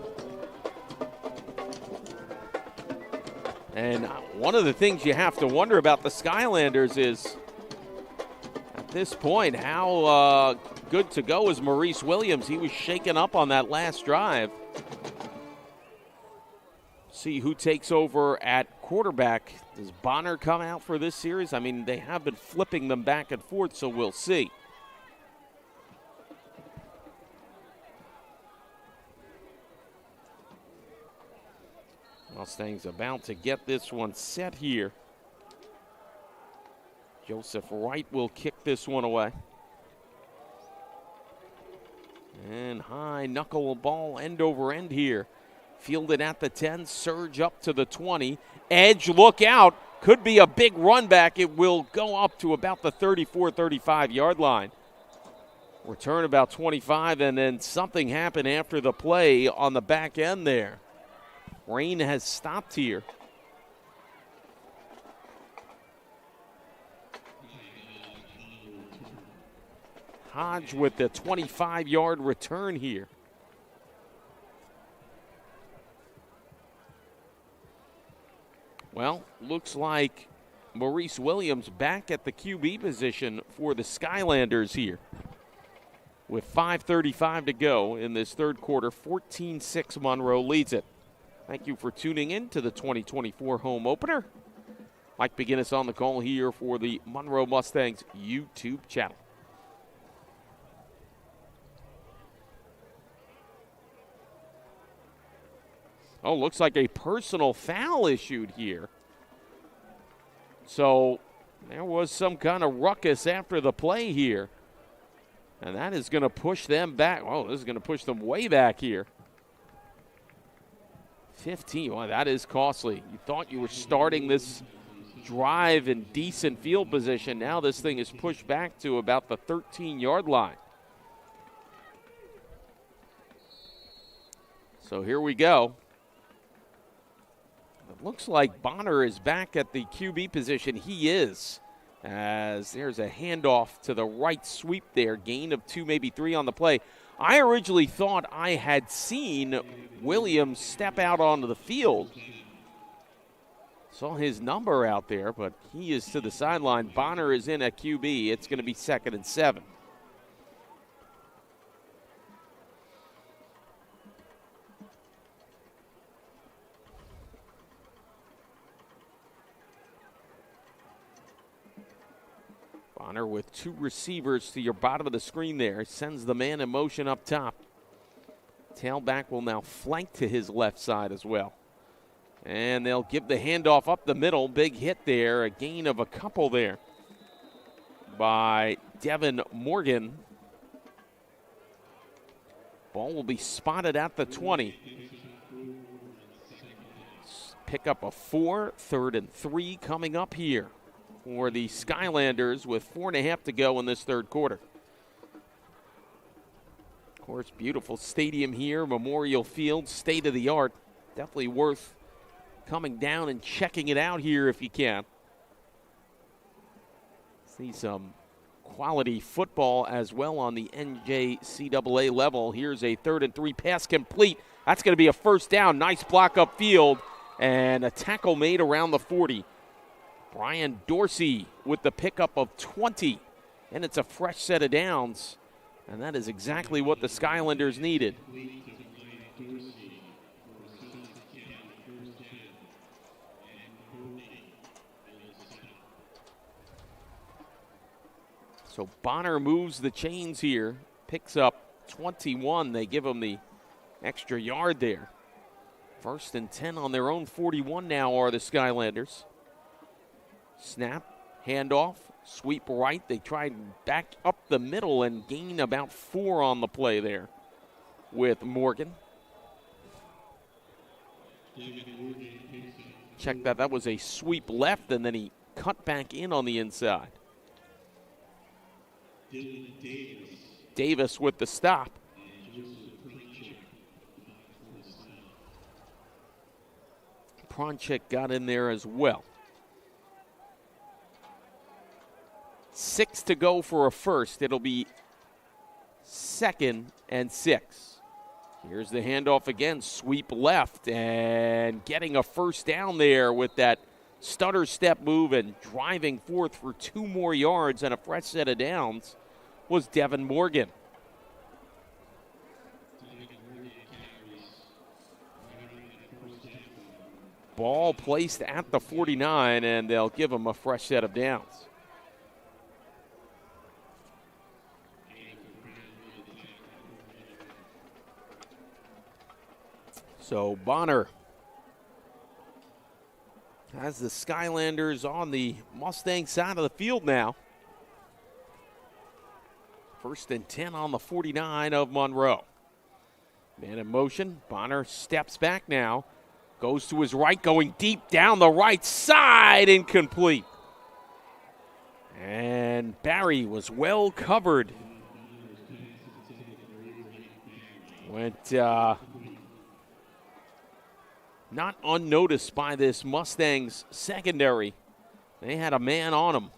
And one of the things you have to wonder about the Skylanders is, at this point, how good to go is Maurice Williams. He was shaken up on that last drive. See who takes over at quarterback. Does Bonner come out for this series? I mean, they have been flipping them back and forth, so we'll see. Mustangs about to get this one set here. Joseph Wright will kick this one away. And high knuckle ball end over end here. Fielded at the 10, surge up to the 20. Edge, look out. Could be a big run back. It will go up to about the 34, 35 yard line. Return about 25, and then something happened after the play on the back end there. Rain has stopped here. Hodge with the 25-yard return here. Well, looks like Maurice Williams back at the QB position for the Skylanders here. With 5:35 to go in this third quarter, 14-6 Monroe leads it. Thank you for tuning in to the 2024 home opener. Mike McGinnis on the call here for the Monroe Mustangs YouTube channel. Oh, looks like a personal foul issued here. So there was some kind of ruckus after the play here. And that is going to push them back. Oh, this is going to push them way back here. 15. Well, that is costly. You thought you were starting this drive in decent field position. Now this thing is pushed back to about the 13-yard line. So here we go. It looks like Bonner is back at the QB position. He is, as there's a handoff to the right sweep there. Gain of 2, maybe 3 on the play. I originally thought I had seen Williams step out onto the field. Saw his number out there, but he is to the sideline. Bonner is in at QB. It's going to be 2nd and 7. Bonner with 2 receivers to your bottom of the screen there. Sends the man in motion up top. Tailback will now flank to his left side as well. And they'll give the handoff up the middle. Big hit there. A gain of a couple there by Devin Morgan. Ball will be spotted at the 20. Pick up a 4, 3rd and 3 coming up here for the Skylanders with 4.5 to go in this third quarter. Of course, beautiful stadium here, Memorial Field, state of the art. Definitely worth coming down and checking it out here if you can. See some quality football as well on the NJCAA level. Here's a 3rd and 3 pass complete. That's going to be a first down. Nice block upfield and a tackle made around the 40. Brian Dorsey with the pickup of 20, and it's a fresh set of downs, and that is exactly what the Skylanders needed. So Bonner moves the chains here, picks up 21. They give him the extra yard there. 1st and 10 on their own 41 now are the Skylanders. Snap, handoff, sweep right. They tried back up the middle and gain about 4 on the play there with Morgan. Check that. That was a sweep left, and then he cut back in on the inside. Davis with the stop. Pronchik got in there as well. 6 to go for a first. It'll be 2nd and 6. Here's the handoff again. Sweep left and getting a first down there with that stutter step move and driving forth for 2 more yards and a fresh set of downs was Devin Morgan. Ball placed at the 49, and they'll give him a fresh set of downs. So Bonner has the Skylanders on the Mustang side of the field now. First and 10 on the 49 of Monroe. Man in motion. Bonner steps back now. Goes to his right, going deep down the right side, incomplete. And Barry was well covered. Went not unnoticed by this Mustangs secondary. They had a man on him.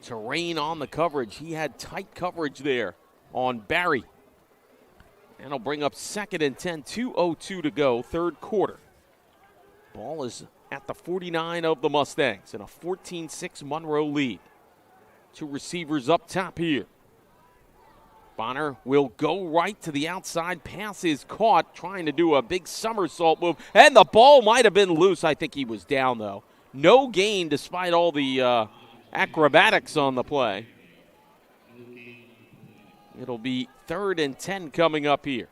Terrain on the coverage. He had tight coverage there on Barry. And he'll bring up second and 10, 2:02 to go, third quarter. Ball is at the 49 of the Mustangs in a 14-6 Monroe lead. Two receivers up top here. Bonner will go right to the outside. Pass is caught, trying to do a big somersault move. And the ball might have been loose. I think he was down, though. No gain despite all the acrobatics on the play. It'll be third and 10 coming up here.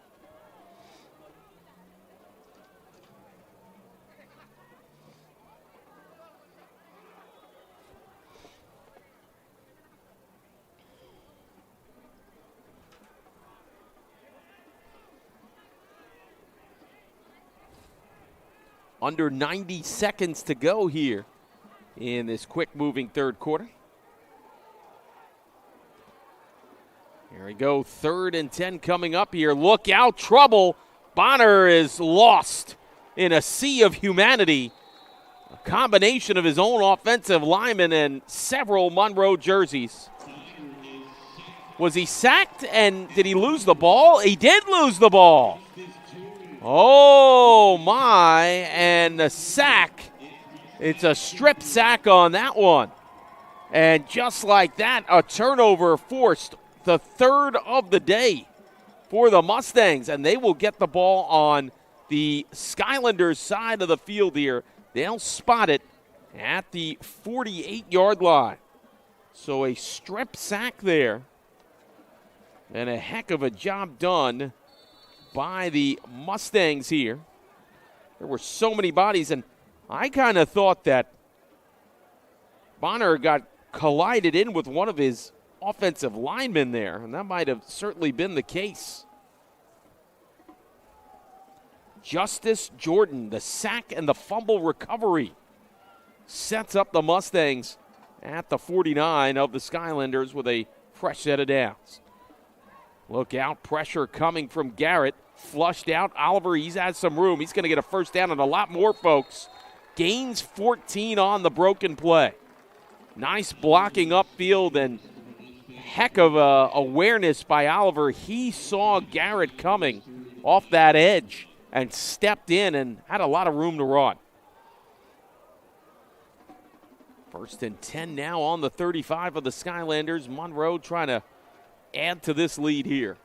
Under 90 seconds to go here in this quick-moving third quarter. Here we go, third and 10 coming up here. Look out, trouble. Bonner is lost in a sea of humanity. A combination of his own offensive linemen and several Monroe jerseys. Was he sacked, and did he lose the ball? He did lose the ball. Oh, my, and the sack. It's a strip sack on that one. And just like that, a turnover forced, the third of the day for the Mustangs, and they will get the ball on the Skylanders side of the field here. They'll spot it at the 48-yard line. So a strip sack there, and a heck of a job done by the Mustangs here. There were so many bodies, and I kind of thought that Bonner got collided in with one of his offensive linemen there, and that might have certainly been the case. Justice Jordan, the sack and the fumble recovery, sets up the Mustangs at the 49 of the Skylanders with a fresh set of downs. Look out, pressure coming from Garrett. Flushed out. Oliver, he's had some room. He's going to get a first down and a lot more, folks. Gains 14 on the broken play. Nice blocking upfield and heck of awareness by Oliver. He saw Garrett coming off that edge and stepped in and had a lot of room to run. First and 10 now on the 35 of the Skylanders. Monroe trying to add to this lead here.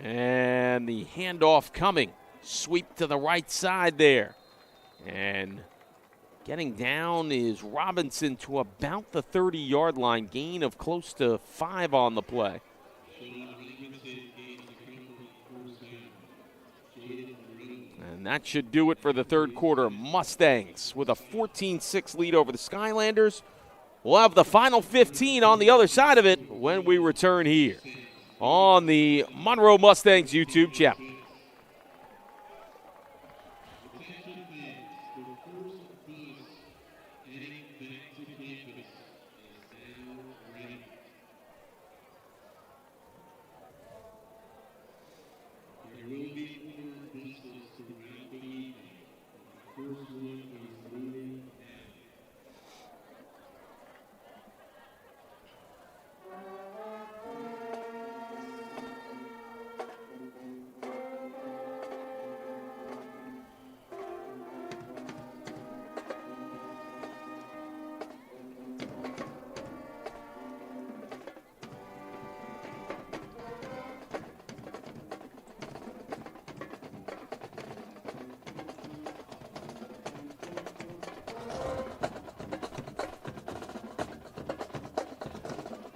And the handoff coming. Sweep to the right side there. And getting down is Robinson to about the 30-yard line. Gain of close to 5 on the play. And that should do it for the third quarter. Mustangs with a 14-6 lead over the Skylanders. We'll have the final 15 on the other side of it when we return here on the Monroe Mustangs YouTube channel.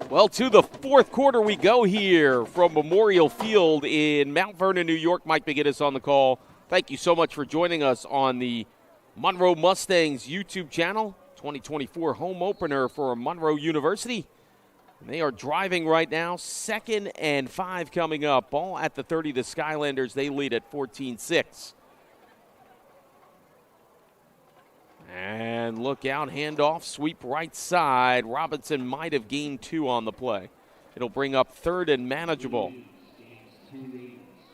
Well, to the fourth quarter we go here from Memorial Field in Mount Vernon, New York. Mike McGinnis on the call. Thank you so much for joining us on the Monroe Mustangs YouTube channel. 2024 home opener for Monroe University. And they are driving right now. 2nd and 5 coming up. Ball at the 30. The Skylanders, they lead at 14-6. And look out, handoff, sweep right side. Robinson might have gained 2 on the play. It'll bring up 3rd and manageable.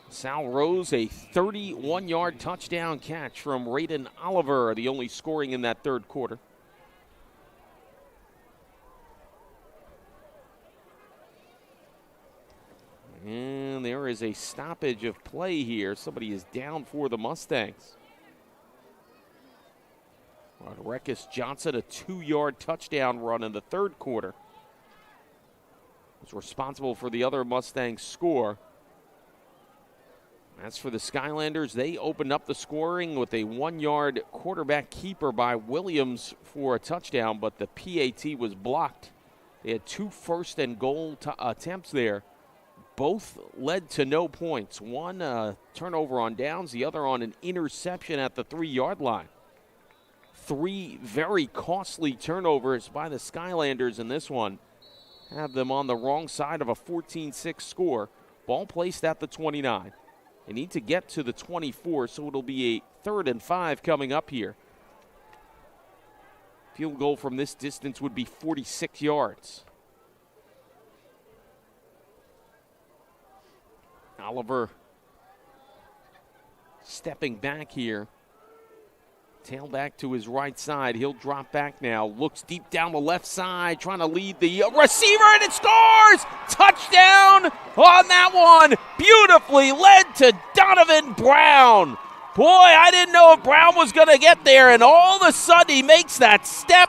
Sal Rose, a 31-yard touchdown catch from Raiden Oliver, the only scoring in that third quarter. And there is a stoppage of play here. Somebody is down for the Mustangs. Rodriguez Johnson, a 2-yard touchdown run in the third quarter, was responsible for the other Mustangs score. As for the Skylanders, they opened up the scoring with a 1-yard quarterback keeper by Williams for a touchdown, but the PAT was blocked. They had 2 first and goal attempts there. Both led to no points. One turnover on downs, the other on an interception at the 3-yard line. 3 very costly turnovers by the Skylanders in this one. Have them on the wrong side of a 14-6 score. Ball placed at the 29. They need to get to the 24, so it'll be a 3rd and 5 coming up here. Field goal from this distance would be 46 yards. Oliver stepping back here. Tailback to his right side. He'll drop back now. Looks deep down the left side, trying to lead the receiver, and it scores! Touchdown on that one. Beautifully led to Donovan Brown. Boy, I didn't know if Brown was going to get there, and all of a sudden he makes that step.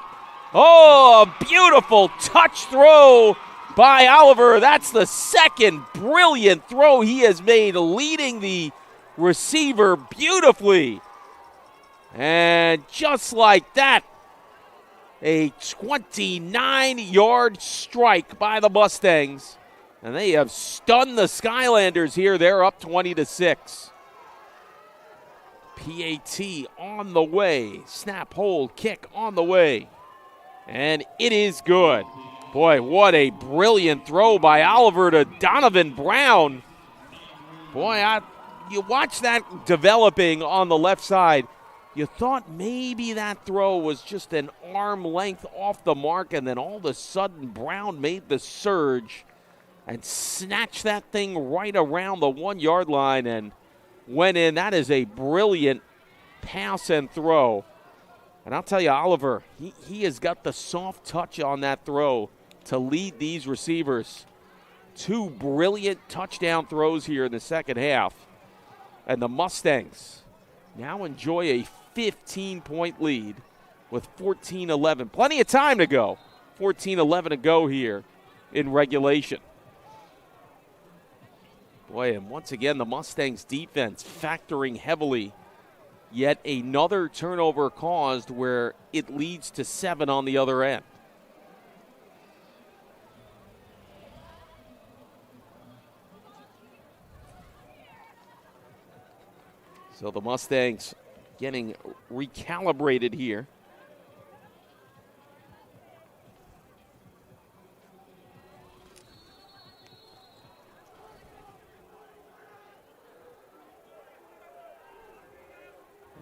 Oh, a beautiful touch throw by Oliver. That's the second brilliant throw he has made, leading the receiver beautifully. And just like that, a 29-yard strike by the Mustangs. And they have stunned the Skylanders here. They're up 20-6. PAT on the way. Snap, hold, kick on the way. And it is good. Boy, what a brilliant throw by Oliver to Donovan Brown. Boy, you watch that developing on the left side. You thought maybe that throw was just an arm length off the mark, and then all of a sudden Brown made the surge and snatched that thing right around the 1-yard line and went in. That is a brilliant pass and throw. And I'll tell you, Oliver, he has got the soft touch on that throw to lead these receivers. 2 brilliant touchdown throws here in the second half. And the Mustangs now enjoy a 15-point lead with 14-11. Plenty of time to go. 14-11 to go here in regulation. Boy, and once again, the Mustangs defense factoring heavily. Yet another turnover caused where it leads to 7 on the other end. So the Mustangs getting recalibrated here.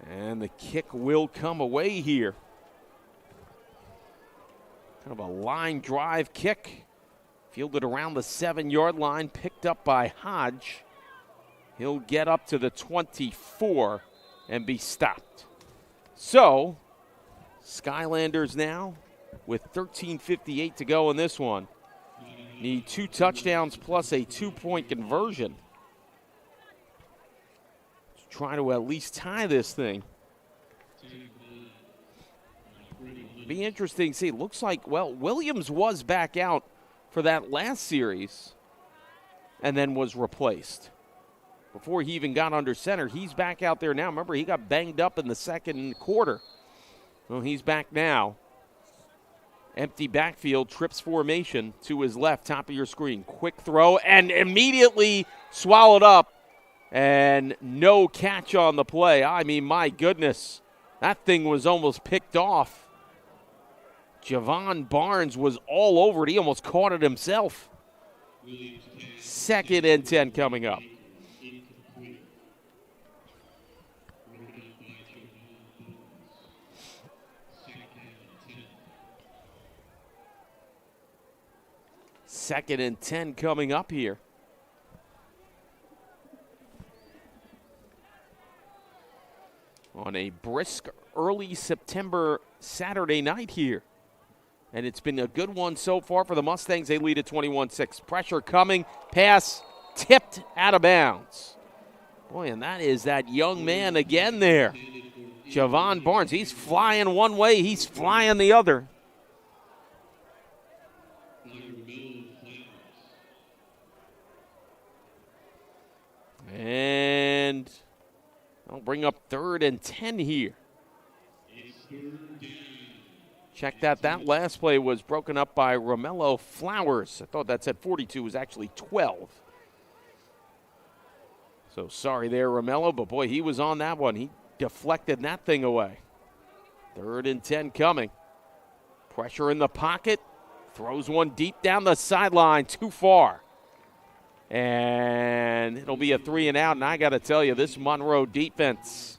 And the kick will come away here. Kind of a line drive kick. Fielded around the 7-yard line, picked up by Hodge. He'll get up to the 24 and be stopped. So, Skylanders now with 13:58 to go in this one. Need 2 touchdowns plus a 2-point conversion to try to at least tie this thing. Be interesting to see. Looks like, well, Williams was back out for that last series and then was replaced. Before he even got under center, he's back out there now. Remember, he got banged up in the second quarter. Well, he's back now. Empty backfield, trips formation to his left, top of your screen. Quick throw and immediately swallowed up. And no catch on the play. I mean, my goodness, that thing was almost picked off. Javon Barnes was all over it. He almost caught it himself. 2nd and 10 coming up. Second and 10 coming up here. On a brisk early September Saturday night here. And it's been a good one so far for the Mustangs. They lead at 21-6. Pressure coming. Pass tipped out of bounds. Boy, and that is that young man again there. Javon Barnes. He's flying one way. He's flying the other. And I'll bring up 3rd and 10 here. Check that. That last play was broken up by Romello Flowers. I thought that said 42. It was actually 12. So sorry there, Romello, but boy, he was on that one. He deflected that thing away. 3rd and 10 coming. Pressure in the pocket. Throws one deep down the sideline. Too far. And it'll be a 3 and out. And I got to tell you, this Monroe defense,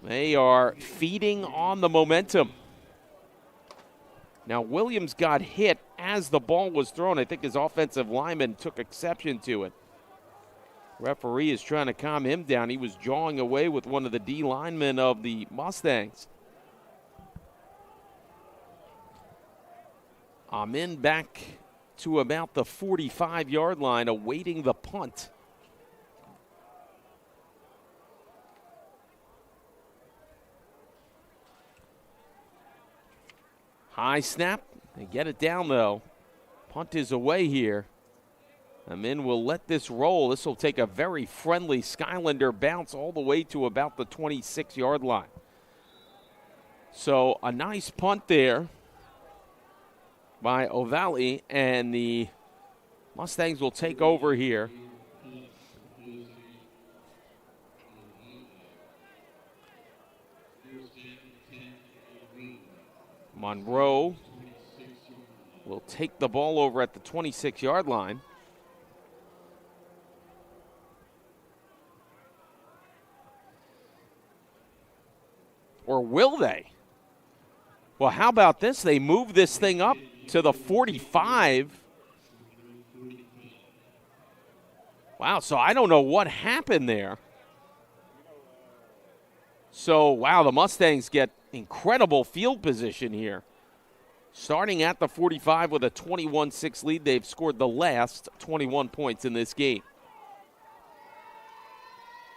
they are feeding on the momentum. Now, Williams got hit as the ball was thrown. I think his offensive lineman took exception to it. Referee is trying to calm him down. He was jawing away with one of the D linemen of the Mustangs. Amin back to about the 45-yard line, awaiting the punt. High snap. They get it down, though. Punt is away here. Amin will let this roll. This will take a very friendly Skylander bounce all the way to about the 26-yard line. So a nice punt there by O'Valley, and the Mustangs will take over here. Monroe will take the ball over at the 26-yard line. Or will they? Well, how about this? They move this thing up to the 45. Wow, so I don't know what happened there. So, wow, the Mustangs get incredible field position here. Starting at the 45 with a 21-6 lead, they've scored the last 21 points in this game.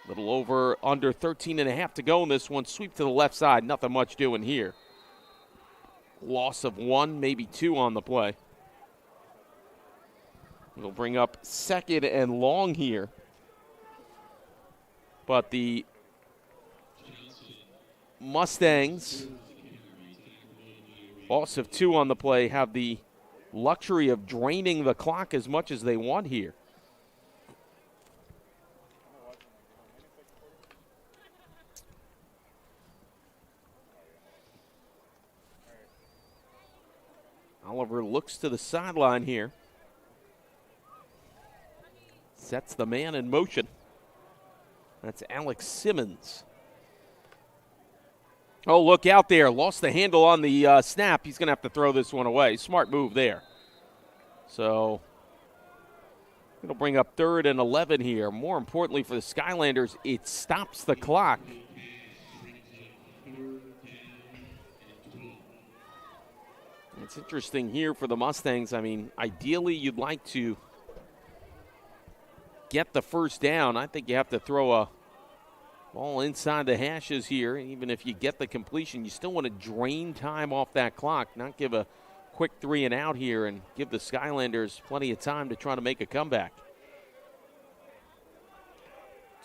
Little over under 13 and a half to go in this one. Sweep to the left side, nothing much doing here. Loss of 1, maybe 2 on the play. It'll bring up 2nd and long here. But the Mustangs, loss of 2 on the play, have the luxury of draining the clock as much as they want here. Oliver looks to the sideline here. Sets the man in motion. That's Alex Simmons. Oh, look out there. Lost the handle on the snap. He's going to have to throw this one away. Smart move there. So it'll bring up 3rd and 11 here. More importantly for the Skylanders, it stops the clock. It's interesting here for the Mustangs. I mean, ideally you'd like to get the first down. I think you have to throw a ball inside the hashes here. Even if you get the completion, you still want to drain time off that clock, not give a quick 3 and out here and give the Skylanders plenty of time to try to make a comeback.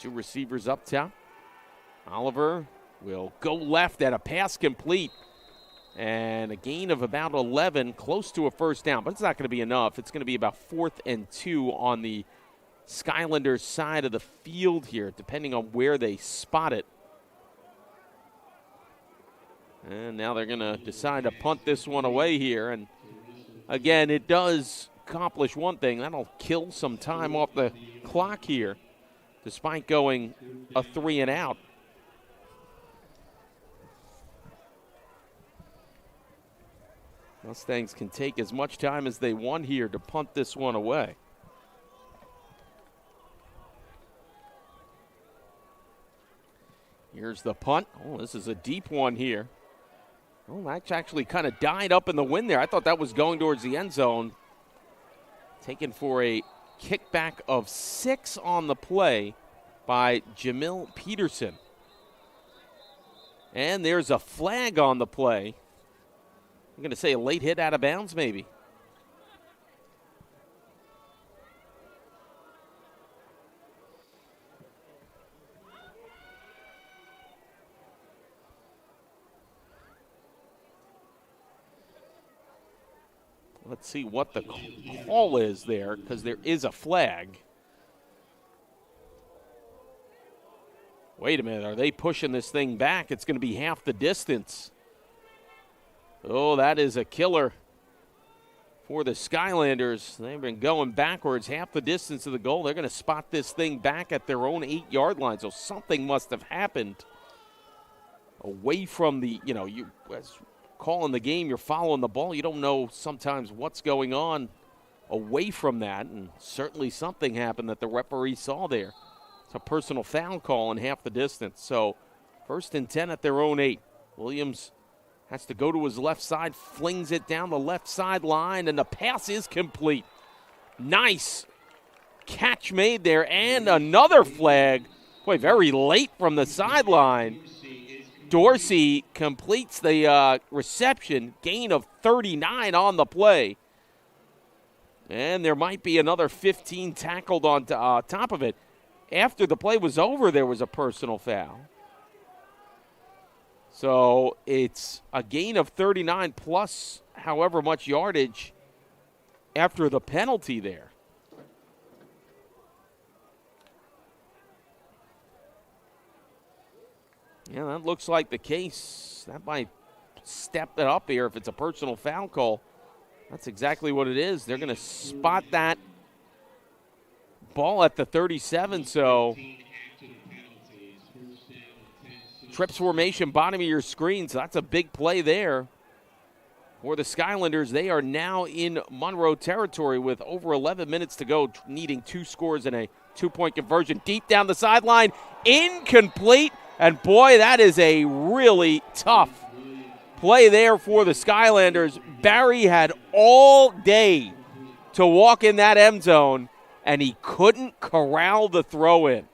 2 receivers up top. Oliver will go left at a pass complete. And a gain of about 11, close to a first down, but it's not going to be enough. It's going to be about 4th and 2 on the Skylanders side of the field here, depending on where they spot it. And now they're going to decide to punt this one away here. And again, it does accomplish one thing. That'll kill some time off the clock here, despite going a 3 and out. Mustangs can take as much time as they want here to punt this one away. Here's the punt. Oh, this is a deep one here. Oh, that actually kind of died up in the wind there. I thought that was going towards the end zone. Taken for a kickback of 6 on the play by Jamil Peterson. And there's a flag on the play. I'm going to say a late hit out of bounds, maybe. Let's see what the call is there, because there is a flag. Wait a minute, are they pushing this thing back? It's going to be half the distance. Oh, that is a killer for the Skylanders. They've been going backwards half the distance of the goal. They're going to spot this thing back at their own 8-yard line, so something must have happened away from the, as calling the game, you're following the ball. You don't know sometimes what's going on away from that, and certainly something happened that the referee saw there. It's a personal foul call in half the distance. So 1st and 10 at their own 8. Williams has to go to his left side, flings it down the left sideline, and the pass is complete. Nice catch made there, and another flag. Boy, very late from the sideline. Dorsey completes the reception, gain of 39 on the play. And there might be another 15 tackled on top of it. After the play was over, there was a personal foul. So it's a gain of 39 plus however much yardage after the penalty there. Yeah, that looks like the case. That might step it up here if it's a personal foul call. That's exactly what it is. They're going to spot that ball at the 37, so trips formation, bottom of your screen, so that's a big play there for the Skylanders. They are now in Monroe territory with over 11 minutes to go, needing 2 scores and a 2-point conversion. Deep down the sideline, incomplete, and boy, that is a really tough play there for the Skylanders. Barry had all day to walk in that end zone, and he couldn't corral the throw in.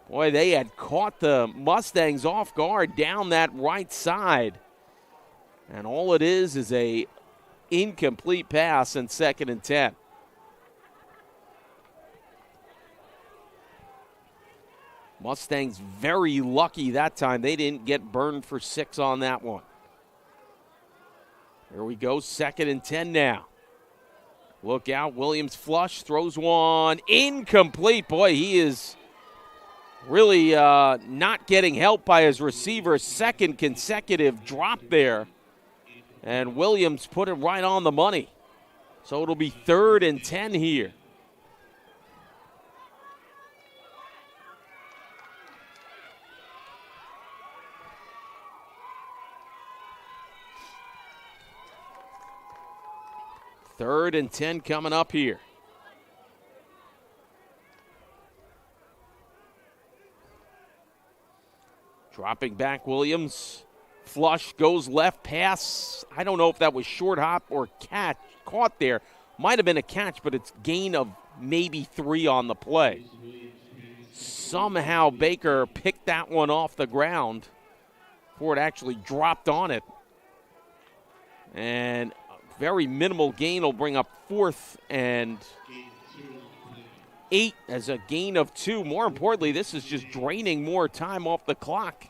Boy, they had caught the Mustangs off guard down that right side. And all it is a incomplete pass in 2nd and 10. Mustangs very lucky that time. They didn't get burned for 6 on that one. Here we go, 2nd and 10 now. Look out, Williams flush, throws one, incomplete. Boy, he is really not getting help by his receiver. 2nd consecutive drop there. And Williams put it right on the money. So it'll be 3rd and 10 here. Third and 10 coming up here. Dropping back, Williams. Flush, goes left, pass. I don't know if that was short hop or catch. Caught there. Might have been a catch, but it's gain of maybe 3 on the play. Somehow Baker picked that one off the ground before it actually dropped on it. And very minimal gain will bring up 4th and 8 as a gain of 2. More importantly, this is just draining more time off the clock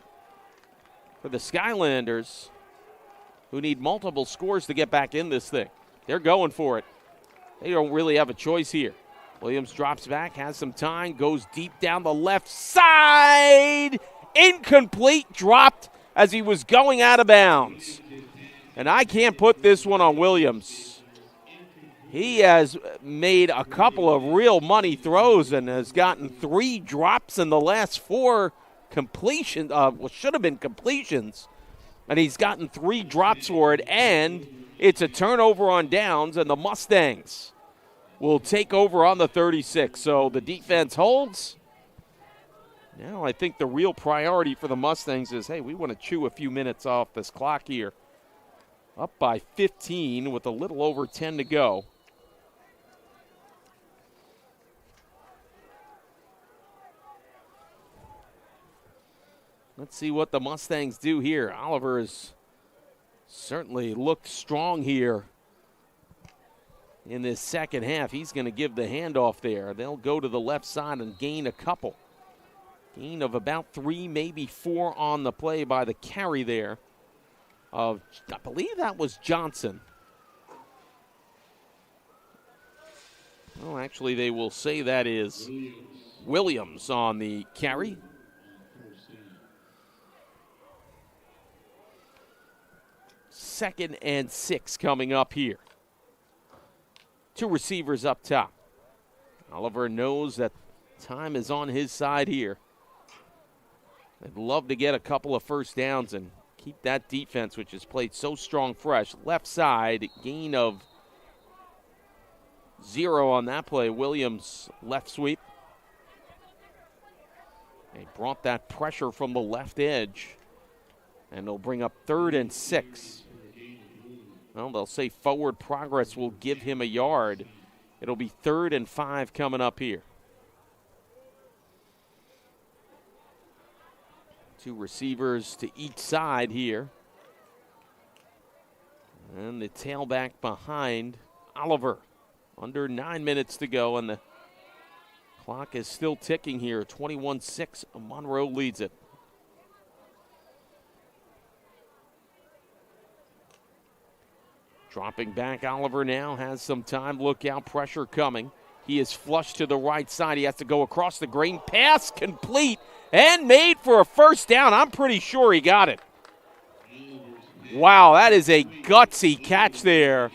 for the Skylanders. who need multiple scores to get back in this thing. They're going for it. They don't really have a choice here. Williams drops back, has some time, goes deep down the left side. Incomplete, dropped as he was going out of bounds. And I can't put this one on Williams. He has made a couple of real money throws and has gotten 3 drops in the last 4 completions, should have been completions. And he's gotten 3 drops for it, and it's a turnover on downs, and the Mustangs will take over on the 36. So the defense holds. Now I think the real priority for the Mustangs is, hey, we want to chew a few minutes off this clock here. Up by 15 with a little over 10 to go. Let's see what the Mustangs do here. Oliver has certainly looked strong here in this second half. He's going to give the handoff there. They'll go to the left side and gain a couple. Gain of about 3, maybe 4 on the play by the carry there of, I believe that was Johnson. Well, actually, they will say that is Williams on the carry. Second and 6 coming up here. 2 receivers up top. Oliver knows that time is on his side here. They'd love to get a couple of first downs and keep that defense, which has played so strong, fresh. Left side, gain of 0 on that play. Williams left sweep. They brought that pressure from the left edge, and they'll bring up 3rd and 6. Well, they'll say forward progress will give him a yard. It'll be 3rd and 5 coming up here. 2 receivers to each side here. And the tailback behind Oliver. Under 9 minutes to go, and the clock is still ticking here. 21-6, Monroe leads it. Dropping back, Oliver now has some time. Look out, pressure coming. He is flushed to the right side. He has to go across the green. Pass complete and made for a first down. I'm pretty sure he got it. Wow, that is a gutsy catch there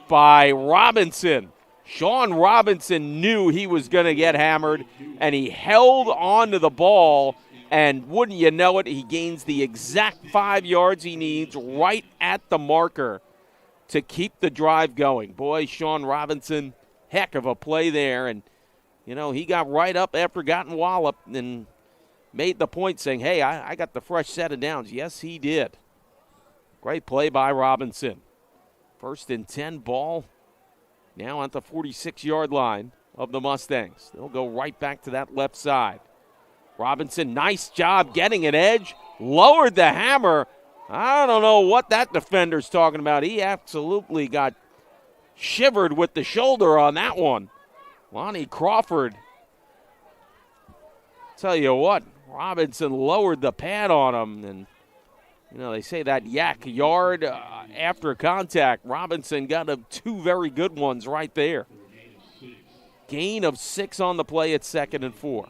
by Robinson. Sean Robinson knew he was going to get hammered, and he held on to the ball, and wouldn't you know it, he gains the exact 5 yards he needs right at the marker to keep the drive going. Boy, Sean Robinson, heck of a play there. And, you know, he got right up after getting walloped and made the point saying, hey, I got the fresh set of downs. Yes, he did. Great play by Robinson. 1st and 10 ball now at the 46-yard line of the Mustangs. They'll go right back to that left side. Robinson, nice job getting an edge, lowered the hammer. I don't know what that defender's talking about. He absolutely got shivered with the shoulder on that one. Lonnie Crawford. Tell you what, Robinson lowered the pad on him. And, you know, they say that yak yard after contact. Robinson got 2 very good ones right there. Gain of 6 on the play at 2nd and 4.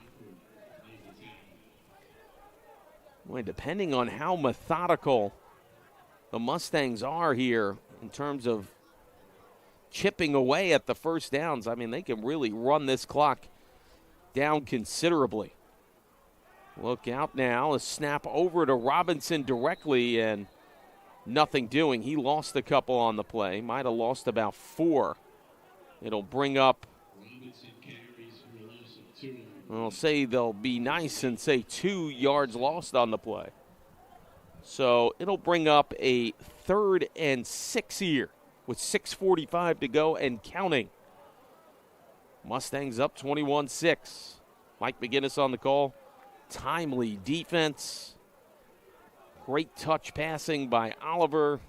Boy, depending on how methodical the Mustangs are here in terms of chipping away at the first downs, I mean, they can really run this clock down considerably. Look out now. A snap over to Robinson directly, and nothing doing. He lost a couple on the play. Might have lost about 4. It'll bring up, I'll say they'll be nice and say 2 yards lost on the play. So it'll bring up a 3rd and 6 here with 6:45 to go and counting. Mustangs up 21-6. Mike McGinnis on the call. Timely defense. Great touch passing by Oliver.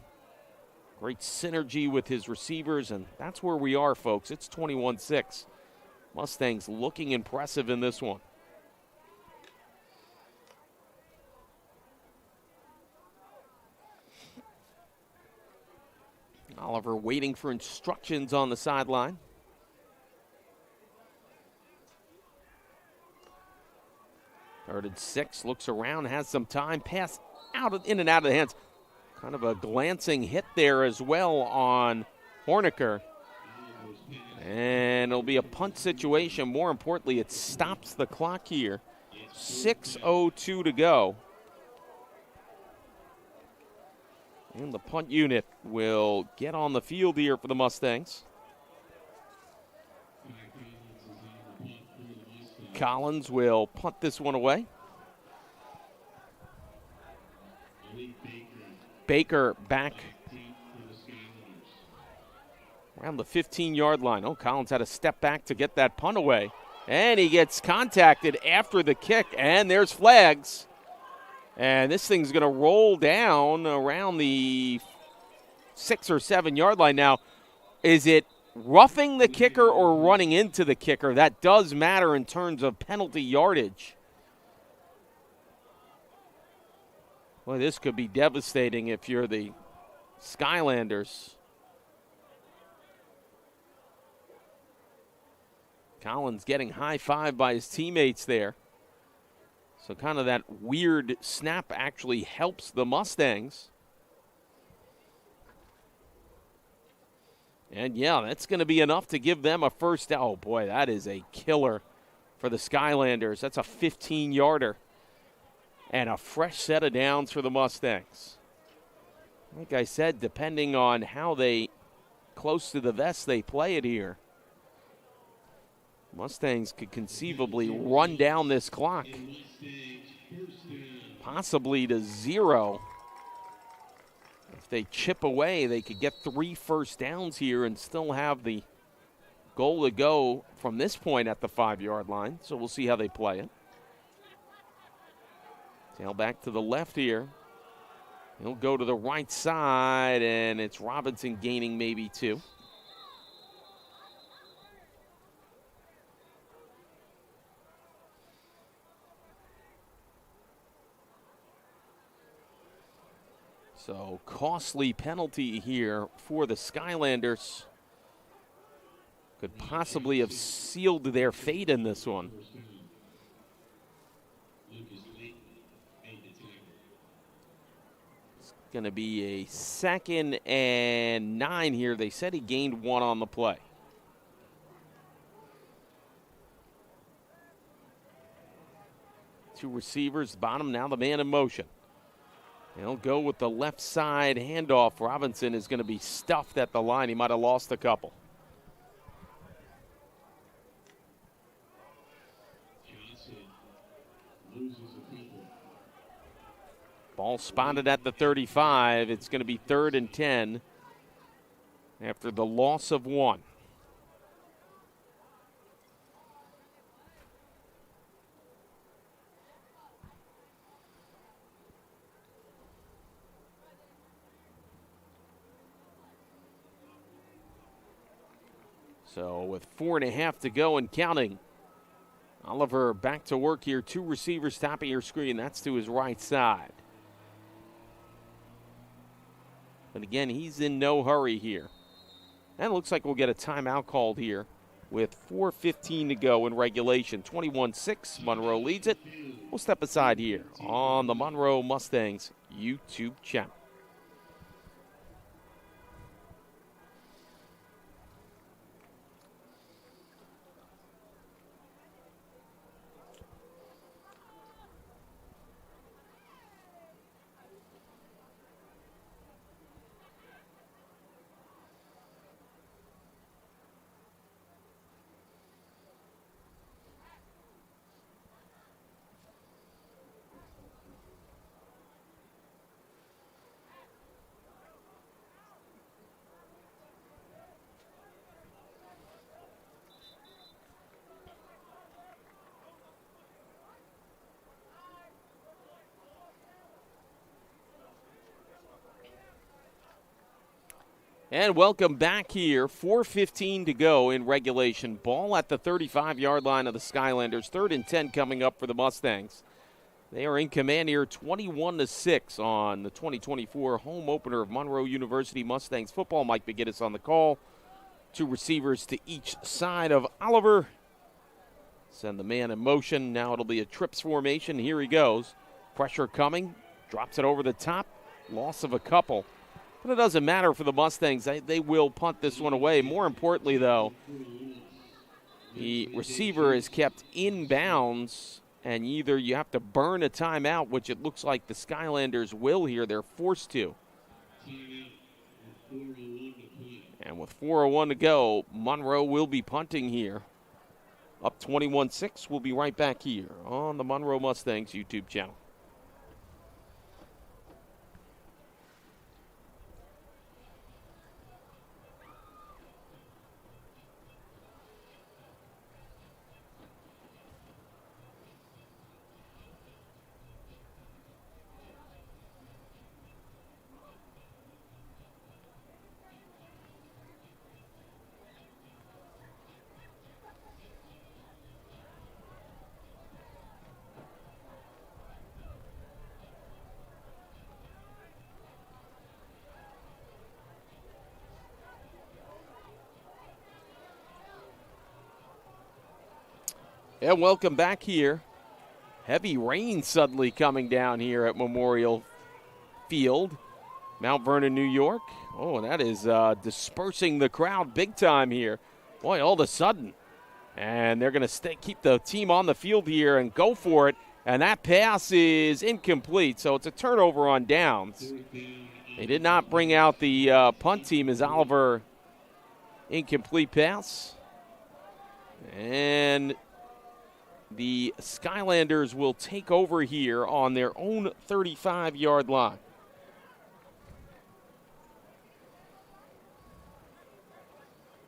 Great synergy with his receivers, and that's where we are, folks. It's 21-6. Mustangs looking impressive in this one. Oliver waiting for instructions on the sideline. Third and 6, looks around, has some time, pass in and out of the hands. Kind of a glancing hit there as well on Horniker. And it'll be a punt situation. More importantly, it stops the clock here. 6:02 to go. And the punt unit will get on the field here for the Mustangs. Collins will punt this one away. Baker back around the 15-yard line. Oh, Collins had to step back to get that punt away. And he gets contacted after the kick, and there's flags. And this thing's going to roll down around the 6 or 7 yard line. Now, is it roughing the kicker or running into the kicker? That does matter in terms of penalty yardage. Boy, this could be devastating if you're the Skylanders. Collins getting high-fived by his teammates there. So kind of that weird snap actually helps the Mustangs. And, yeah, that's going to be enough to give them a first down. Oh, boy, that is a killer for the Skylanders. That's a 15-yarder. And a fresh set of downs for the Mustangs. Like I said, depending on how close to the vest they play it here, Mustangs could conceivably run down this clock, possibly to 0. If they chip away, they could get 3 first downs here and still have the goal to go from this point at the 5-yard line. So we'll see how they play it. Tail back to the left here. He'll go to the right side, and it's Robinson gaining maybe 2. So costly penalty here for the Skylanders. Could possibly have sealed their fate in this one. Going to be a 2nd and 9 here. They said he gained 1 on the play. Two receivers, bottom, now the man in motion. He'll go with the left side handoff. Robinson is going to be stuffed at the line. He might have lost a couple. Ball spotted at the 35. It's going to be 3rd and 10 after the loss of 1. So with 4.5 to go and counting, Oliver back to work here. 2 receivers top of your screen. That's to his right side. But again, he's in no hurry here. And it looks like we'll get a timeout called here with 4:15 to go in regulation. 21-6, Monroe leads it. We'll step aside here on the Monroe Mustangs YouTube channel. And welcome back here. 4:15 to go in regulation. Ball at the 35-yard line of the Skylanders. 3rd and 10 coming up for the Mustangs. They are in command here 21-6 on the 2024 home opener of Monroe University Mustangs football. Mike McGinnis on the call. 2 receivers to each side of Oliver. Send the man in motion. Now it'll be a trips formation. Here he goes. Pressure coming. Drops it over the top. Loss of a couple. But it doesn't matter for the Mustangs. They will punt this one away. More importantly, though, the receiver is kept in bounds, and either you have to burn a timeout, which it looks like the Skylanders will here. They're forced to. And with 4:01 to go, Monroe will be punting here. Up 21-6. We'll be right back here on the Monroe Mustangs YouTube channel. And welcome back here. Heavy rain suddenly coming down here at Memorial Field, Mount Vernon, New York. Oh, that is dispersing the crowd big time here. Boy, all of a sudden. And they're going to keep the team on the field here and go for it. And that pass is incomplete, so it's a turnover on downs. They did not bring out the punt team as Oliver. Incomplete pass. And the Skylanders will take over here on their own 35-yard line.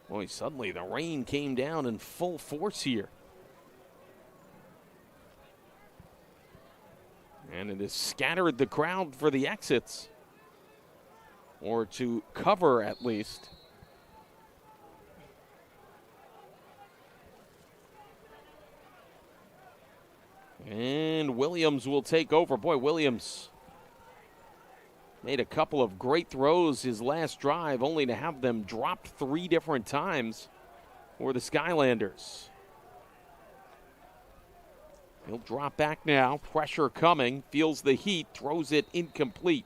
Boy, suddenly the rain came down in full force here. And it has scattered the crowd for the exits, or to cover at least. And Williams will take over. Boy, Williams made a couple of great throws his last drive, only to have them dropped 3 different times for the Skylanders. He'll drop back now. Pressure coming. Feels the heat. Throws it incomplete.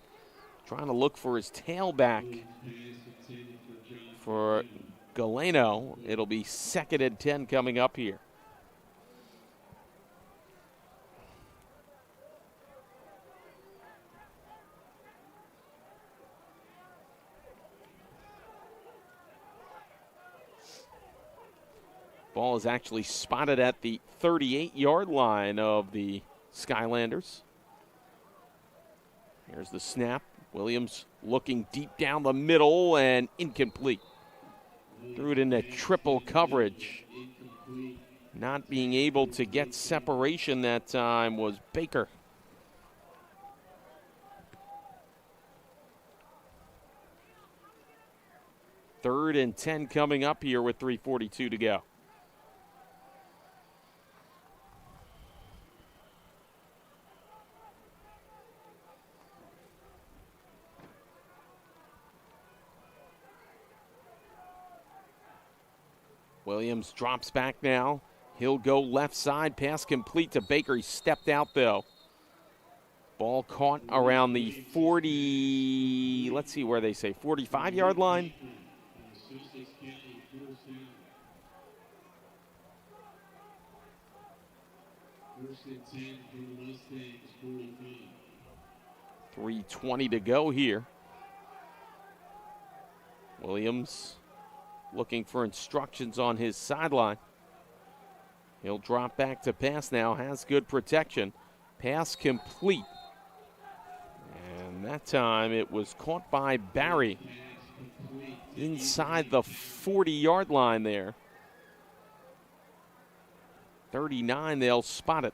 Trying to look for his tailback for Galeno. It'll be 2nd and 10 coming up here. Ball is actually spotted at the 38-yard line of the Skylanders. Here's the snap. Williams looking deep down the middle and incomplete. Threw it into triple coverage. Not being able to get separation that time was Baker. Third and 10 coming up here with 3:42 to go. Williams drops back now. He'll go left side. Pass complete to Baker. He stepped out, though. Ball caught around the 40, let's see where they say, 45-yard line. First and 10 for the Mustangs, 3:20 to go here. Williams looking for instructions on his sideline. He'll drop back to pass now, has good protection. Pass complete. And that time it was caught by Barry inside the 40-yard line there. 39, they'll spot it.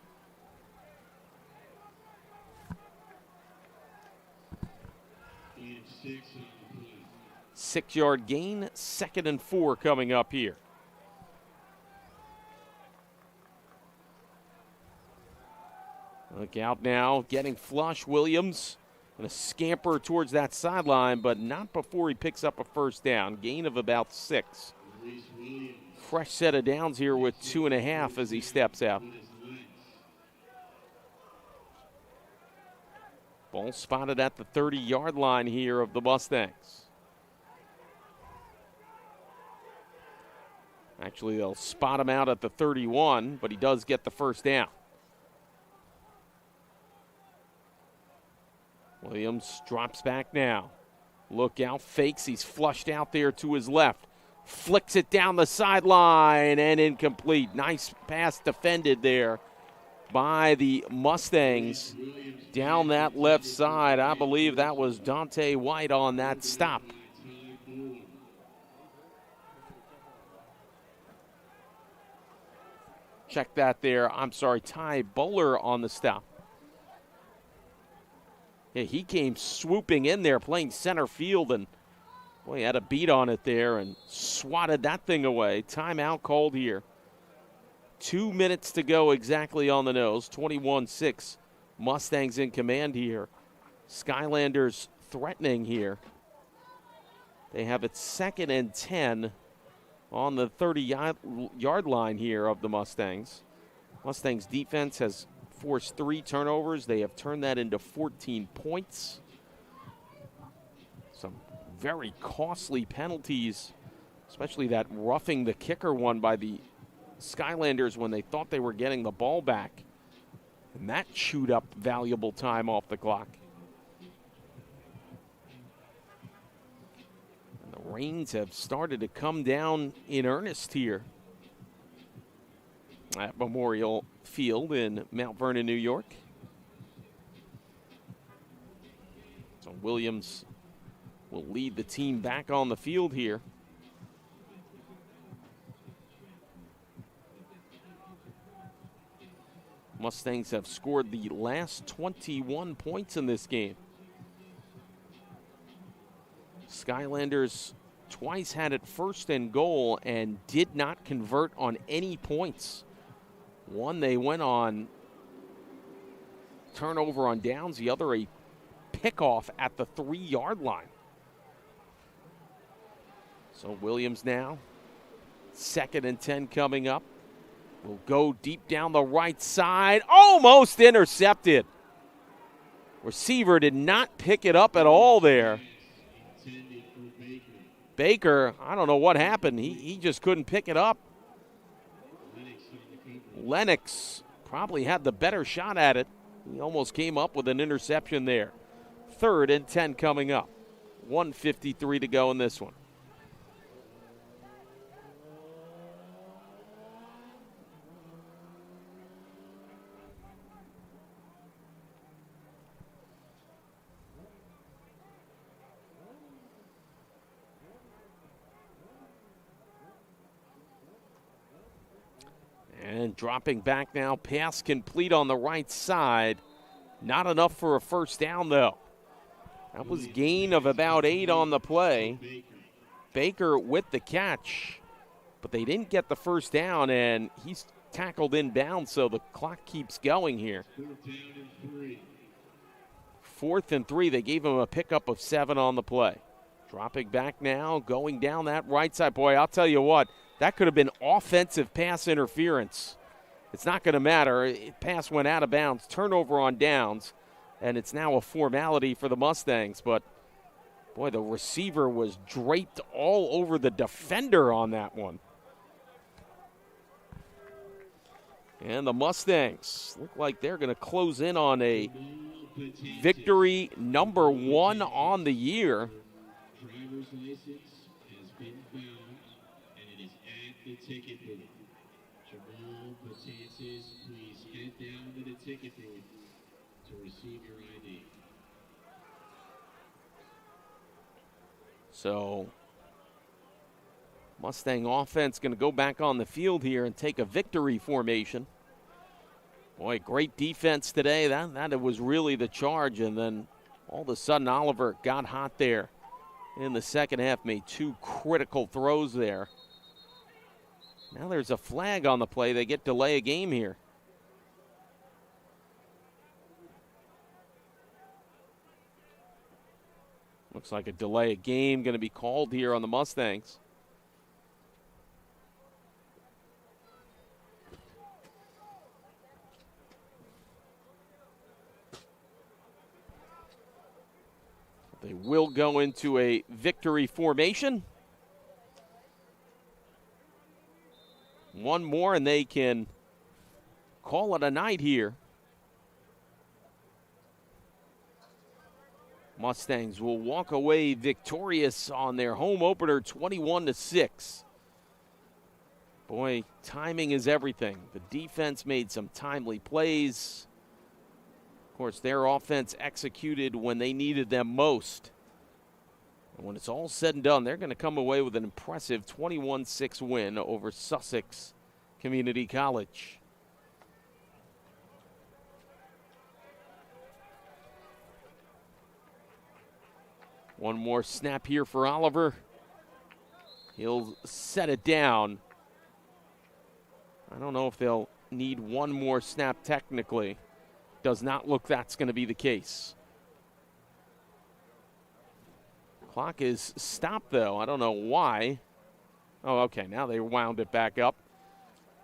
6-yard gain, 2nd and 4 coming up here. Look out now, getting flush. Williams going to scamper towards that sideline, but not before he picks up a first down. Gain of about 6. Fresh set of downs here with 2.5 as he steps out. Ball spotted at the 30-yard line here of the Mustangs. Actually, they'll spot him out at the 31, but he does get the first down. Williams drops back now. Look out, fakes. He's flushed out there to his left. Flicks it down the sideline and incomplete. Nice pass defended there by the Mustangs down that left side. I believe that was Dante White on that stop. Check that there. I'm sorry, Ty Bowler on the stop. Yeah, he came swooping in there playing center field, and boy, he had a beat on it there and swatted that thing away. Timeout called here. 2 minutes to go exactly on the nose. 21-6. Mustangs in command here. Skylanders threatening here. They have it 2nd and 10 on the 30-yard line here of the Mustangs. Mustangs defense has forced 3 turnovers. They have turned that into 14 points. Some very costly penalties, especially that roughing the kicker one by the Skylanders when they thought they were getting the ball back. And that chewed up valuable time off the clock. And the rains have started to come down in earnest here at Memorial Field in Mount Vernon, New York. So Williams will lead the team back on the field here. Mustangs have scored the last 21 points in this game. Skylanders twice had it 1st and goal and did not convert on any points. One they went on turnover on downs, the other a pickoff at the 3-yard line. So Williams now, 2nd and 10 coming up. Will go deep down the right side. Almost intercepted. Receiver did not pick it up at all there. Baker, I don't know what happened. He just couldn't pick it up. Lennox probably had the better shot at it. He almost came up with an interception there. 3rd and 10 coming up. 1:53 to go in this one. And dropping back now, pass complete on the right side. Not enough for a first down, though. That was gain of about 8 on the play. Baker with the catch, but they didn't get the first down, and he's tackled inbound, so the clock keeps going here. 4th and 3. They gave him a pickup of 7 on the play. Dropping back now, going down that right side. Boy, I'll tell you what. That could have been offensive pass interference. It's not going to matter. Pass went out of bounds, turnover on downs, and it's now a formality for the Mustangs. But, boy, the receiver was draped all over the defender on that one. And the Mustangs look like they're going to close in on a victory number 1 on the year. Driver's license has been found. The ticket booth. Jamal Patances, please head down to the ticket booth to receive your ID. So, Mustang offense going to go back on the field here and take a victory formation. Boy, great defense today. That was really the charge, and then all of a sudden Oliver got hot there in the second half, made 2 critical throws there. Now there's a flag on the play. They get delay a game here. Looks like a delay of game going to be called here on the Mustangs. They will go into a victory formation. One more and they can call it a night here. Mustangs will walk away victorious on their home opener, 21-6. Boy, timing is everything. The defense made some timely plays. Of course, their offense executed when they needed them most. And when it's all said and done, they're going to come away with an impressive 21-6 win over Sussex Community College. One more snap here for Oliver. He'll set it down. I don't know if they'll need one more snap technically. Does not look that's going to be the case. Clock is stopped, though. I don't know why. Oh, okay, now they wound it back up.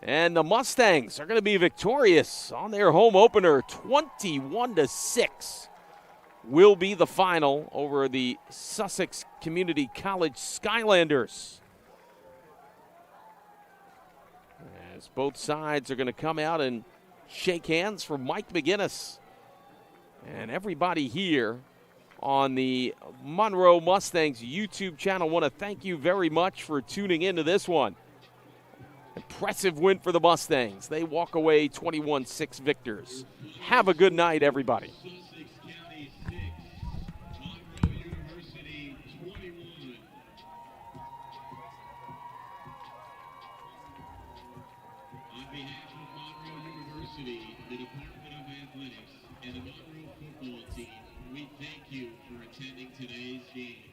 And the Mustangs are going to be victorious on their home opener, 21-6. Will be the final over the Sussex Community College Skylanders. As both sides are going to come out and shake hands for Mike McGinnis. And everybody here on the Monroe Mustangs YouTube channel want to thank you very much for tuning into this one. Impressive win for the Mustangs. They walk away 21-6 victors. Have a good night, everybody. The Department of Athletics, and the Monroe football team, we thank you for attending today's game.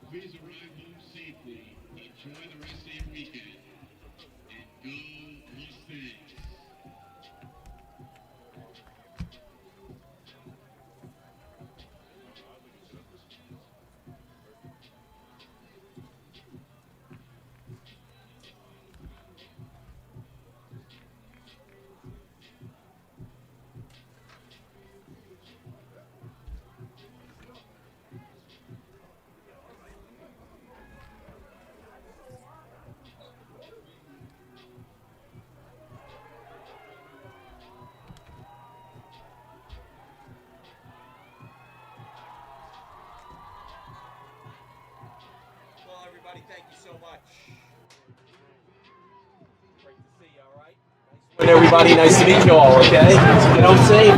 Please arrive home safely, enjoy the rest of your weekend, and go Mustangs! Thank you so much. Great to see you, all right? Nice everybody, nice to meet you all, okay? Get home safe.